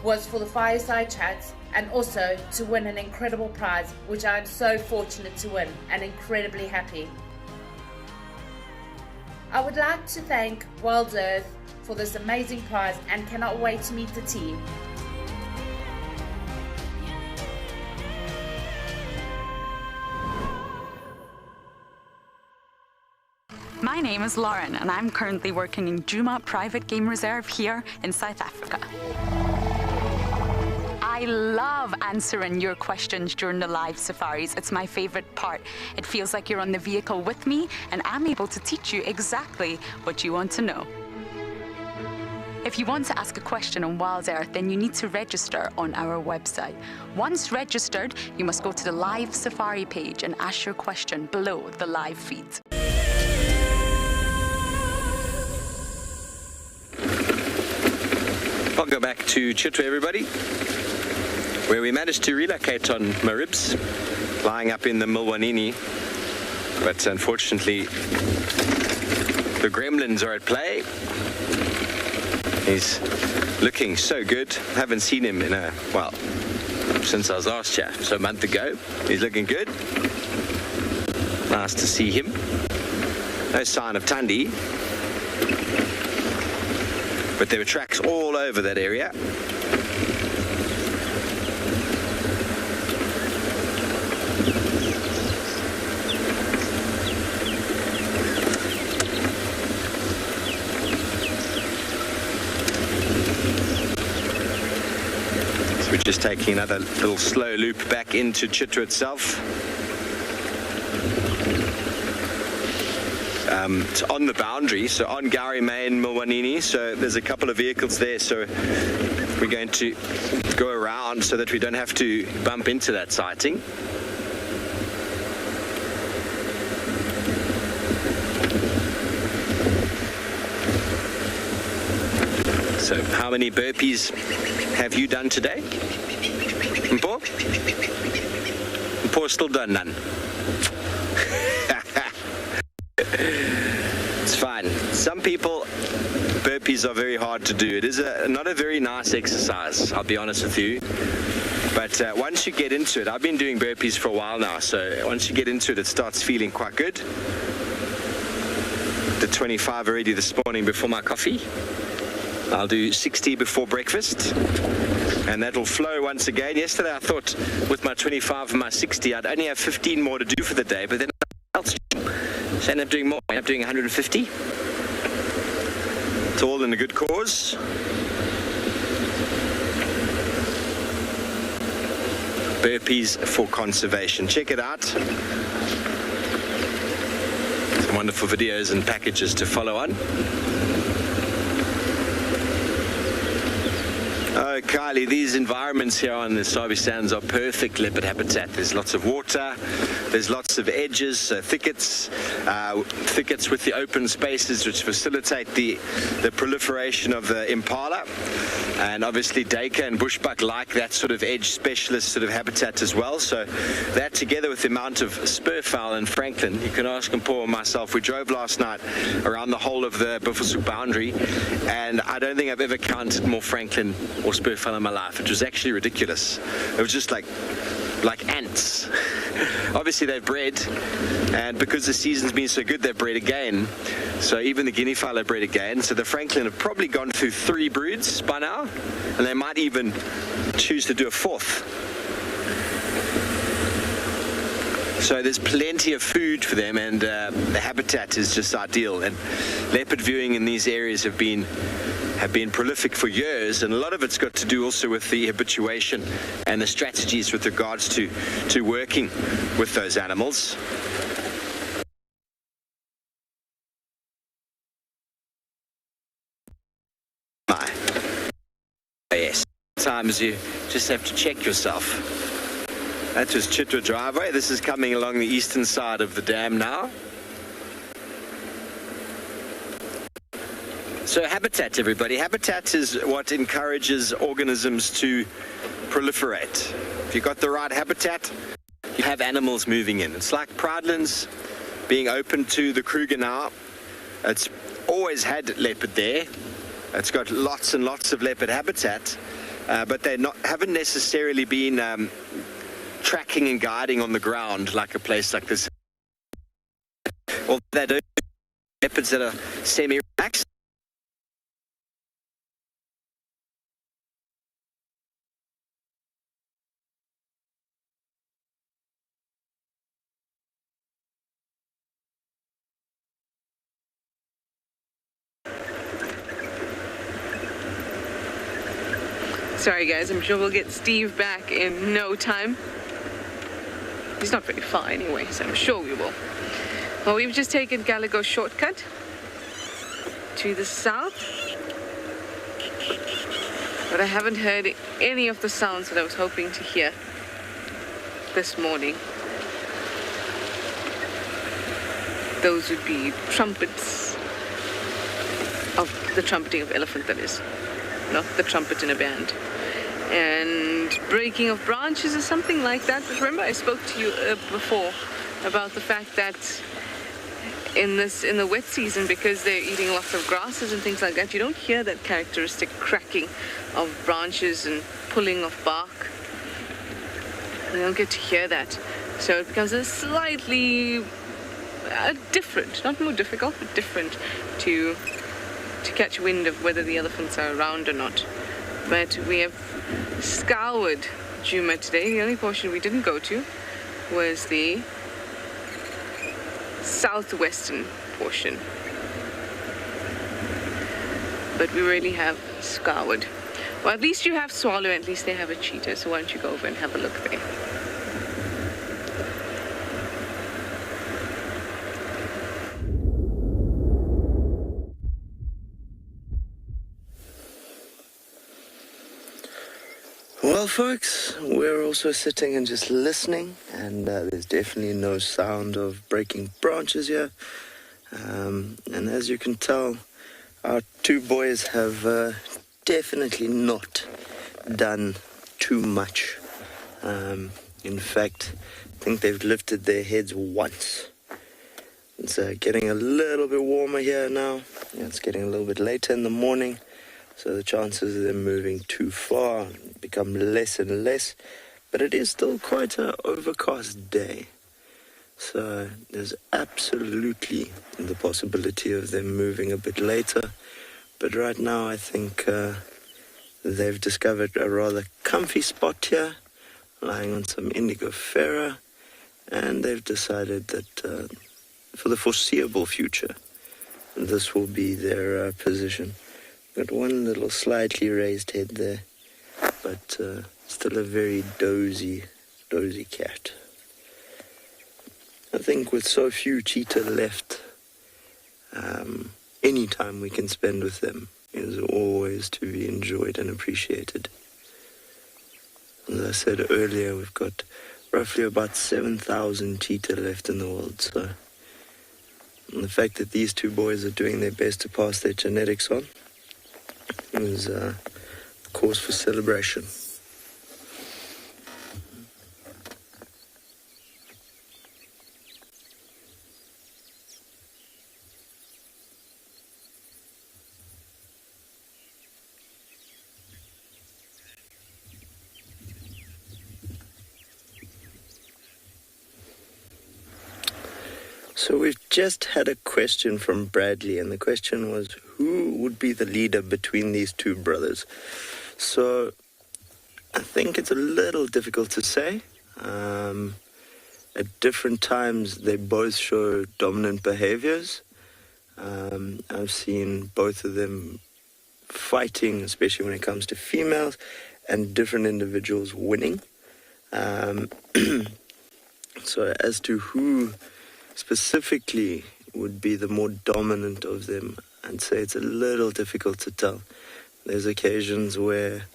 was for the fireside chats and also to win an incredible prize, which I am so fortunate to win and incredibly happy. I would like to thank WildEarth for this amazing prize and cannot wait to meet the team. My name is Lauren and I'm currently working in Djuma Private Game Reserve here in South Africa. I love answering your questions during the live safaris. It's my favorite part. It feels like you're on the vehicle with me and I'm able to teach you exactly what you want to know. If you want to ask a question on WildEarth, then you need to register on our website. Once registered, you must go to the live safari page and ask your question below the live feed. I'll go back to Chitwa, everybody, where we managed to relocate on Maribs, lying up in the Milwanini. But unfortunately, the gremlins are at play. He's looking so good. Haven't seen him in since I was last here, so a month ago. He's looking good. Nice to see him. No sign of Thandi. But there were tracks all over that area. So we're just taking another little slow loop back into Chitwa itself. It's on the boundary, so on Gowrie Main, Milwanini, so there's a couple of vehicles there, so we're going to go around so that we don't have to bump into that sighting. So how many burpees have you done today? Mpo? Mpo still done none. It's fine. Some people, burpees are very hard to do. It is not a very nice exercise, I'll be honest with you. But once you get into it, I've been doing burpees for a while now, so once you get into it, it starts feeling quite good. Did 25 already this morning before my coffee. I'll do 60 before breakfast, and that'll flow once again. Yesterday I thought with my 25 and my 60 I'd only have 15 more to do for the day, but then I end up doing more. I end up doing 150. It's all in a good cause. Burpees for conservation. Check it out. Some wonderful videos and packages to follow on. Oh, Kylie, these environments here on the Sabi sands are perfect leopard habitat. There's lots of water, there's lots of edges, thickets with the open spaces which facilitate the proliferation of the impala. And obviously Dacre and bushbuck like that sort of edge specialist sort of habitat as well. So that together with the amount of spurfowl in Franklin, you can ask Paul and myself, we drove last night around the whole of the Buffelshoek boundary, and I don't think I've ever counted more Franklin or spurfowl in my life. It was actually ridiculous. It was just like ants. Obviously they've bred, and because the season's been so good, they've bred again. So even the guinea fowl have bred again. So the Franklin have probably gone through 3 broods by now, and they might even choose to do a 4th. So there's plenty of food for them, and the habitat is just ideal. And leopard viewing in these areas have been prolific for years, and a lot of it's got to do also with the habituation and the strategies with regards to working with those animals. Yes, sometimes you just have to check yourself. That was Chitwa driveway. This is coming along the eastern side of the dam now. So habitat, everybody. Habitat is what encourages organisms to proliferate. If you've got the right habitat, you have animals moving in. It's like Pridelands being open to the Kruger now. It's always had leopard there. It's got lots and lots of leopard habitat, but they haven't necessarily been tracking and guiding on the ground like a place like this. Although they don't leopards that are semi-relaxed. Sorry guys, I'm sure we'll get Steve back in no time. He's not very far anyway, so I'm sure we will. Well, we've just taken Gallagher shortcut to the south, but I haven't heard any of the sounds that I was hoping to hear this morning. Those would be trumpets, of the trumpeting of elephant, that is, not the trumpet in a band. And breaking of branches or something like that. But remember, I spoke to you before about the fact that in the wet season, because they're eating lots of grasses and things like that, you don't hear that characteristic cracking of branches and pulling of bark. You don't get to hear that. So it becomes a slightly different, not more difficult, but different to catch wind of whether the elephants are around or not. But we have scoured Juma today. The only portion we didn't go to was the southwestern portion. But we really have scoured. Well, at least you have Tswalu, at least they have a cheetah, so why don't you go over and have a look there. Well, folks, we're also sitting and just listening, and there's definitely no sound of breaking branches here. And as you can tell, our 2 boys have definitely not done too much. In fact, I think they've lifted their heads once. It's getting a little bit warmer here now. It's getting a little bit later in the morning. So the chances of them moving too far become less and less, but it is still quite an overcast day. So there's absolutely the possibility of them moving a bit later. But right now I think they've discovered a rather comfy spot here, lying on some indigo fera, and they've decided that for the foreseeable future, this will be their position. Got one little slightly raised head there, but still a very dozy cat. I think with so few cheetah left, any time we can spend with them is always to be enjoyed and appreciated. As I said earlier, we've got roughly about 7,000 cheetah left in the world, so and the fact that these two boys are doing their best to pass their genetics on is a cause for celebration. So we've just had a question from Bradley, and the question was, who would be the leader between these two brothers? So I think it's a little difficult to say. At different times, they both show dominant behaviors. I've seen both of them fighting, especially when it comes to females, and different individuals winning. So as to who specifically would be the more dominant of them, I'd say it's a little difficult to tell. There's occasions where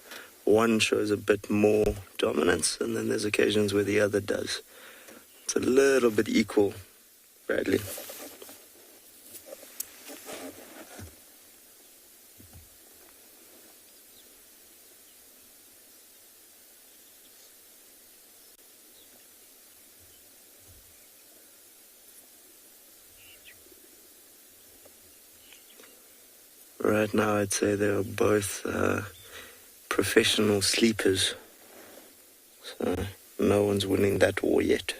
one shows a bit more dominance, and then there's occasions where the other does. It's a little bit equal, Bradley. Right now, I'd say they are both professional sleepers. So no one's winning that war yet.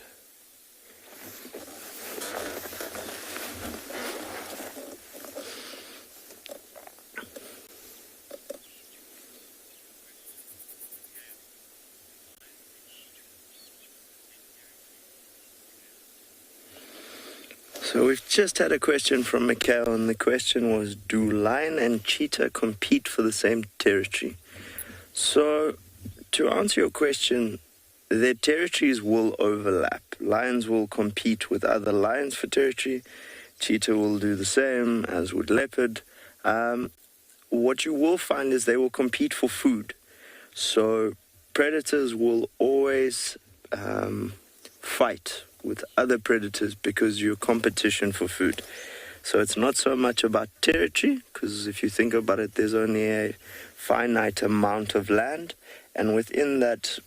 So we've just had a question from Mikhail, and the question was, do lion and cheetah compete for the same territory? So to answer your question, their territories will overlap. Lions will compete with other lions for territory. Cheetah will do the same, as would leopard. What you will find is they will compete for food. So predators will always fight with other predators because you're competition for food. So it's not so much about territory, because if you think about it, there's only a finite amount of land, and within that,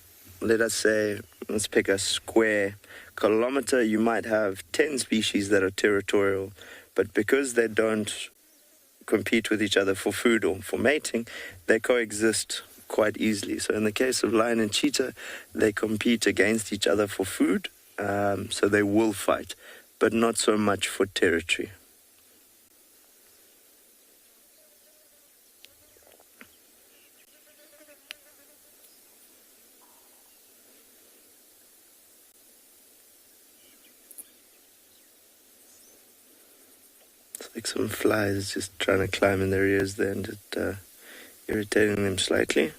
let us say, let's pick a square kilometer, you might have 10 species that are territorial, but because they don't compete with each other for food or for mating, they coexist quite easily. So in the case of lion and cheetah, they compete against each other for food, so they will fight, but not so much for territory. It's like some flies just trying to climb in their ears there and just irritating them slightly.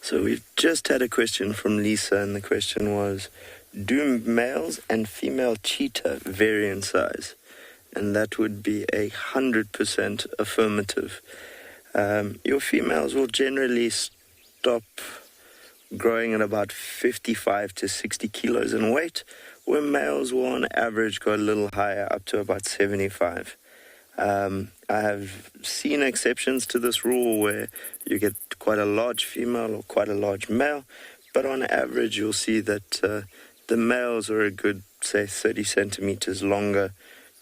So we've just had a question from Lisa, and the question was, do males and female cheetah vary in size? And that would be 100% affirmative. Your females will generally stop growing at about 55 to 60 kilos in weight, where males will on average go a little higher, up to about 75. I have seen exceptions to this rule where you get quite a large female or quite a large male, but on average you'll see that the males are a good, say, 30 centimeters longer,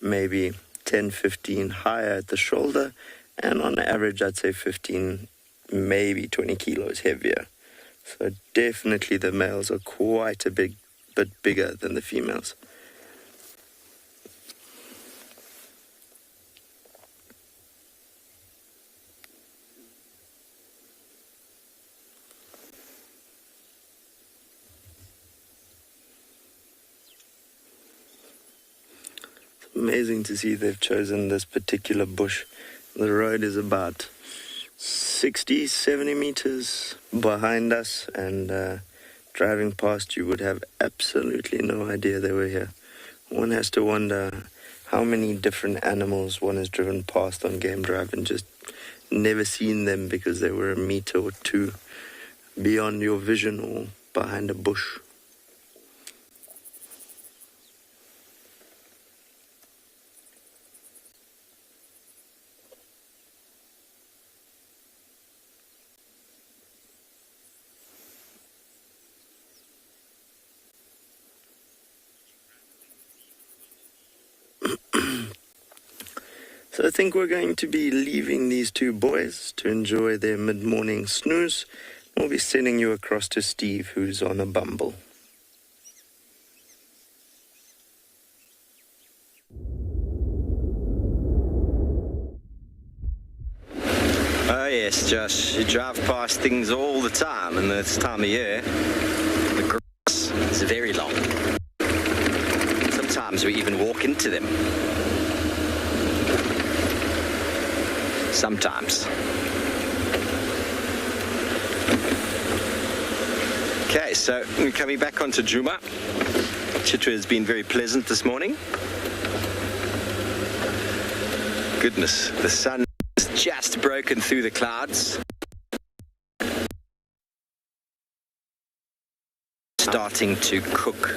maybe 10, 15 higher at the shoulder, and on average I'd say 15, maybe 20 kilos heavier. So definitely the males are quite a bit bigger than the females. Amazing to see they've chosen this particular bush. The road is about 60, 70 meters behind us, and driving past you would have absolutely no idea they were here. One has to wonder how many different animals one has driven past on Game Drive and just never seen them because they were a meter or two beyond your vision or behind a bush. So I think we're going to be leaving these two boys to enjoy their mid-morning snooze. We'll be sending you across to Steve, who's on a bumble. Oh yes, Josh, you drive past things all the time, and this time of year, the grass is very long. Sometimes we even walk into them. Sometimes. Okay, so we're coming back onto Juma. Chitwa has been very pleasant this morning. Goodness, the sun has just broken through the clouds. Starting to cook.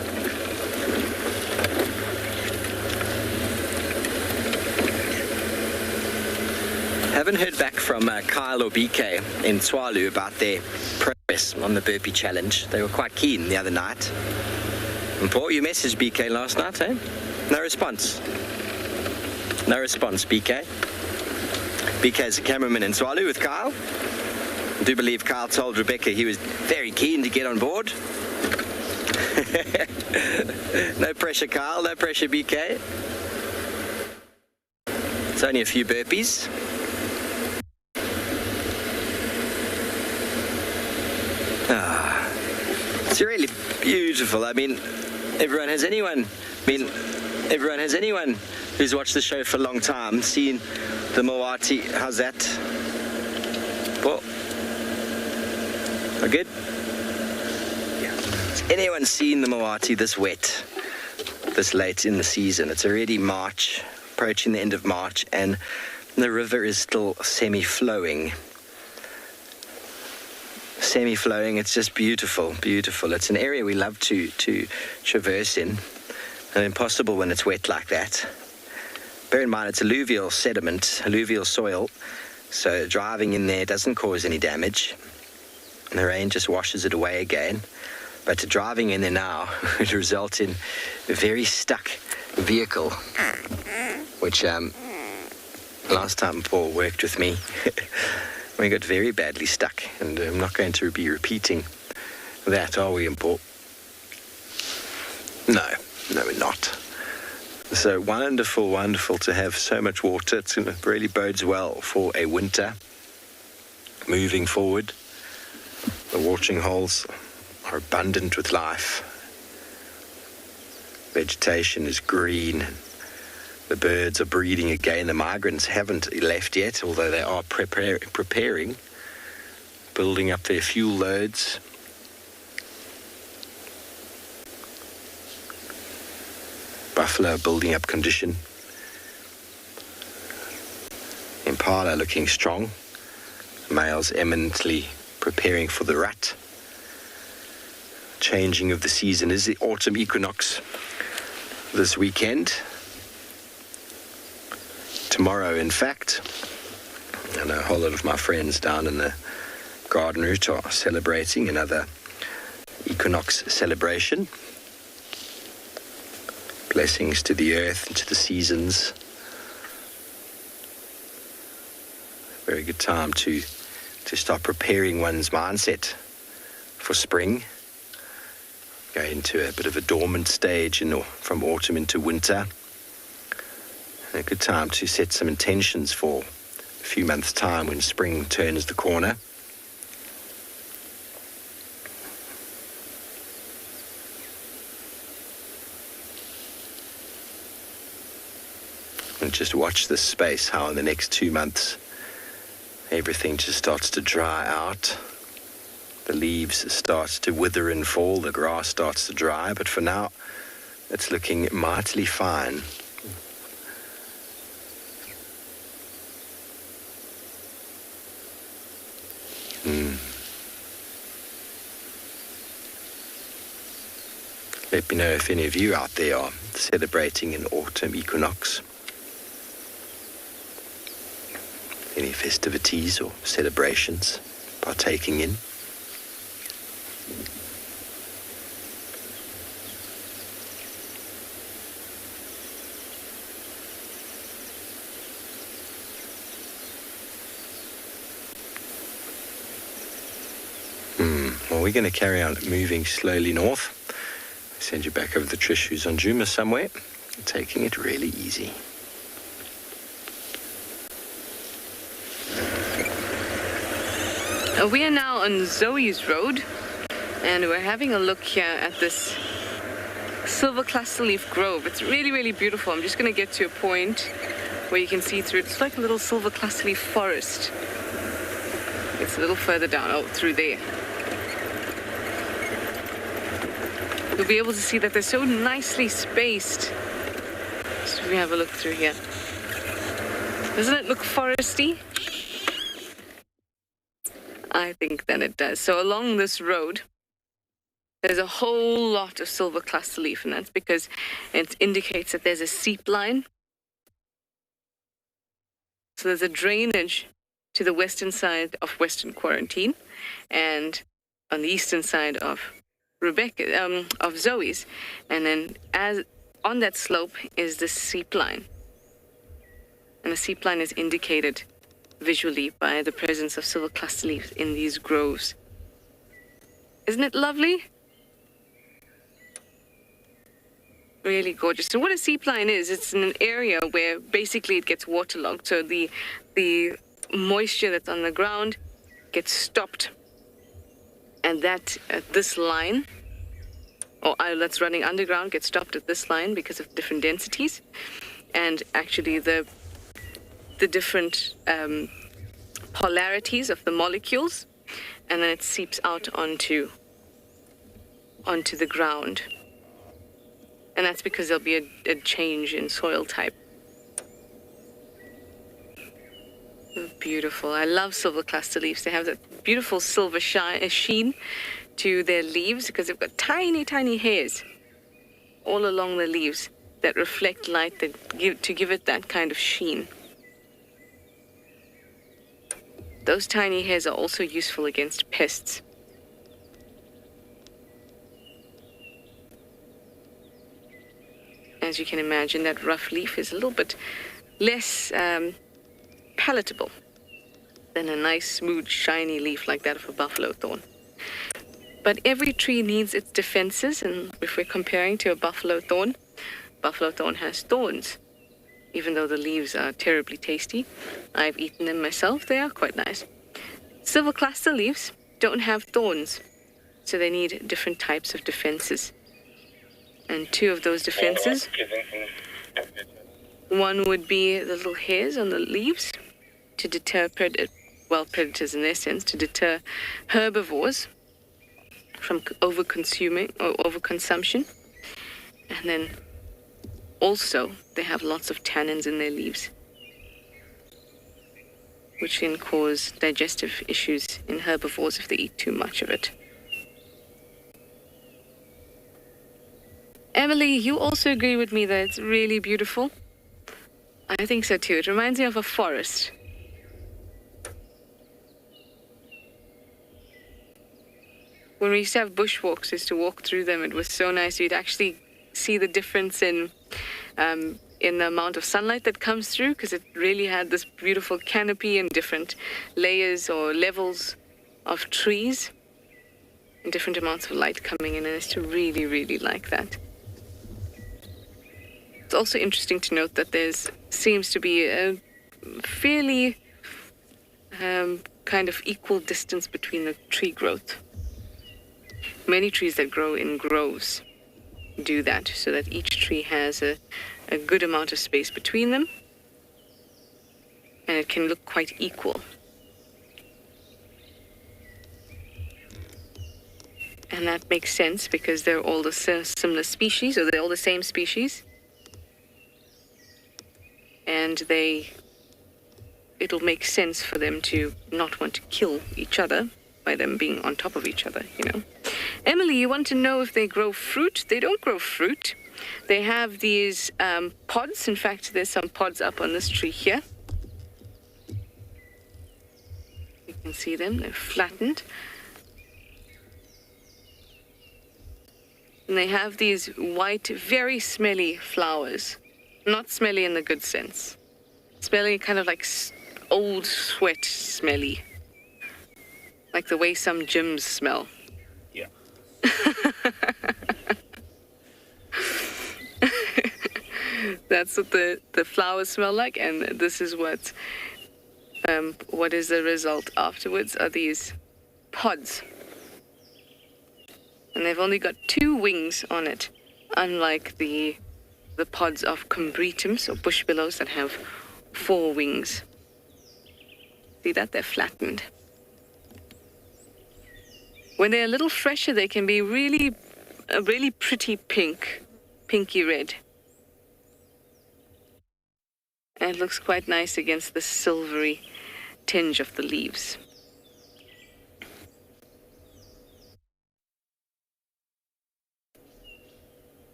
Haven't heard back from Kyle or BK in Tswalu about their progress on the burpee challenge. They were quite keen the other night. And Paul, you messaged BK last night, eh? No response. No response, BK. BK's a cameraman in Tswalu with Kyle. I do believe Kyle told Rebecca he was very keen to get on board. No pressure, Kyle. No pressure, BK. It's only a few burpees. It's really beautiful. I mean, everyone has anyone who's watched the show for a long time seen the Mawati. How's that? Well, are good? Yeah. Has anyone seen the Mawati this wet, this late in the season? It's already March, approaching the end of March, and the river is still semi-flowing. It's just beautiful. It's an area we love to traverse in, and impossible when it's wet like that. Bear in mind it's alluvial sediment, alluvial soil, so driving in there doesn't cause any damage, and the rain just washes it away again. But driving in there now would result in a very stuck vehicle, which last time Paul worked with me, we got very badly stuck, and I'm not going to be repeating that, are we, Paul? No, we're not. So wonderful to have so much water. It really bodes well for a winter. Moving forward, the watering holes are abundant with life. Vegetation is green. The birds are breeding again. The migrants haven't left yet, although they are preparing, building up their fuel loads. Buffalo building up condition. Impala looking strong. Males eminently preparing for the rut. Changing of the season is the autumn equinox. this weekend. Tomorrow, in fact. I know a whole lot of my friends down in the garden route are celebrating another equinox celebration. Blessings to the earth and to the seasons. Very good time to start preparing one's mindset for spring. Go into a bit of a dormant stage from autumn into winter. And a good time to set some intentions for a few months' time when spring turns the corner. And just watch this space, how in the next 2 months everything just starts to dry out. The leaves start to wither and fall, the grass starts to dry, but for now it's looking mightily fine. Let me know if any of you out there are celebrating an autumn equinox. Any festivities or celebrations partaking in? Well, we're going to carry on moving slowly north. Send you back over the Trish who's on Juma somewhere, taking it really easy. We are now on Zoe's Road, and we're having a look here at this silver cluster leaf grove. It's really, really beautiful. I'm just going to get to a point where you can see through. It's like a little silver cluster leaf forest. It's a little further down, through there. You'll be able to see that they're so nicely spaced. So we have a look through here. Doesn't it look foresty? I think that it does. So along this road, there's a whole lot of silver cluster leaf, and that's because it indicates that there's a seep line. So there's a drainage to the western side of Western Quarantine, and on the eastern side of of Zoe's, and then on that slope is the seep line, and the seep line is indicated visually by the presence of silver cluster leaves in these groves. Isn't it lovely? Really gorgeous. So what a seep line is, it's in an area where basically it gets waterlogged, so the moisture that's on the ground gets stopped, and that this line, or that's running underground, gets stopped at this line because of different densities, and actually the different polarities of the molecules, and then it seeps out onto the ground, and that's because there'll be a change in soil type. Beautiful. I love silver cluster leaves. They have that beautiful silver sheen to their leaves because they've got tiny, tiny hairs all along the leaves that reflect light to give it that kind of sheen. Those tiny hairs are also useful against pests. As you can imagine, that rough leaf is a little bit less palatable than a nice, smooth, shiny leaf like that of a buffalo thorn. But every tree needs its defenses, and if we're comparing to a buffalo thorn has thorns. Even though the leaves are terribly tasty, I've eaten them myself, they are quite nice. Silver cluster leaves don't have thorns, so they need different types of defenses. And two of those defenses, one would be the little hairs on the leaves to deter predators in their sense, to deter herbivores from over-consuming or overconsumption. And then also, they have lots of tannins in their leaves, which can cause digestive issues in herbivores if they eat too much of it. Emily, you also agree with me that it's really beautiful? I think so too. It reminds me of a forest. When we used to have bushwalks, used to walk through them, it was so nice. You'd actually see the difference in the amount of sunlight that comes through, because it really had this beautiful canopy and different layers or levels of trees and different amounts of light coming in, and I used to really, really like that. It's also interesting to note that seems to be a fairly kind of equal distance between the tree growth. Many trees that grow in groves do that, so that each tree has a good amount of space between them, and it can look quite equal. And that makes sense because they're all the similar species, or they're all the same species. And it'll make sense for them to not want to kill each other by them being on top of each other, you know. Emily, you want to know if they grow fruit? They don't grow fruit. They have these pods. In fact, there's some pods up on this tree here. You can see them. They're flattened. And they have these white, very smelly flowers. Not smelly in the good sense. Smelly, kind of like old sweat smelly. Like the way some gyms smell. Yeah. That's what the flowers smell like, and this is what is the result afterwards are these pods. And they've only got 2 wings on it, unlike the pods of combretums or bush billows that have 4 wings. See that? They're flattened. When they're a little fresher, they can be a really pretty pinky red. And it looks quite nice against the silvery tinge of the leaves.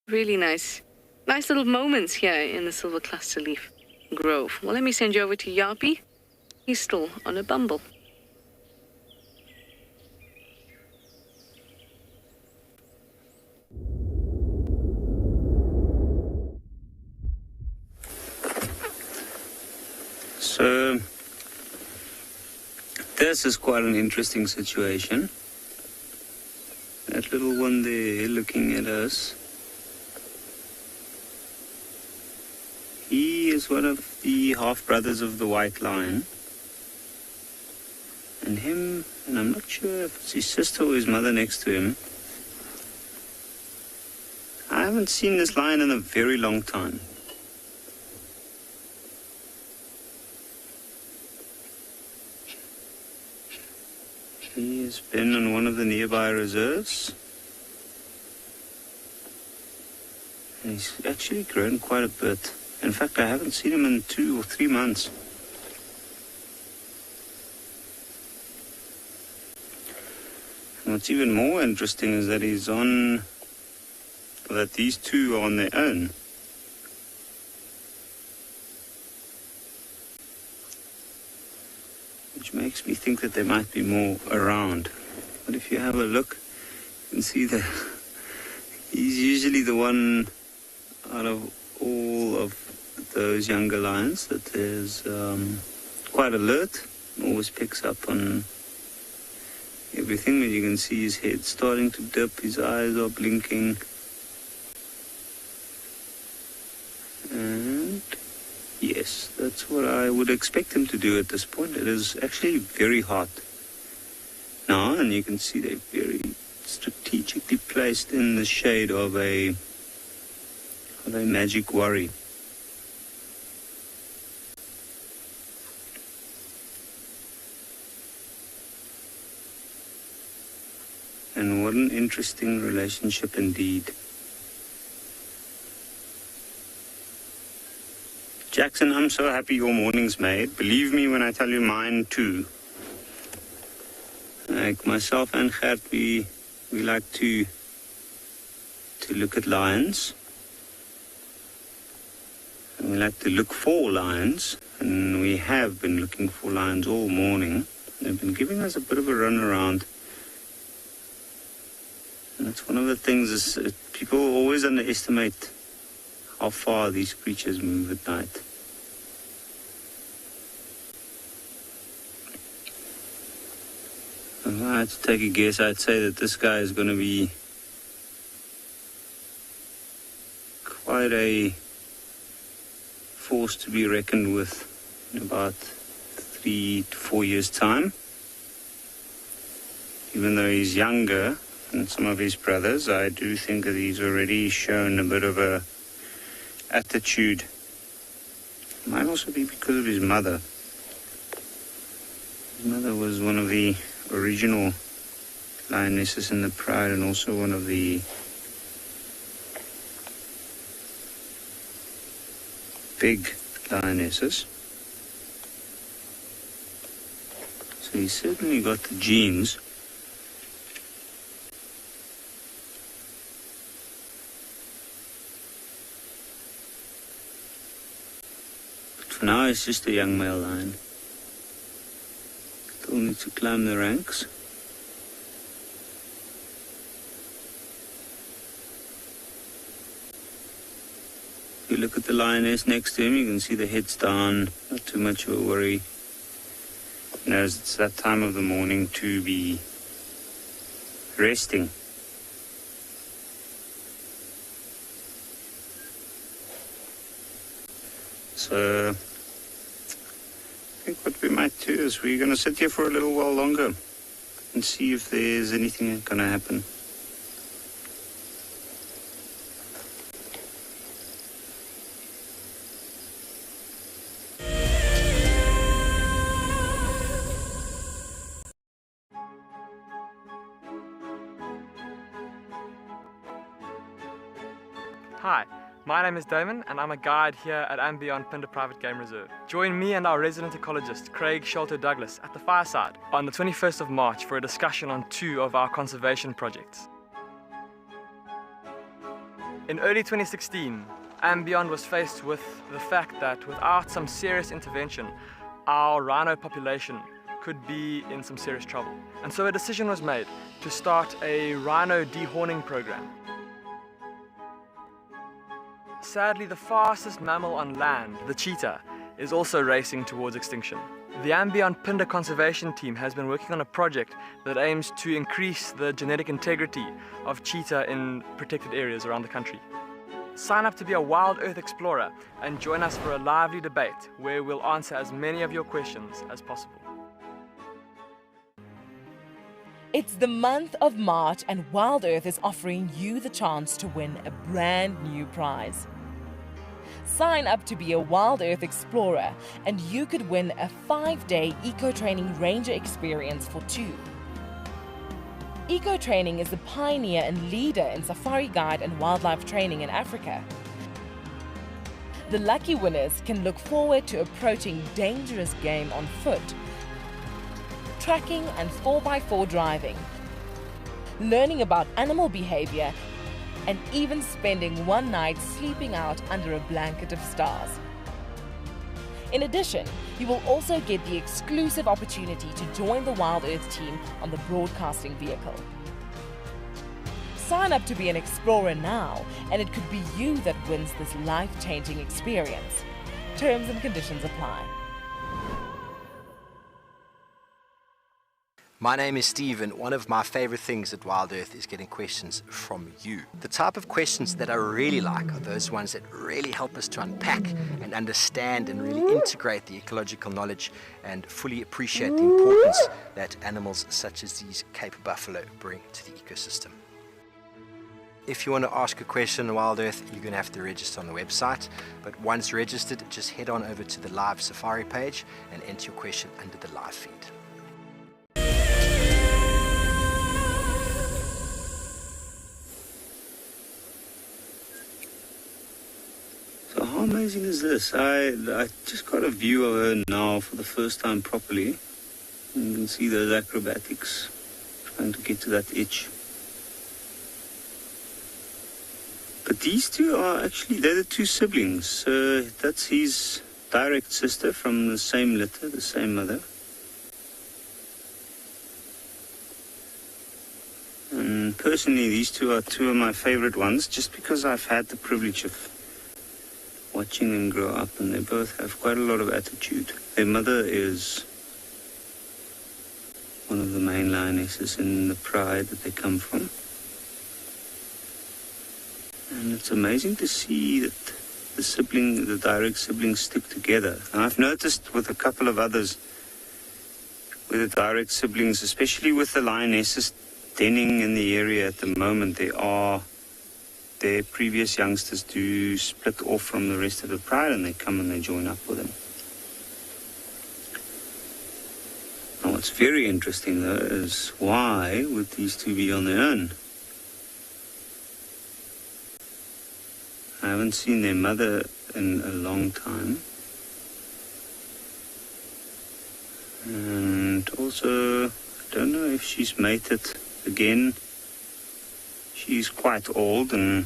Really nice little moments here in the silver cluster leaf grove. Well, let me send you over to Yapi. He's still on a bumble. So, this is quite an interesting situation. That little one there looking at us. He is one of the half-brothers of the white lion. And I'm not sure if it's his sister or his mother next to him. I haven't seen this lion in a very long time. He has been on one of the nearby reserves. And he's actually grown quite a bit. In fact, I haven't seen him in 2 or 3 months. And what's even more interesting is that that these 2 are on their own. Which makes me think that there might be more around. But if you have a look, you can see that he's usually the one out of all of those younger lions that is quite alert, always picks up on everything. But you can see his head starting to dip, his eyes are blinking, and yes, that's what I would expect him to do at this point. It is actually very hot now, and you can see they're very strategically placed in the shade of a magic worry. And what an interesting relationship indeed. Jackson, I'm so happy your morning's made. Believe me when I tell you mine too. Like myself and Gert, we we like to look at lions. And we like to look for lions, and we have been looking for lions all morning. They've been giving us a bit of a run around. And that's one of the things is people always underestimate how far these creatures move at night. If I had to take a guess, I'd say that this guy is going to be quite a force to be reckoned with in about 3 to 4 years' time. Even though he's younger than some of his brothers, I do think that he's already shown a bit of a attitude. Might also be because of his mother. His mother was one of the original lionesses in the Pride, and also one of the big lionesses. So he's certainly got the genes. But for now, he's just a young male lion. Still needs to climb the ranks. If you look at the lioness next to him, you can see the head's down, not too much of a worry. He knows it's that time of the morning to be resting. So I think what we might do is we're going to sit here for a little while longer and see if there's anything going to happen. Hi, my name is Damon and I'm a guide here at andBeyond Phinda Private Game Reserve. Join me and our resident ecologist Craig Sholto-Douglas at the fireside on the 21st of March for a discussion on 2 of our conservation projects. In early 2016, andBeyond was faced with the fact that without some serious intervention, our rhino population could be in some serious trouble. And so a decision was made to start a rhino dehorning program. Sadly, the fastest mammal on land, the cheetah, is also racing towards extinction. The andBeyond Phinda conservation team has been working on a project that aims to increase the genetic integrity of cheetah in protected areas around the country. Sign up to be a WildEarth explorer and join us for a lively debate where we'll answer as many of your questions as possible. It's the month of March and WildEarth is offering you the chance to win a brand new prize. Sign up to be a WildEarth explorer and you could win a 5-day eco-training ranger experience for 2. Eco-training is the pioneer and leader in safari guide and wildlife training in Africa. The lucky winners can look forward to approaching dangerous game on foot, tracking and 4x4 driving, learning about animal behavior, and even spending one night sleeping out under a blanket of stars. In addition, you will also get the exclusive opportunity to join the WildEarth team on the broadcasting vehicle. Sign up to be an explorer now, and it could be you that wins this life-changing experience. Terms and conditions apply. My name is Steve, and one of my favorite things at WildEarth is getting questions from you. The type of questions that I really like are those ones that really help us to unpack and understand and really integrate the ecological knowledge and fully appreciate the importance that animals such as these Cape buffalo bring to the ecosystem. If you want to ask a question on WildEarth, you're going to have to register on the website. But once registered, just head on over to the live safari page and enter your question under the live feed. So how amazing is this? I just got a view of her now for the first time properly. You can see those acrobatics trying to get to that itch. But these two are actually, they're the two siblings. That's his direct sister from the same litter, the same mother. And personally, these two are two of my favorite ones, just because I've had the privilege of watching them grow up, and they both have quite a lot of attitude. Their mother is one of the main lionesses in the pride that they come from. And it's amazing to see that the direct siblings stick together. And I've noticed with a couple of others, with the direct siblings, especially with the lionesses denning in the area at the moment, their previous youngsters do split off from the rest of the pride, and they come and they join up with them. Now what's very interesting though is, why would these two be on their own? I haven't seen their mother in a long time. And also, I don't know if she's mated again. She's quite old, and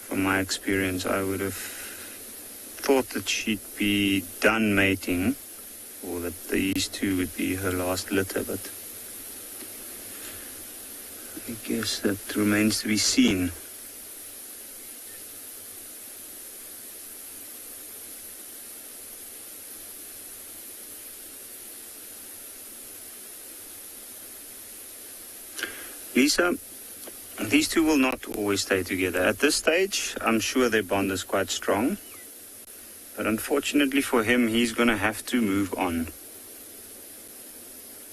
from my experience, I would have thought that she'd be done mating, or that these two would be her last litter, but I guess that remains to be seen. Lisa, these two will not always stay together. At this stage, I'm sure their bond is quite strong. But unfortunately for him, he's going to have to move on.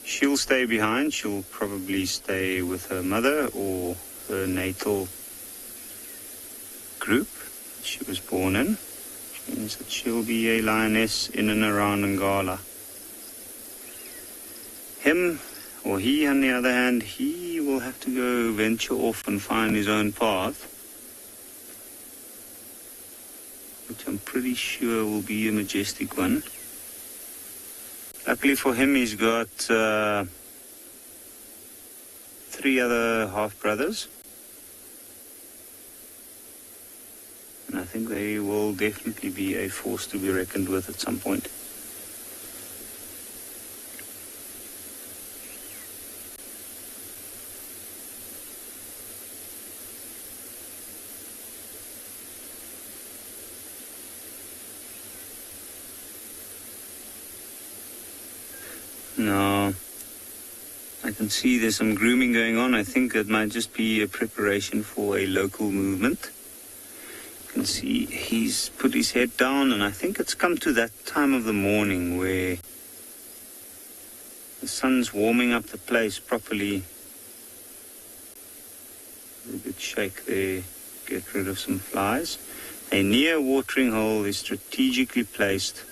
She'll stay behind. She'll probably stay with her mother or her natal group she was born in. Which means that she'll be a lioness in and around Ngala. Him, or he, on the other hand, he will have to go venture off and find his own path, which I'm pretty sure will be a majestic one. Luckily for him, he's got 3 other half-brothers. And I think they will definitely be a force to be reckoned with at some point. No, I can see there's some grooming going on. I think it might just be a preparation for a local movement. You can see he's put his head down, and I think it's come to that time of the morning where the sun's warming up the place properly. A good shake there, get rid of some flies. A near watering hole is strategically placed.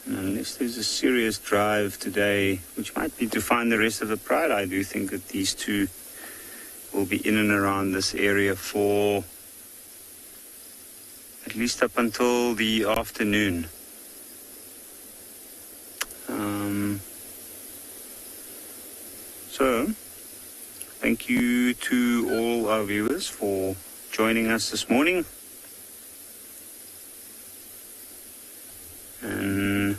And unless there's a serious drive today, which might be to find the rest of the pride, I do think that these two will be in and around this area for at least up until the afternoon. So, thank you to all our viewers for joining us this morning. And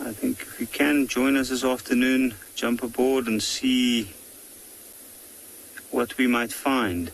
I think if you can join us this afternoon, jump aboard and see what we might find.